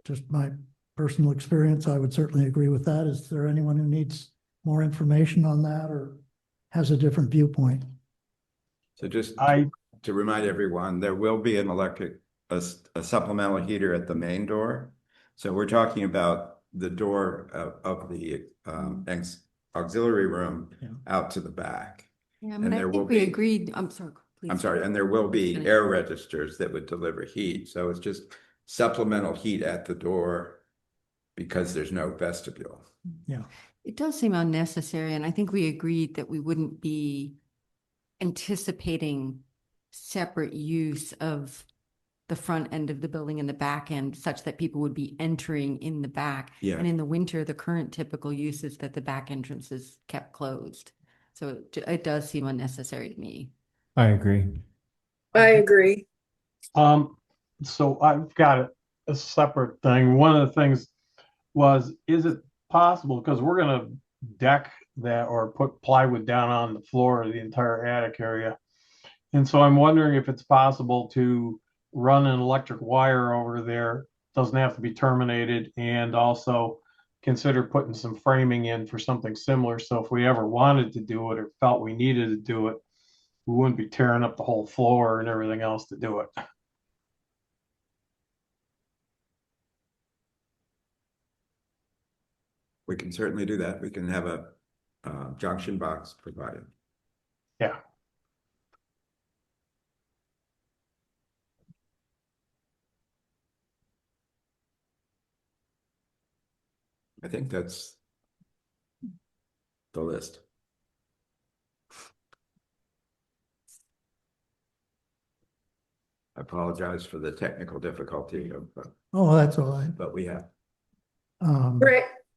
Just my personal experience, I would certainly agree with that. Is there anyone who needs more information on that or has a different viewpoint? So just I to remind everyone, there will be an a supplemental heater at the main door. So we're talking about the door of the auxiliary room out to the back. Yeah, I And mean, I there will think we be- agreed. I'm sorry. I'm please. sorry, and there will be Finish. air registers that would deliver heat. So it's just supplemental heat at the door because there's no vestibule. Yeah. It does seem unnecessary, and I think we agreed that we wouldn't be anticipating separate use of the front end of the building and the back end such that people would be entering in the back. Yeah. And in the winter, the current typical use is that the back entrance is kept closed. So it does seem unnecessary to me. I agree. I agree. So I've got a separate thing. One of the things was, is it possible, because we're gonna deck that or put plywood down on the floor of the entire attic area. And so I'm wondering if it's possible to run an electric wire over there, doesn't have to be terminated, and also consider putting some framing in for something similar. So if we ever wanted to do it or felt we needed to do it, we wouldn't be tearing up the whole floor and everything else to do it. We can certainly do that. We can have a junction box provided. Yeah. I think that's the list. I apologize for the technical difficulty of, Oh, that's all right. but we have.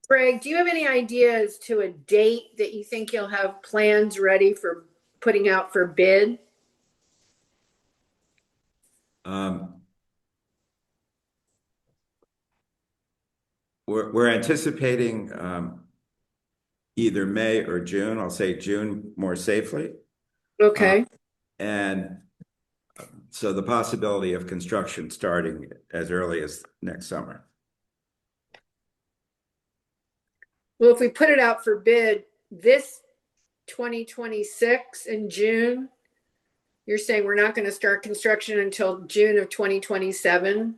Greg, do you have any ideas to a date that you think you'll have plans ready for putting out for bid? We're anticipating either May or June. I'll say June more safely. Okay. And so the possibility of construction starting as early as next summer. Well, if we put it out for bid this 2026 in June, you're saying we're not going to start construction until June of 2027?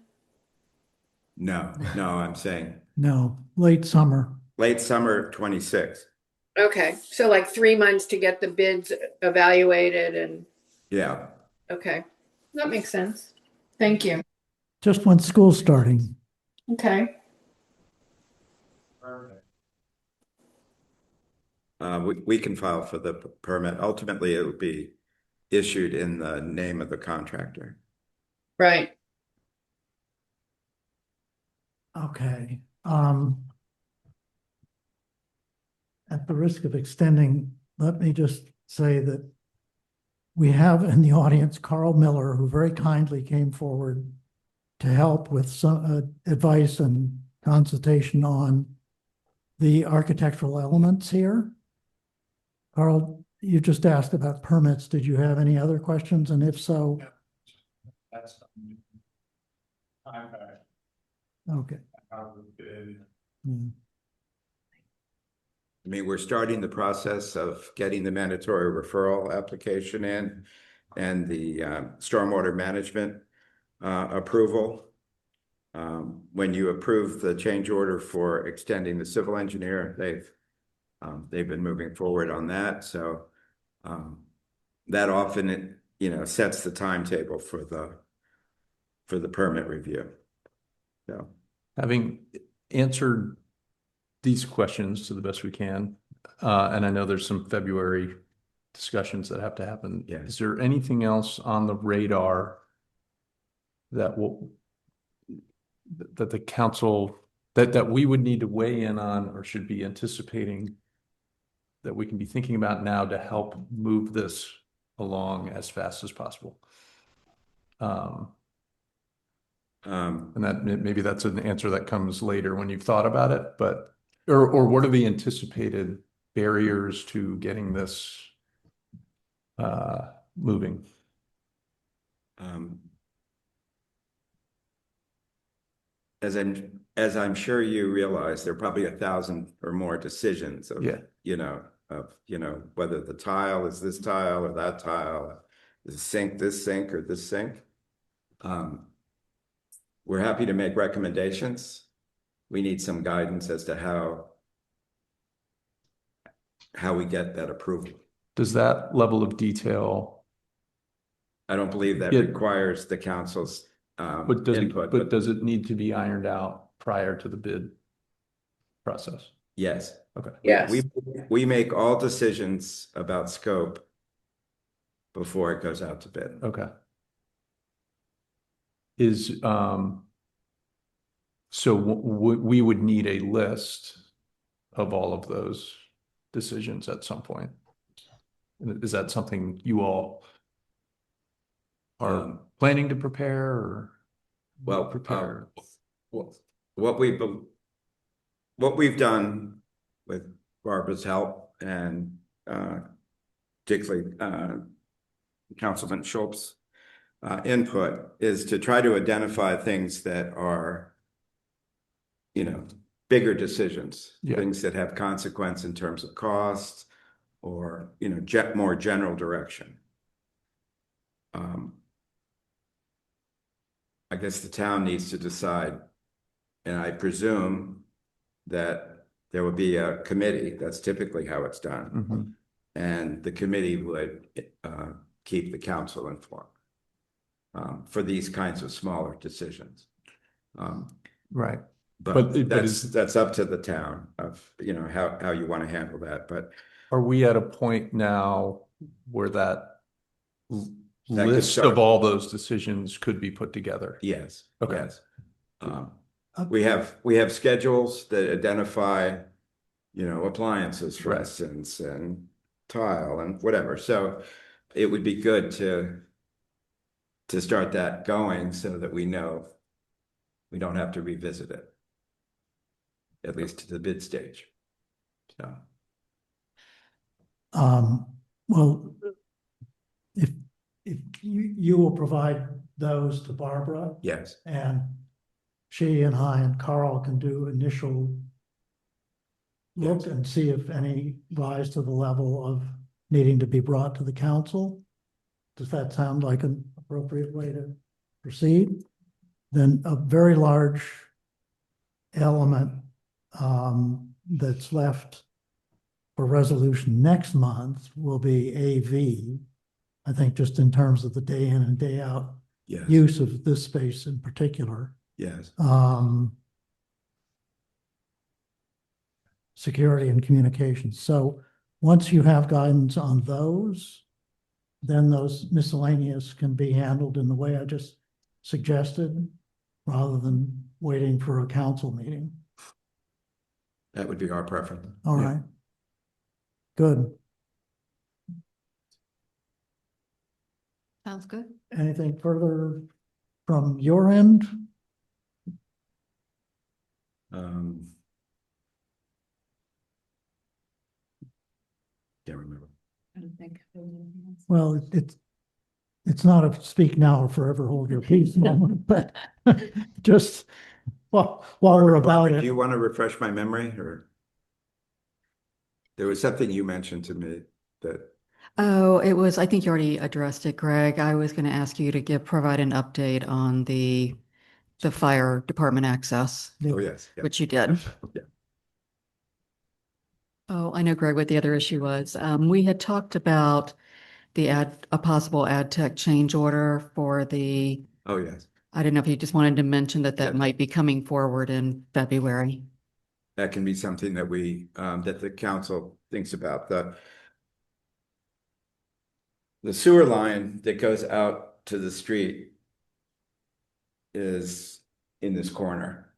No, I'm saying No, late summer. late summer 26. Okay, so like 3 months to get the bids evaluated and, Yeah. okay, that makes sense. Thank you. Just when school's starting. Okay. We can file for the permit. Ultimately, it would be issued in the name of the contractor. Right. Okay. At the risk of extending, let me just say that we have in the audience Carl Miller, who very kindly came forward to help with some advice and consultation on the architectural elements here. Carl, you just asked about permits. Did you have any other questions? And if so? That's Okay. Mm. I mean, we're starting the process of getting the mandatory referral application in and the stormwater management approval. When you approve the change order for extending the civil engineer, they've been moving forward on that. So that often sets the timetable for the permit review. So Having answered these questions to the best we can, and I know there's some February discussions that have to happen. Yeah. Is there anything else on the radar that that the council that we would need to weigh in on or should be anticipating that we can be thinking about now to help move this along as fast as possible? And that maybe that's an answer that comes later when you've thought about it, but or what are the anticipated barriers to getting this moving? As I'm sure you realize, there are probably 1,000 or more decisions of, whether the tile is this tile or that tile, this sink or this sink. We're happy to make recommendations. We need some guidance as to how we get that approval. Does that level of detail? I don't believe that requires the council's input. But does it need to be ironed out prior to the bid process? Yes. Okay. Yes. We make all decisions about scope before it goes out to bid. Okay. is, so we would need a list of all of those decisions at some point. Is that something you all are planning to prepare or? Well, prepare? what we've done with Barbara's help and particularly Councilman Schultz input is to try to identify things that are, you know, bigger decisions, things that have consequence in terms of costs or, you know, more general direction. I guess the town needs to decide, and I presume that there will be a committee. That's typically how it's done. And the committee would keep the council informed for these kinds of smaller decisions. Right. But that's up to the town of, you know, how you want to handle that. But are we at a point now where that could list start. of all those decisions could be put together? Yes. Okay. Yes. We have schedules that identify, you know, appliances, for instance, and tile and whatever. So it would be good to start that going so that we know we don't have to revisit it, at least to the bid stage. So. Well, if you will provide those to Barbara. Yes. And she and I and Carl can do initial look and see if any rise to the level of needing to be brought to the council. Does that sound like an appropriate way to proceed? Then a very large element that's left for resolution next month will be AV. I think just in terms of the day in and day out use of this space in particular. Yes. Security and communications. So once you have guidance on those, then those miscellaneous can be handled in the way I just suggested, rather than waiting for a council meeting. That would be our preference. All right. Good. Sounds good. Anything further from your end? Can't remember. I don't think. Well, it's not a speak now or forever hold your peace moment, but just while we're about it. Do you want to refresh my memory, or there was something you mentioned to me that? Oh, it was, I think you already addressed it, Greg. I was going to ask you to provide an update on the fire department access. Oh, yes. Yeah. Which you did. Yeah. Oh, I know, Greg, what the other issue was. We had talked about a possible ad tech change order for the. Oh, yes. I don't know if you just wanted to mention that might be coming forward in February. That can be something that that the council thinks about. The sewer line that goes out to the street is in this corner.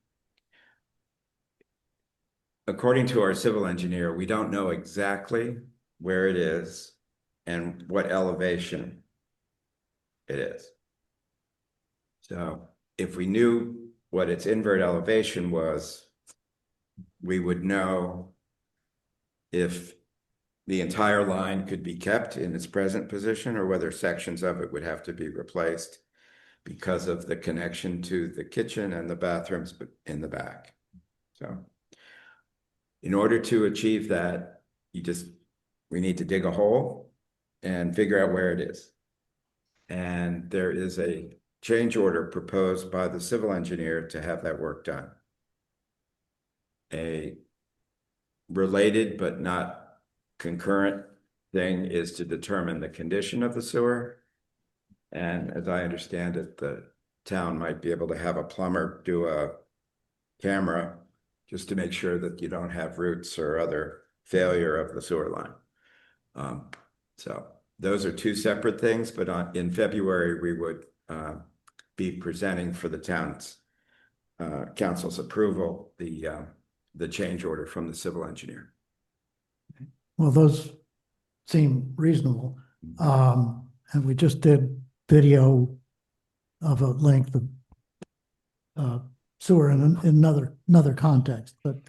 According to our civil engineer, we don't know exactly where it is and what elevation it is. So if we knew what its invert elevation was, we would know if the entire line could be kept in its present position or whether sections of it would have to be replaced because of the connection to the kitchen and the bathrooms in the back. So in order to achieve that, we need to dig a hole and figure out where it is. And there is a change order proposed by the civil engineer to have that work done. A related but not concurrent thing is to determine the condition of the sewer. And as I understand it, the town might be able to have a plumber do a camera just to make sure that you don't have roots or other failure of the sewer line. So those are two separate things, but in February, we would be presenting for the town's council's approval, the change order from the civil engineer. Well, those seem reasonable. And we just did video of a length of sewer in another context, but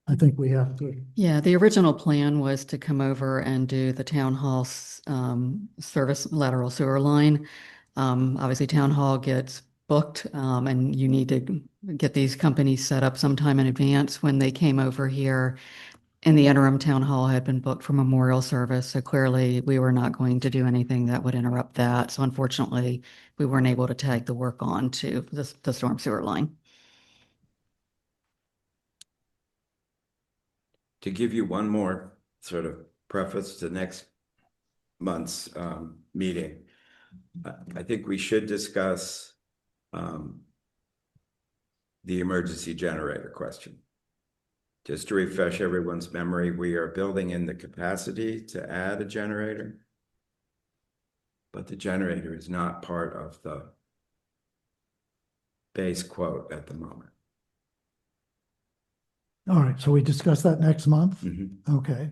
I think we have to. Yeah, the original plan was to come over and do the town hall service lateral sewer line. Obviously, town hall gets booked, and you need to get these companies set up sometime in advance. When they came over here, in the interim, town hall had been booked for memorial service, so clearly we were not going to do anything that would interrupt that. So unfortunately, we weren't able to tag the work on to the storm sewer line. To give you one more sort of preface to next month's meeting, I think we should discuss the emergency generator question. Just to refresh everyone's memory, we are building in the capacity to add a generator, but the generator is not part of the base quote at the moment. All right, so we discuss that next month? Okay.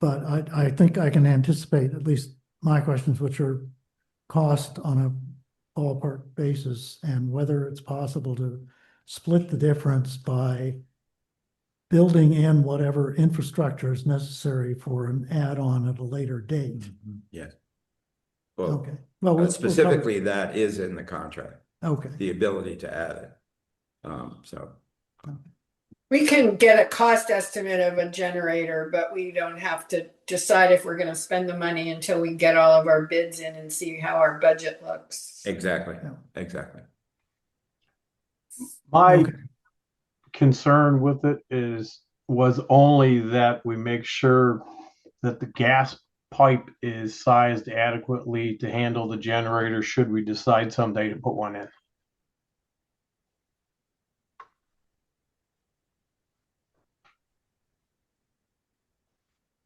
But I think I can anticipate at least my questions, which are cost on a ballpark basis and whether it's possible to split the difference by building in whatever infrastructure is necessary for an add-on at a later date. Yes. Well, Okay. Well, we'll specifically, that is in the contract. Okay. The ability to add it. So. We can get a cost estimate of a generator, but we don't have to decide if we're going to spend the money until we get all of our bids in and see how our budget looks. Exactly. Exactly. My concern with it was only that we make sure that the gas pipe is sized adequately to handle the generator should we decide someday to put one in.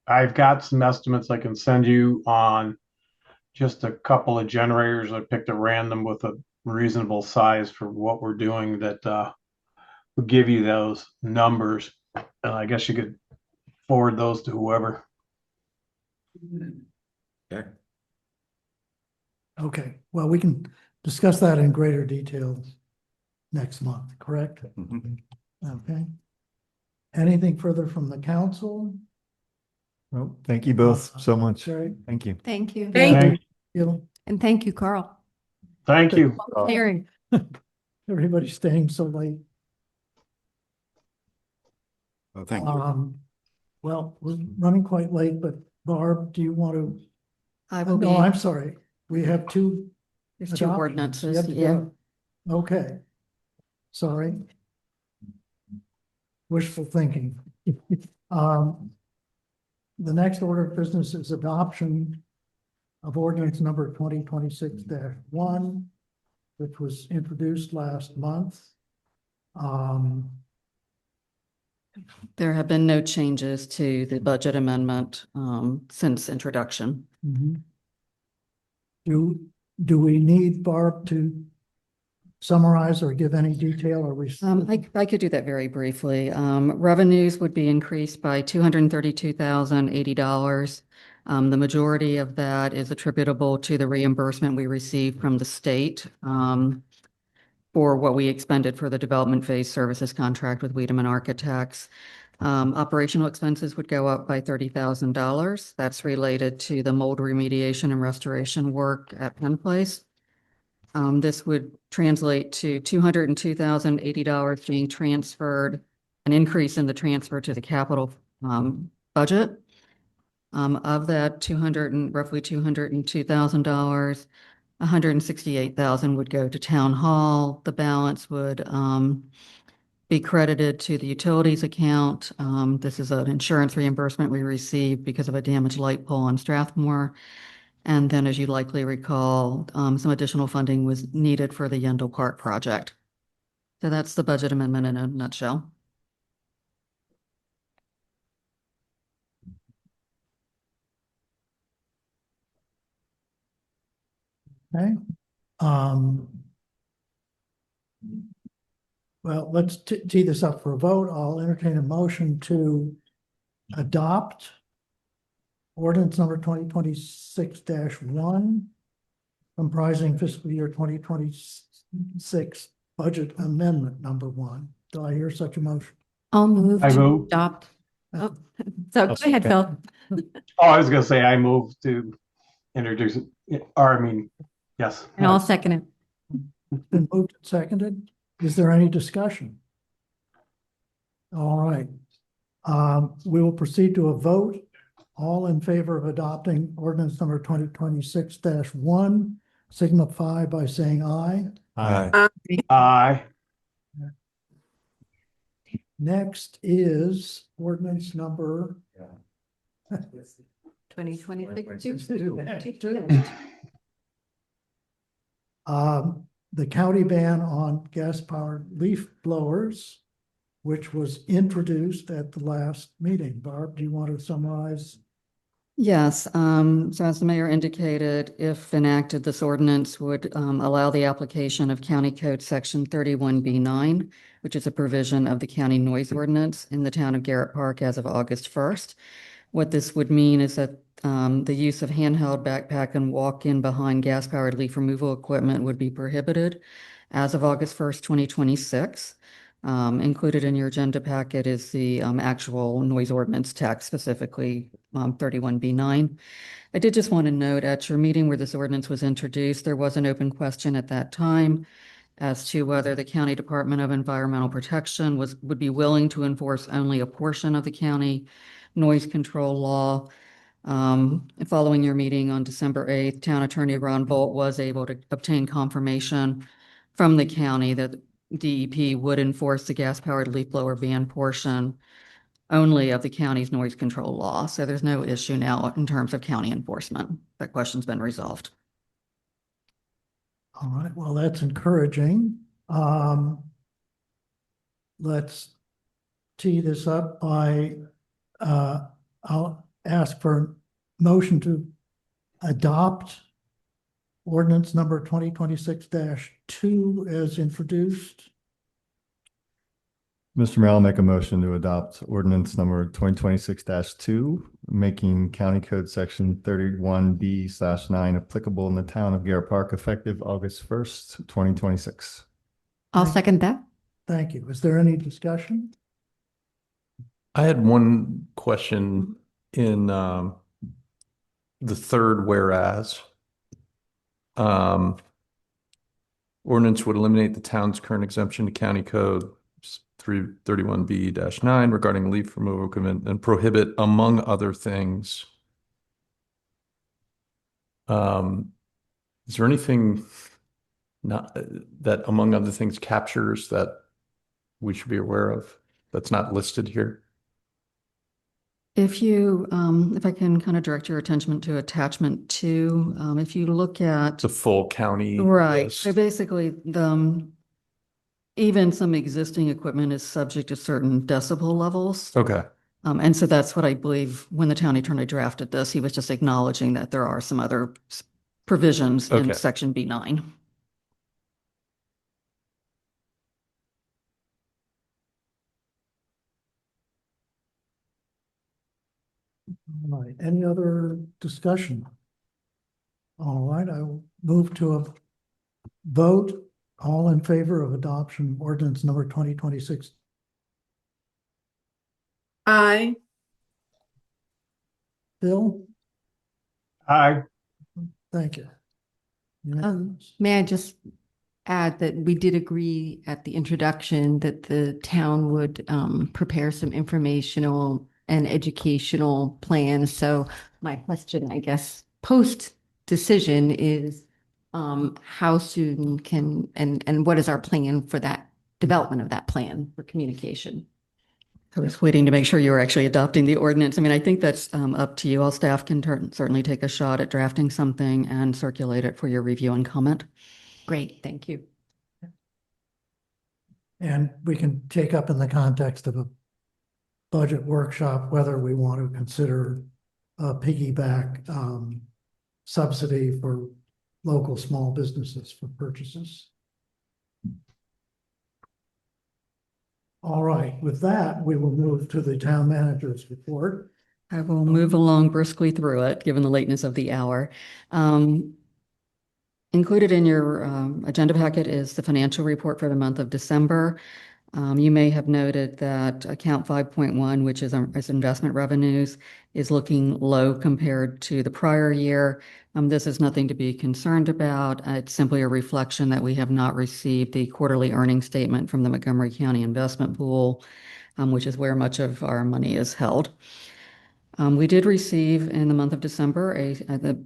I've got some estimates I can send you on just a couple of generators I picked at random with a reasonable size for what we're doing that will give you those numbers. And I guess you could forward those to whoever. Okay. Okay, well, we can discuss that in greater detail next month, correct? Okay. Anything further from the council? Well, thank you both so much. Sherry? Thank you. Thank you. Thank you. And thank you, Carl. Thank you. Hearing. Everybody's staying so late. Well, thank you. Well, we're running quite late, but Barb, do you want to? I will No, be. I'm sorry. We have two. There's two adoptions. ordinances, You have to yeah. go. Okay. Sorry. Wishful thinking. The next order of business is adoption of ordinance number 2026-1, which was introduced last month. There have been no changes to the budget amendment since introduction. Do we need Barb to summarize or give any detail, or we? I could do that very briefly. Revenues would be increased by $232,080. The majority of that is attributable to the reimbursement we received from the state for what we expended for the development phase services contract with Wiedemann Architects. Operational expenses would go up by $30,000. That's related to the mold remediation and restoration work at Penn Place. This would translate to $202,080 being transferred, an increase in the transfer to the capital budget. Of that roughly $202,000, $168,000 would go to town hall. The balance would be credited to the utilities account. This is an insurance reimbursement we received because of a damaged light pole on Strathmore. And then, as you likely recall, some additional funding was needed for the Yendel Park project. So that's the budget amendment in a nutshell. Okay. Well, let's tee this up for a vote. I'll entertain a motion to adopt ordinance number 2026-1, comprising fiscal year 2026 budget amendment number 1. Do I hear such a motion? I'll move I to move. adopt. Oh, so go ahead, Phil. Oh, I was gonna say I move to introduce it, or I mean, yes. And I'll second it. Been moved and seconded. Is there any discussion? All right. We will proceed to a vote. All in favor of adopting ordinance number 2026-1, signify by saying aye. Aye. Aye. Next is ordinance number 2026. the county ban on gas-powered leaf blowers, which was introduced at the last meeting. Barb, do you want to summarize? Yes, so as the mayor indicated, if enacted, this ordinance would allow the application of County Code Section 31B9, which is a provision of the county noise ordinance in the town of Garrett Park as of August 1st. What this would mean is that the use of handheld backpack and walk-in behind gas-powered leaf removal equipment would be prohibited as of August 1st, 2026. Included in your agenda packet is the actual noise ordinance text, specifically 31B9. I did just want to note at your meeting where this ordinance was introduced, there was an open question at that time as to whether the County Department of Environmental Protection would be willing to enforce only a portion of the county noise control law. Following your meeting on December 8th, Town Attorney Ron Bolt was able to obtain confirmation from the county that DEP would enforce the gas-powered leaf blower ban portion only of the county's noise control law. So there's no issue now in terms of county enforcement. That question's been resolved. All right, well, that's encouraging. Let's tee this up by, I'll ask for a motion to adopt ordinance number 2026-2 as introduced. Mr. Mayor, I'll make a motion to adopt ordinance number 2026-2, making County Code Section 31B/9 applicable in the town of Garrett Park effective August 1st, 2026. I'll second that. Thank you. Is there any discussion? I had one question in the third whereas. Ordinance would eliminate the town's current exemption to county code 331B-9 regarding leaf removal equipment and prohibit, among other things. Is there anything not that among other things captures that we should be aware of that's not listed here? If you, if I can kind of direct your attention to attachment 2, if you look at The full county right, list. so basically even some existing equipment is subject to certain decibel levels. Okay. And so that's what I believe when the town attorney drafted this, he was just acknowledging that there are some other provisions in Okay. section B9. All right, any other discussion? All right, I will move to a vote. All in favor of adoption ordinance number 2026. Aye. Bill, Aye. thank you. May I just add that we did agree at the introduction that the town would prepare some informational and educational plans. So my question, I guess, post decision is how soon can and what is our plan for that development of that plan for communication? I was waiting to make sure you were actually adopting the ordinance. I mean, I think that's up to you. All staff can certainly take a shot at drafting something and circulate it for your review and comment. Great, thank you. And we can take up in the context of a budget workshop, whether we want to consider a piggyback subsidy for local small businesses for purchases. All right, with that, we will move to the town manager's report. I will move along briskly through it, given the lateness of the hour. Included in your agenda packet is the financial report for the month of December. You may have noted that account 5.1, which is investment revenues, is looking low compared to the prior year. This is nothing to be concerned about. It's simply a reflection that we have not received the quarterly earnings statement from the Montgomery County Investment Pool, which is where much of our money is held. We did receive in the month of December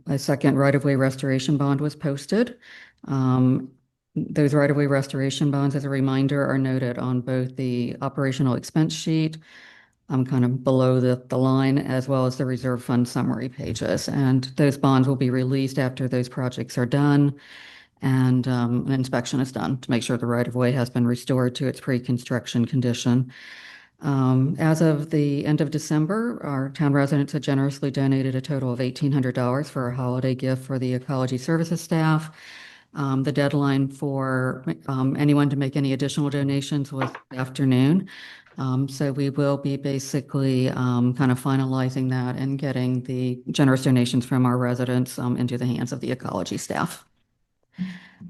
a second right-of-way restoration bond was posted. Those right-of-way restoration bonds, as a reminder, are noted on both the operational expense sheet, kind of below the line, as well as the reserve fund summary pages. And those bonds will be released after those projects are done and an inspection is done to make sure the right-of-way has been restored to its pre-construction condition. As of the end of December, our town residents had generously donated a total of $1,800 for a holiday gift for the ecology services staff. The deadline for anyone to make any additional donations was afternoon. So we will be basically kind of finalizing that and getting the generous donations from our residents into the hands of the ecology staff.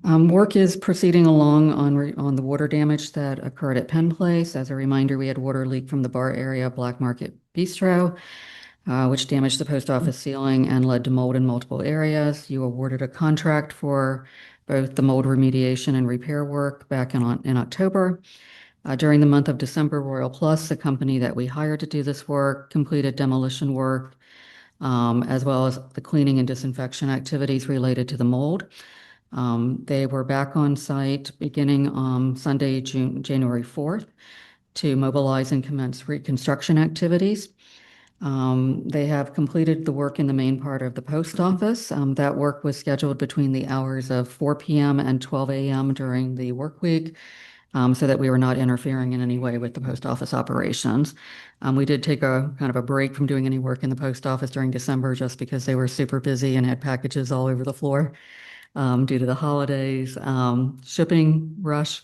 Work is proceeding along on the water damage that occurred at Penn Place. As a reminder, we had water leak from the bar area Black Market Bistro, which damaged the post office ceiling and led to mold in multiple areas. You awarded a contract for both the mold remediation and repair work back in October. During the month of December, Royal Plus, the company that we hired to do this work, completed demolition work, as well as the cleaning and disinfection activities related to the mold. They were back on site beginning Sunday, January 4th to mobilize and commence reconstruction activities. They have completed the work in the main part of the post office. That work was scheduled between the hours of 4 p.m. and 12 a.m. during the work week, so that we were not interfering in any way with the post office operations. We did take a kind of a break from doing any work in the post office during December just because they were super busy and had packages all over the floor due to the holidays, shipping rush.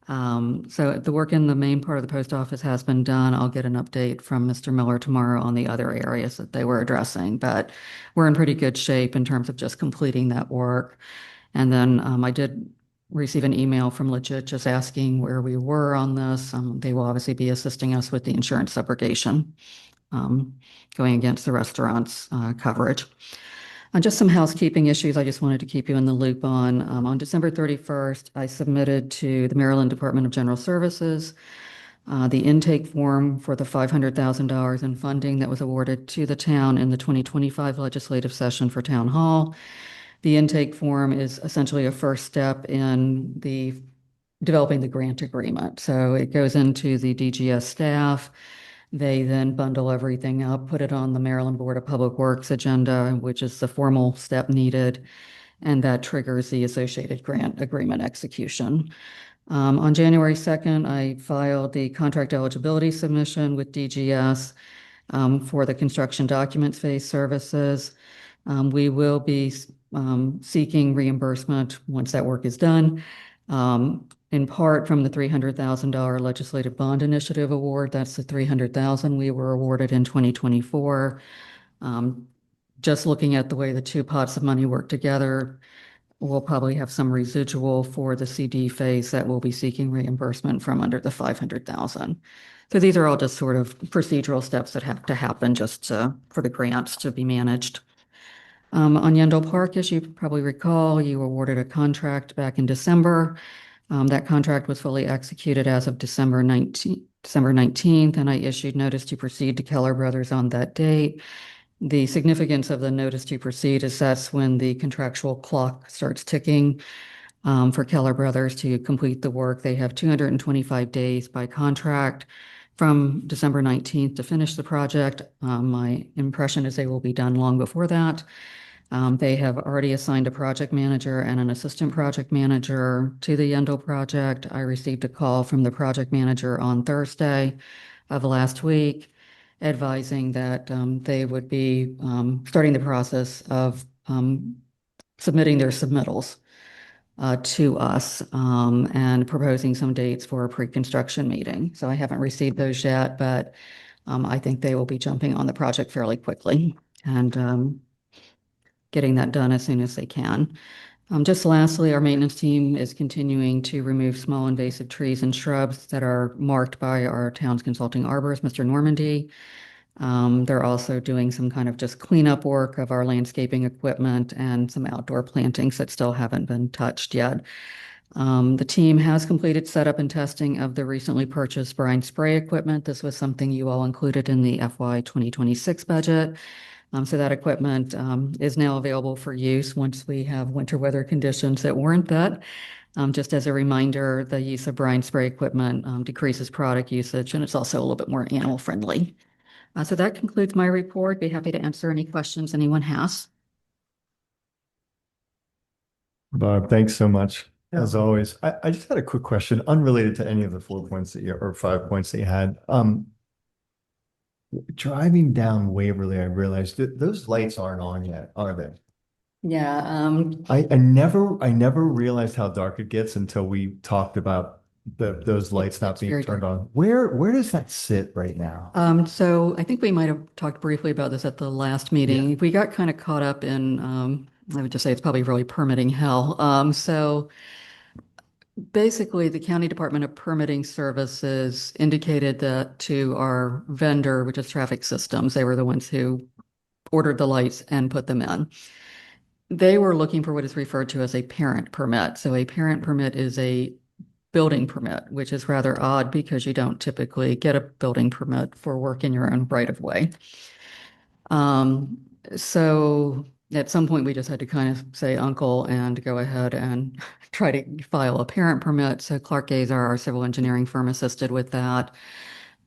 So the work in the main part of the post office has been done. I'll get an update from Mr. Miller tomorrow on the other areas that they were addressing, but we're in pretty good shape in terms of just completing that work. And then I did receive an email from Legit just asking where we were on this. They will obviously be assisting us with the insurance subrogation going against the restaurant's coverage. Just some housekeeping issues I just wanted to keep you in the loop on. On December 31st, I submitted to the Maryland Department of General Services the intake form for the $500,000 in funding that was awarded to the town in the 2025 legislative session for Town Hall. The intake form is essentially a first step in developing the grant agreement. So it goes into the DGS staff. They then bundle everything up, put it on the Maryland Board of Public Works agenda, which is the formal step needed, and that triggers the associated grant agreement execution. On January 2nd, I filed the contract eligibility submission with DGS for the construction documents phase services. We will be seeking reimbursement once that work is done, in part from the $300,000 legislative bond initiative award. That's the $300,000 we were awarded in 2024. Just looking at the way the two pots of money work together, we'll probably have some residual for the CD phase that we'll be seeking reimbursement from under the $500,000. So these are all just sort of procedural steps that have to happen just for the grants to be managed. On Yendell Park, as you probably recall, you awarded a contract back in December. That contract was fully executed as of December 19th, and I issued notice to proceed to Keller Brothers on that date. The significance of the notice to proceed is that's when the contractual clock starts ticking for Keller Brothers to complete the work. They have 225 days by contract from December 19th to finish the project. My impression is they will be done long before that. They have already assigned a project manager and an assistant project manager to the Yendell project. I received a call from the project manager on Thursday of last week advising that they would be starting the process of submitting their submittals to us and proposing some dates for a pre-construction meeting. So I haven't received those yet, but I think they will be jumping on the project fairly quickly and getting that done as soon as they can. Just lastly, our maintenance team is continuing to remove small invasive trees and shrubs that are marked by our town's consulting arborist, Mr. Normandy. They're also doing some kind of just cleanup work of our landscaping equipment and some outdoor plantings that still haven't been touched yet. The team has completed setup and testing of the recently purchased brine spray equipment. This was something you all included in the FY 2026 budget. So that equipment is now available for use once we have winter weather conditions that warrant that. Just as a reminder, the use of brine spray equipment decreases product usage, and it's also a little bit more animal friendly. So that concludes my report. Be happy to answer any questions anyone has. Bob, thanks so much, as Yeah. always. I just had a quick question, unrelated to any of the 4 points that you, or 5 points that you had. Driving down Waverly, I realized that those lights aren't on yet, are they? Yeah, I never realized how dark it gets until we talked about those lights not it's being very turned on. Where does that sit right now? so I think we might have talked briefly about this at the last meeting. We got kind of caught up in, I would just say it's probably really permitting hell. So basically, the County Department of Permitting Services indicated that to our vendor, which is Traffic Systems, they were the ones who ordered the lights and put them in. They were looking for what is referred to as a parent permit. So a parent permit is a building permit, which is rather odd because you don't typically get a building permit for work in your own right of way. So at some point we just had to kind of say uncle and go ahead and try to file a parent permit. So Clark Gazer, our civil engineering firm, assisted with that.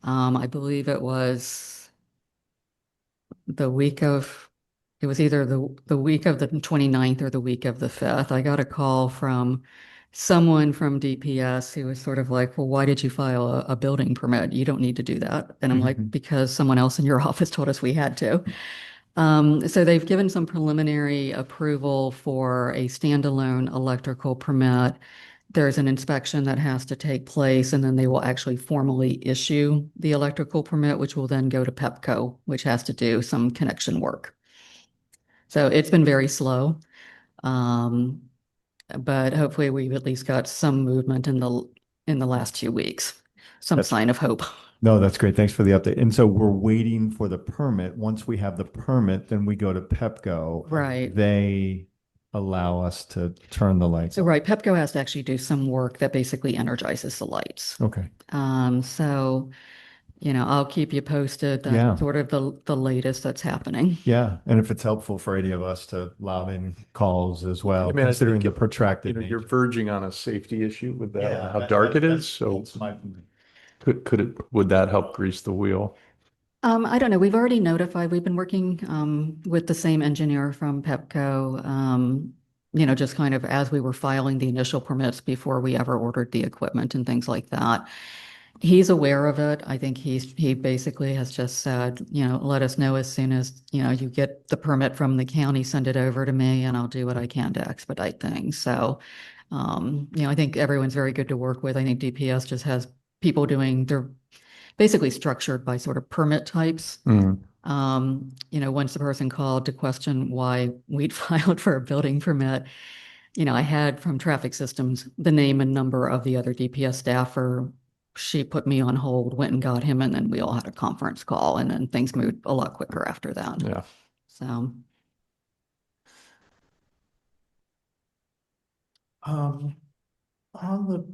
I believe it was the week of, it was either the week of the 29th or the week of the 5th. I got a call from someone from DPS who was sort of like, well, why did you file a building permit? You don't need to do that. And I'm like, because someone else in your office told us we had to. So they've given some preliminary approval for a standalone electrical permit. There's an inspection that has to take place, and then they will actually formally issue the electrical permit, which will then go to Pepco, which has to do some connection work. So it's been very slow. But hopefully we've at least got some movement in the last 2 weeks, some sign of hope. No, that's great. Thanks for the update. And so we're waiting for the permit. Once we have the permit, then we go to Pepco. Right. They allow us to turn the lights So on. right, Pepco has to actually do some work that basically energizes the lights. Okay. So, I'll keep you posted. That's Yeah. sort of the latest that's happening. Yeah. And if it's helpful for any of us to loud in calls as well, I mean, I considering think the protracted you're nature. verging on a safety issue with that, Yeah, how that- dark it that's- is. So that's my- would that help grease the wheel? I don't know. We've already notified, we've been working with the same engineer from Pepco, just kind of as we were filing the initial permits before we ever ordered the equipment and things like that. He's aware of it. I think he basically has just said, let us know as soon as, you get the permit from the county, send it over to me and I'll do what I can to expedite things. So, I think everyone's very good to work with. I think DPS just has people they're basically structured by sort of permit types. Once the person called to question why we'd filed for a building permit, I had from Traffic Systems the name and number of the other DPS staffer. She put me on hold, went and got him, and then we all had a conference call, and then things moved a lot quicker after that. Yeah. So, On the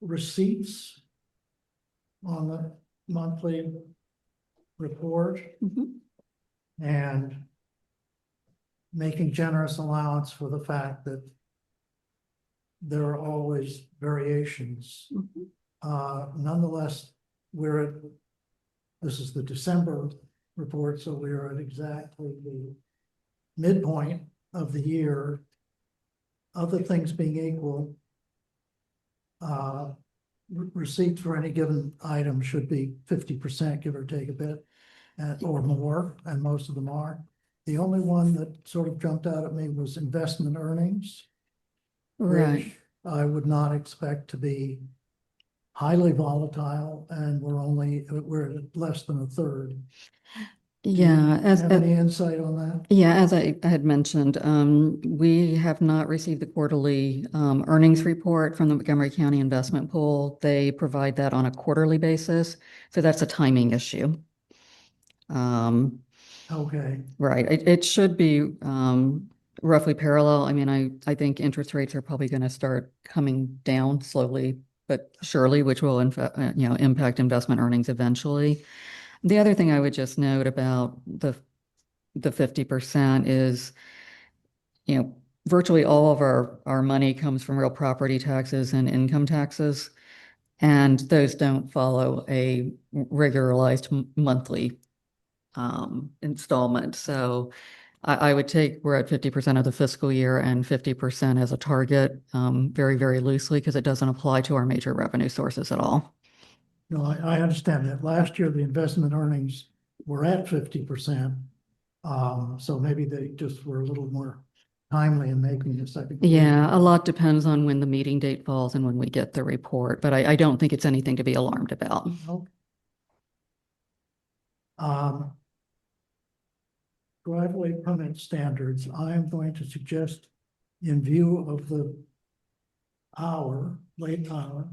receipts on the monthly report and making generous allowance for the fact that there are always variations. Nonetheless, this is the December report, so we're at exactly the midpoint of the year. Other things being equal, receipts for any given item should be 50%, give or take a bit, or more, and most of them are. The only one that sort of jumped out at me was investment earnings. Right. which I would not expect to be highly volatile, and we're at less than a third. Yeah, Have any insight on that? yeah, as I had mentioned, we have not received the quarterly earnings report from the Montgomery County Investment Pool. They provide that on a quarterly basis, so that's a timing issue. Okay, Right, it should be roughly parallel. I mean, I think interest rates are probably going to start coming down slowly but surely, which will impact investment earnings eventually. The other thing I would just note about the 50% is, virtually all of our money comes from real property taxes and income taxes, and those don't follow a regularized monthly installment. So I would take, we're at 50% of the fiscal year and 50% as a target, very, very loosely, because it doesn't apply to our major revenue sources at all. no, I understand that. Last year, the investment earnings were at 50%. So maybe they just were a little more timely in making the second. Yeah, a lot depends on when the meeting date falls and when we get the report, but I don't think it's anything to be alarmed about. Okay. Driveway permit standards, I'm going to suggest, in view of the late hour,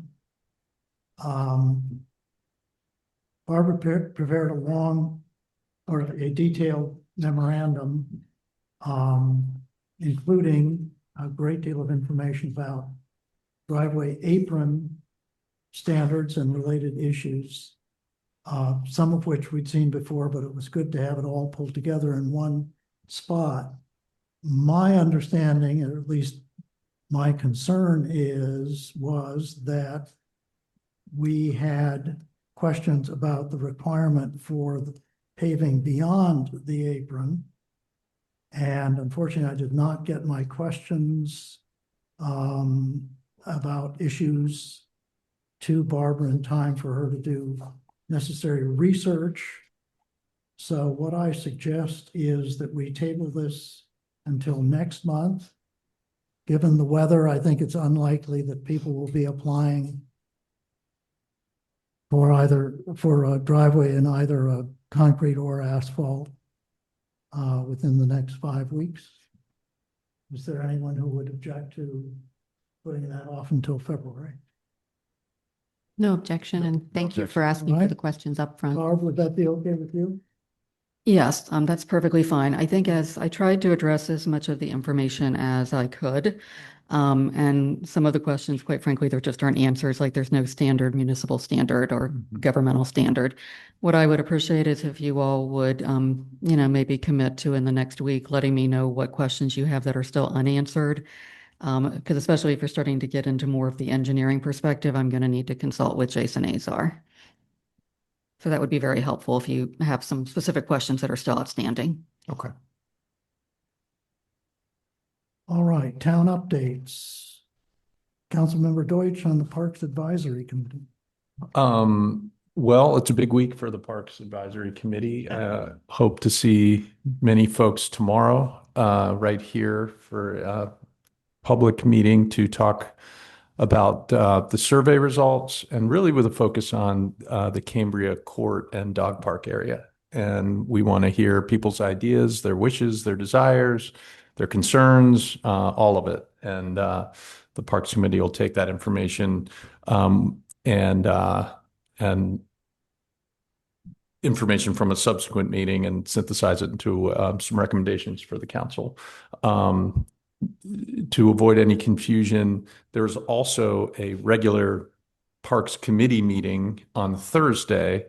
Barbara prepared a detailed memorandum, including a great deal of information about driveway apron standards and related issues, some of which we'd seen before, but it was good to have it all pulled together in one spot. My understanding, or at least my concern was that we had questions about the requirement for the paving beyond the apron. And unfortunately, I did not get my questions about issues to Barbara in time for her to do necessary research. So what I suggest is that we table this until next month. Given the weather, I think it's unlikely that people will be applying for a driveway in either a concrete or asphalt within the next 5 weeks. Is there anyone who would object to putting that off until February? No objection, and thank you for asking for Right. the questions up front. Barb, would that be okay with you? Yes, that's perfectly fine. I think as I tried to address as much of the information as I could, and some of the questions, quite frankly, there just aren't answers, like there's no standard municipal standard or governmental standard. What I would appreciate is if you all would, maybe commit to in the next week, letting me know what questions you have that are still unanswered. Because especially if you're starting to get into more of the engineering perspective, I'm going to need to consult with Jason Azar. So that would be very helpful if you have some specific questions that are still outstanding. Okay. All right, town updates. Councilmember Deutsch on the Parks Advisory Committee. Well, it's a big week for the Parks Advisory Committee. Hope to see many folks tomorrow, right here for a public meeting to talk about the survey results, and really with a focus on the Cambria Court and Dog Park area. And we want to hear people's ideas, their wishes, their desires, their concerns, all of it. And the Parks Committee will take that information and information from a subsequent meeting and synthesize it into some recommendations for the council. To avoid any confusion, there's also a regular Parks Committee meeting on Thursday.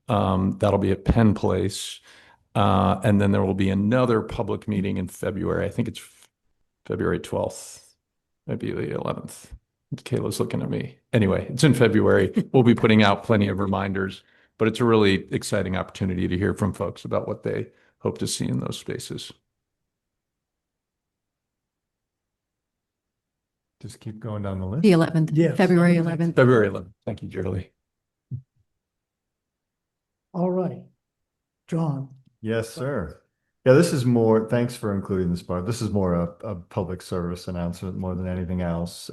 That'll be at Penn Place. And then there will be another public meeting in February. I think it's February 12th, maybe the 11th. Kayla's looking at me. Anyway, it's in February. We'll be putting out plenty of reminders, but it's a really exciting opportunity to hear from folks about what they hope to see in those spaces. Just keep going down the list. The 11th, Yes. February 11th. February 11th. Thank you, Julie. All right, John. Yes, sir. Yeah, this is more, thanks for including this part. This is more a public service announcement more than anything else.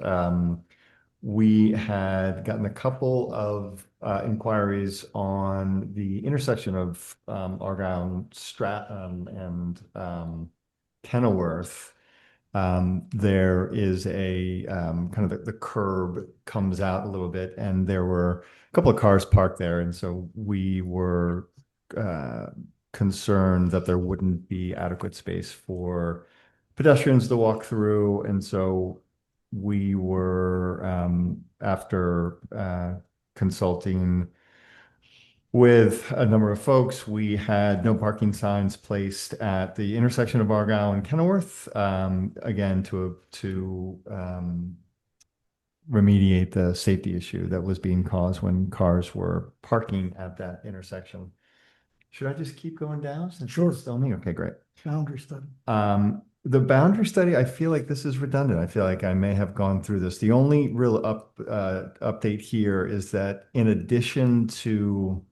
We had gotten a couple of inquiries on the intersection of Argyle and Stratton and Kenilworth. There is a kind of the curb comes out a little bit, and there were a couple of cars parked there, and so we were concerned that there wouldn't be adequate space for pedestrians to walk through, and so we were after consulting with a number of folks, we had no parking signs placed at the intersection of Argyle and Kenilworth, again, to remediate the safety issue that was being caused when cars were parking at that intersection. Should I just keep going down since Sure. it's still me? Okay, great. Boundary study. The boundary study, I feel like this is redundant. I feel like I may have gone through this. The only real update here is that in addition to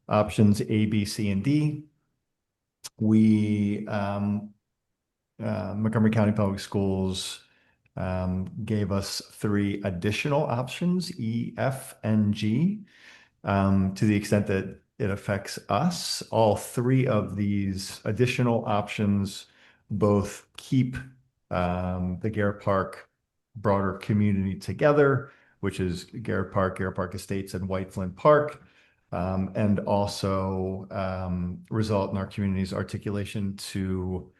options A, B, C, and D, we Montgomery County Public Schools gave us 3 additional options, E, F, and G. To the extent that it affects us, all 3 of these additional options both keep the Garrett Park broader community together, which is Garrett Park Estates, and White Flint Park, and also result in our community's articulation to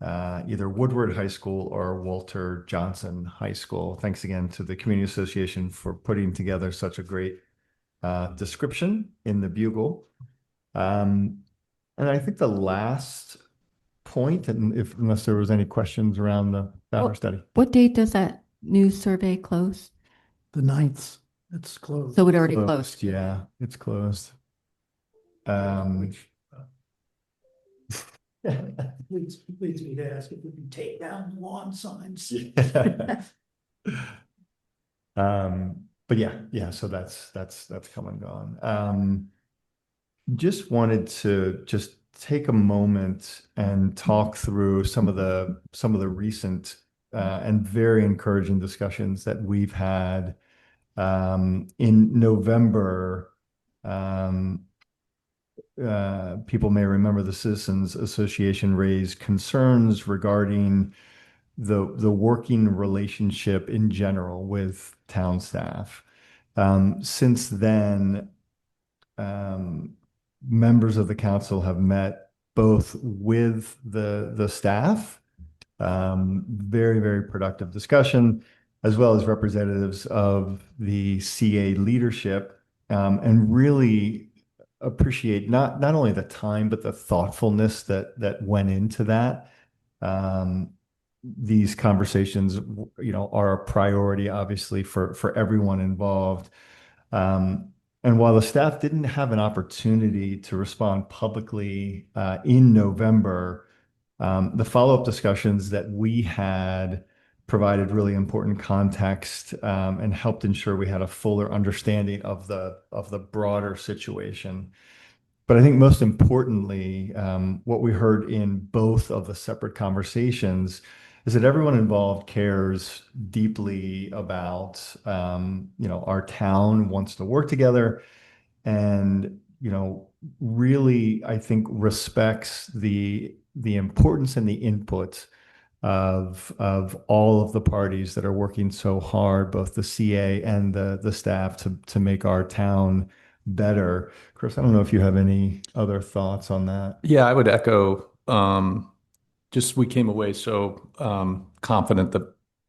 either Woodward High School or Walter Johnson High School. Thanks again to the Community Association for putting together such a great description in the Bugle. And I think the last point, and unless there was any questions around the boundary study. What date does that new survey close? The 9th, it's closed. So it already closed. Yeah, it's closed. Leads me to ask if we can take down lawn signs. But yeah, so that's come and gone. Just wanted to just take a moment and talk through some of the recent and very encouraging discussions that we've had. In November, people may remember the Citizens Association raised concerns regarding the working relationship in general with town staff. Since then, members of the council have met both with the staff, very, very productive discussion, as well as representatives of the CA leadership, and really appreciate not only the time, but the thoughtfulness that went into that. These conversations, are a priority, obviously, for everyone involved. And while the staff didn't have an opportunity to respond publicly in November, the follow-up discussions that we had provided really important context and helped ensure we had a fuller understanding of the broader situation. But I think most importantly, what we heard in both of the separate conversations is that everyone involved cares deeply about, our town wants to work together, and, really, I think, respects the importance and the input of all of the parties that are working so hard, both the CA and the staff, to make our town better. Chris, I don't know if you have any other thoughts on that. Yeah, I would echo, just we came away so confident that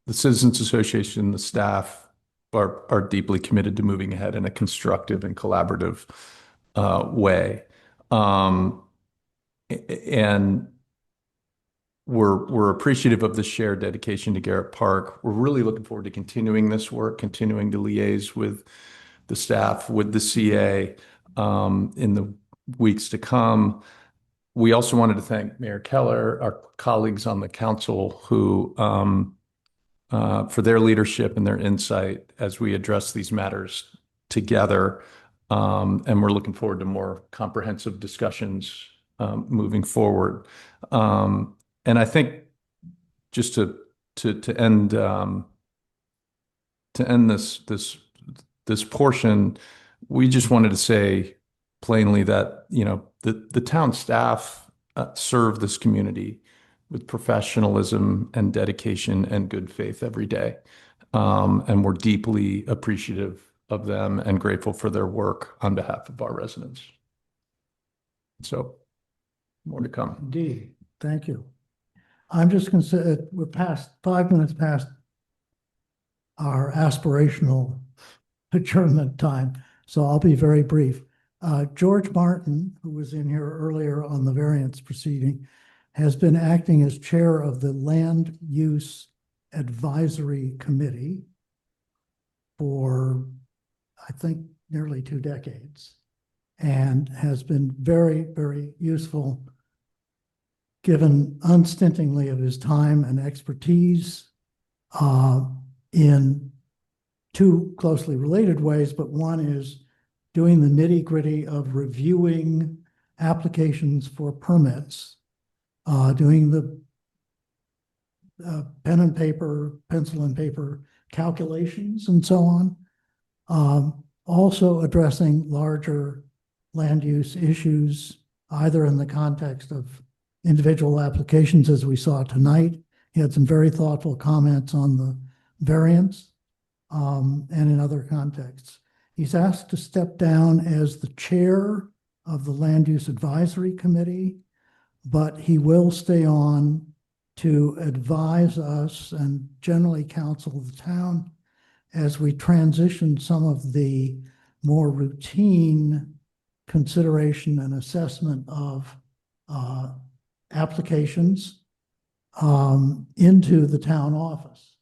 the Citizens Association, the staff are deeply committed to moving ahead in a constructive and collaborative way. And we're appreciative of the shared dedication to Garrett Park. We're really looking forward to continuing this work, continuing to liaise with the staff, with the CA in the weeks to come. We also wanted to thank Mayor Keller, our colleagues on the council, who for their leadership and their insight as we address these matters together. And we're looking forward to more comprehensive discussions moving forward. And I think just to end this portion, we just wanted to say plainly that, you know, the town staff serve this community with professionalism and dedication and good faith every day. And we're deeply appreciative of them and grateful for their work on behalf of our residents. So more to come. Indeed. Thank you. I'm just going to say we're past 5 minutes past our aspirational adjournment time, so I'll be very brief. George Martin, who was in here earlier on the variance proceeding, has been acting as chair of the Land Use Advisory Committee for, I think, nearly 2 decades, and has been very, very useful, given unstintingly of his time and expertise in 2 closely related ways, but one is doing the nitty-gritty of reviewing applications for permits, doing the pencil and paper calculations and so on. Also addressing larger land use issues, either in the context of individual applications, as we saw tonight. He had some very thoughtful comments on the variance, and in other contexts. He's asked to step down as the chair of the Land Use Advisory Committee, but he will stay on to advise us and generally counsel the town as we transition some of the more routine consideration and assessment of applications into the town office.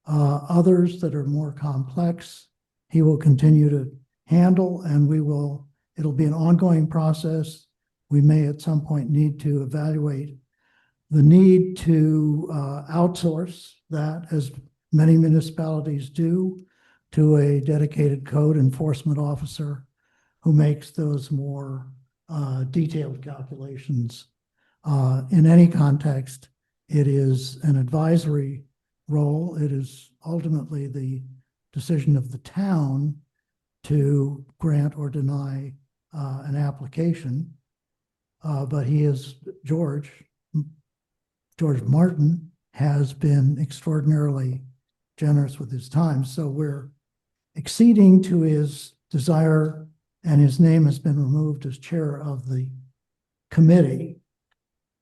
Others that are more complex, he will continue to handle, and it'll be an ongoing process. We may at some point need to evaluate the need to outsource that, as many municipalities do, to a dedicated code enforcement officer who makes those more detailed calculations. In any context, it is an advisory role. It is ultimately the decision of the town to grant or deny an application. But George Martin has been extraordinarily generous with his time. So we're acceding to his desire, and his name has been removed as chair of the committee.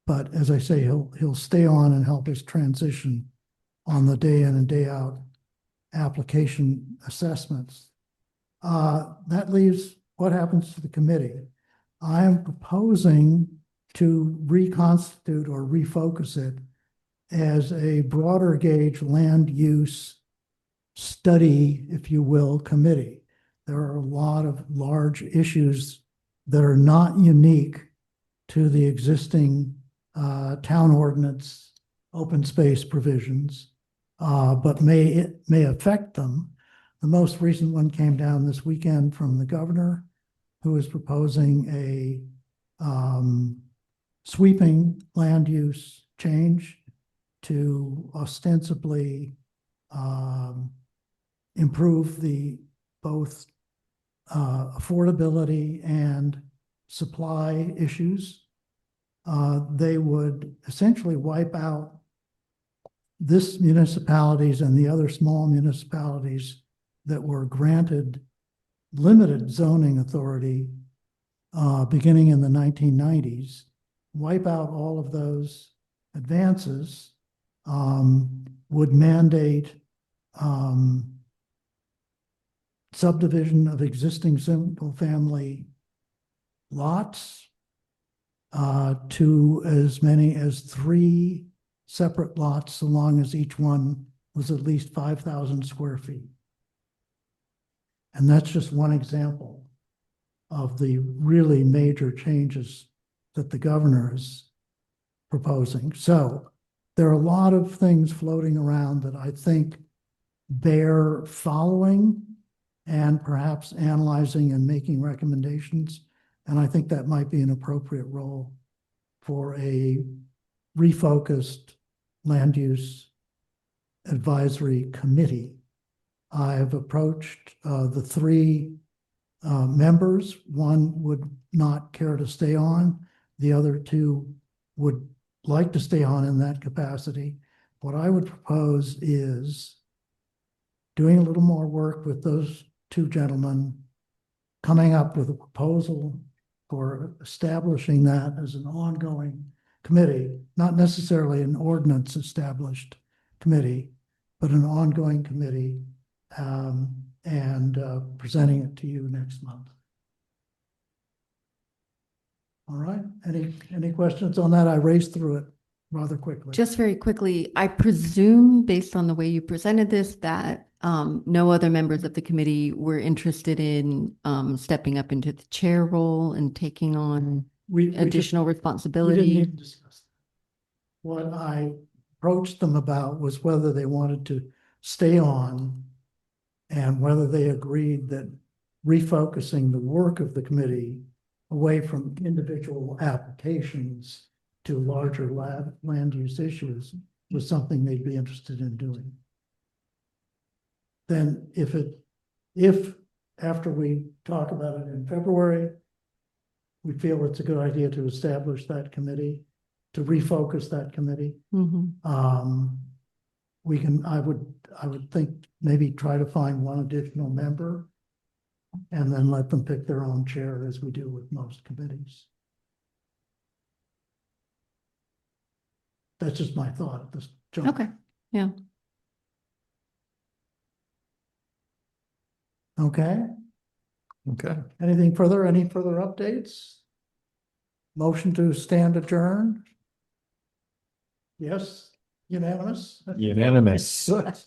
But as I say, he'll stay on and help us transition on the day in and day out application assessments. That leaves what happens to the committee. I am proposing to reconstitute or refocus it as a broader gauge land use study, if you will, committee. There are a lot of large issues that are not unique to the existing town ordinance open space provisions, but may affect them. The most recent one came down this weekend from the governor, who is proposing a sweeping land use change to ostensibly improve the both affordability and supply issues. They would essentially wipe out this municipalities and the other small municipalities that were granted limited zoning authority beginning in the 1990s, wipe out all of those advances, would mandate subdivision of existing single-family lots to as many as 3 separate lots, so long as each one was at least 5,000 square feet. And that's just one example of the really major changes that the governor is proposing. So there are a lot of things floating around that I think bear following and perhaps analyzing and making recommendations. And I think that might be an appropriate role for a refocused land use advisory committee. I've approached the three members. One would not care to stay on. The other two would like to stay on in that capacity. What I would propose is doing a little more work with those two gentlemen, coming up with a proposal for establishing that as an ongoing committee, not necessarily an ordinance established committee, but an ongoing committee, and presenting it to you next month. All right, any questions on that? I raced through it rather quickly. Just very quickly, I presume based on the way you presented this, that no other members of the committee were interested in stepping up into the chair role and taking on additional We didn't responsibility. even discuss that. What I approached them about was whether they wanted to stay on and whether they agreed that refocusing the work of the committee away from individual applications to larger land use issues was something they'd be interested in doing. Then if after we talk about it in February, we feel it's a good idea to establish that committee, to refocus that committee, we can, I would think maybe try to find one additional member and then let them pick their own chair as we do with most committees. That's just my thought at this juncture. Okay, yeah. Okay, Okay. anything further? Any further updates? Motion to stand adjourned? Yes, unanimous? Unanimous. Good.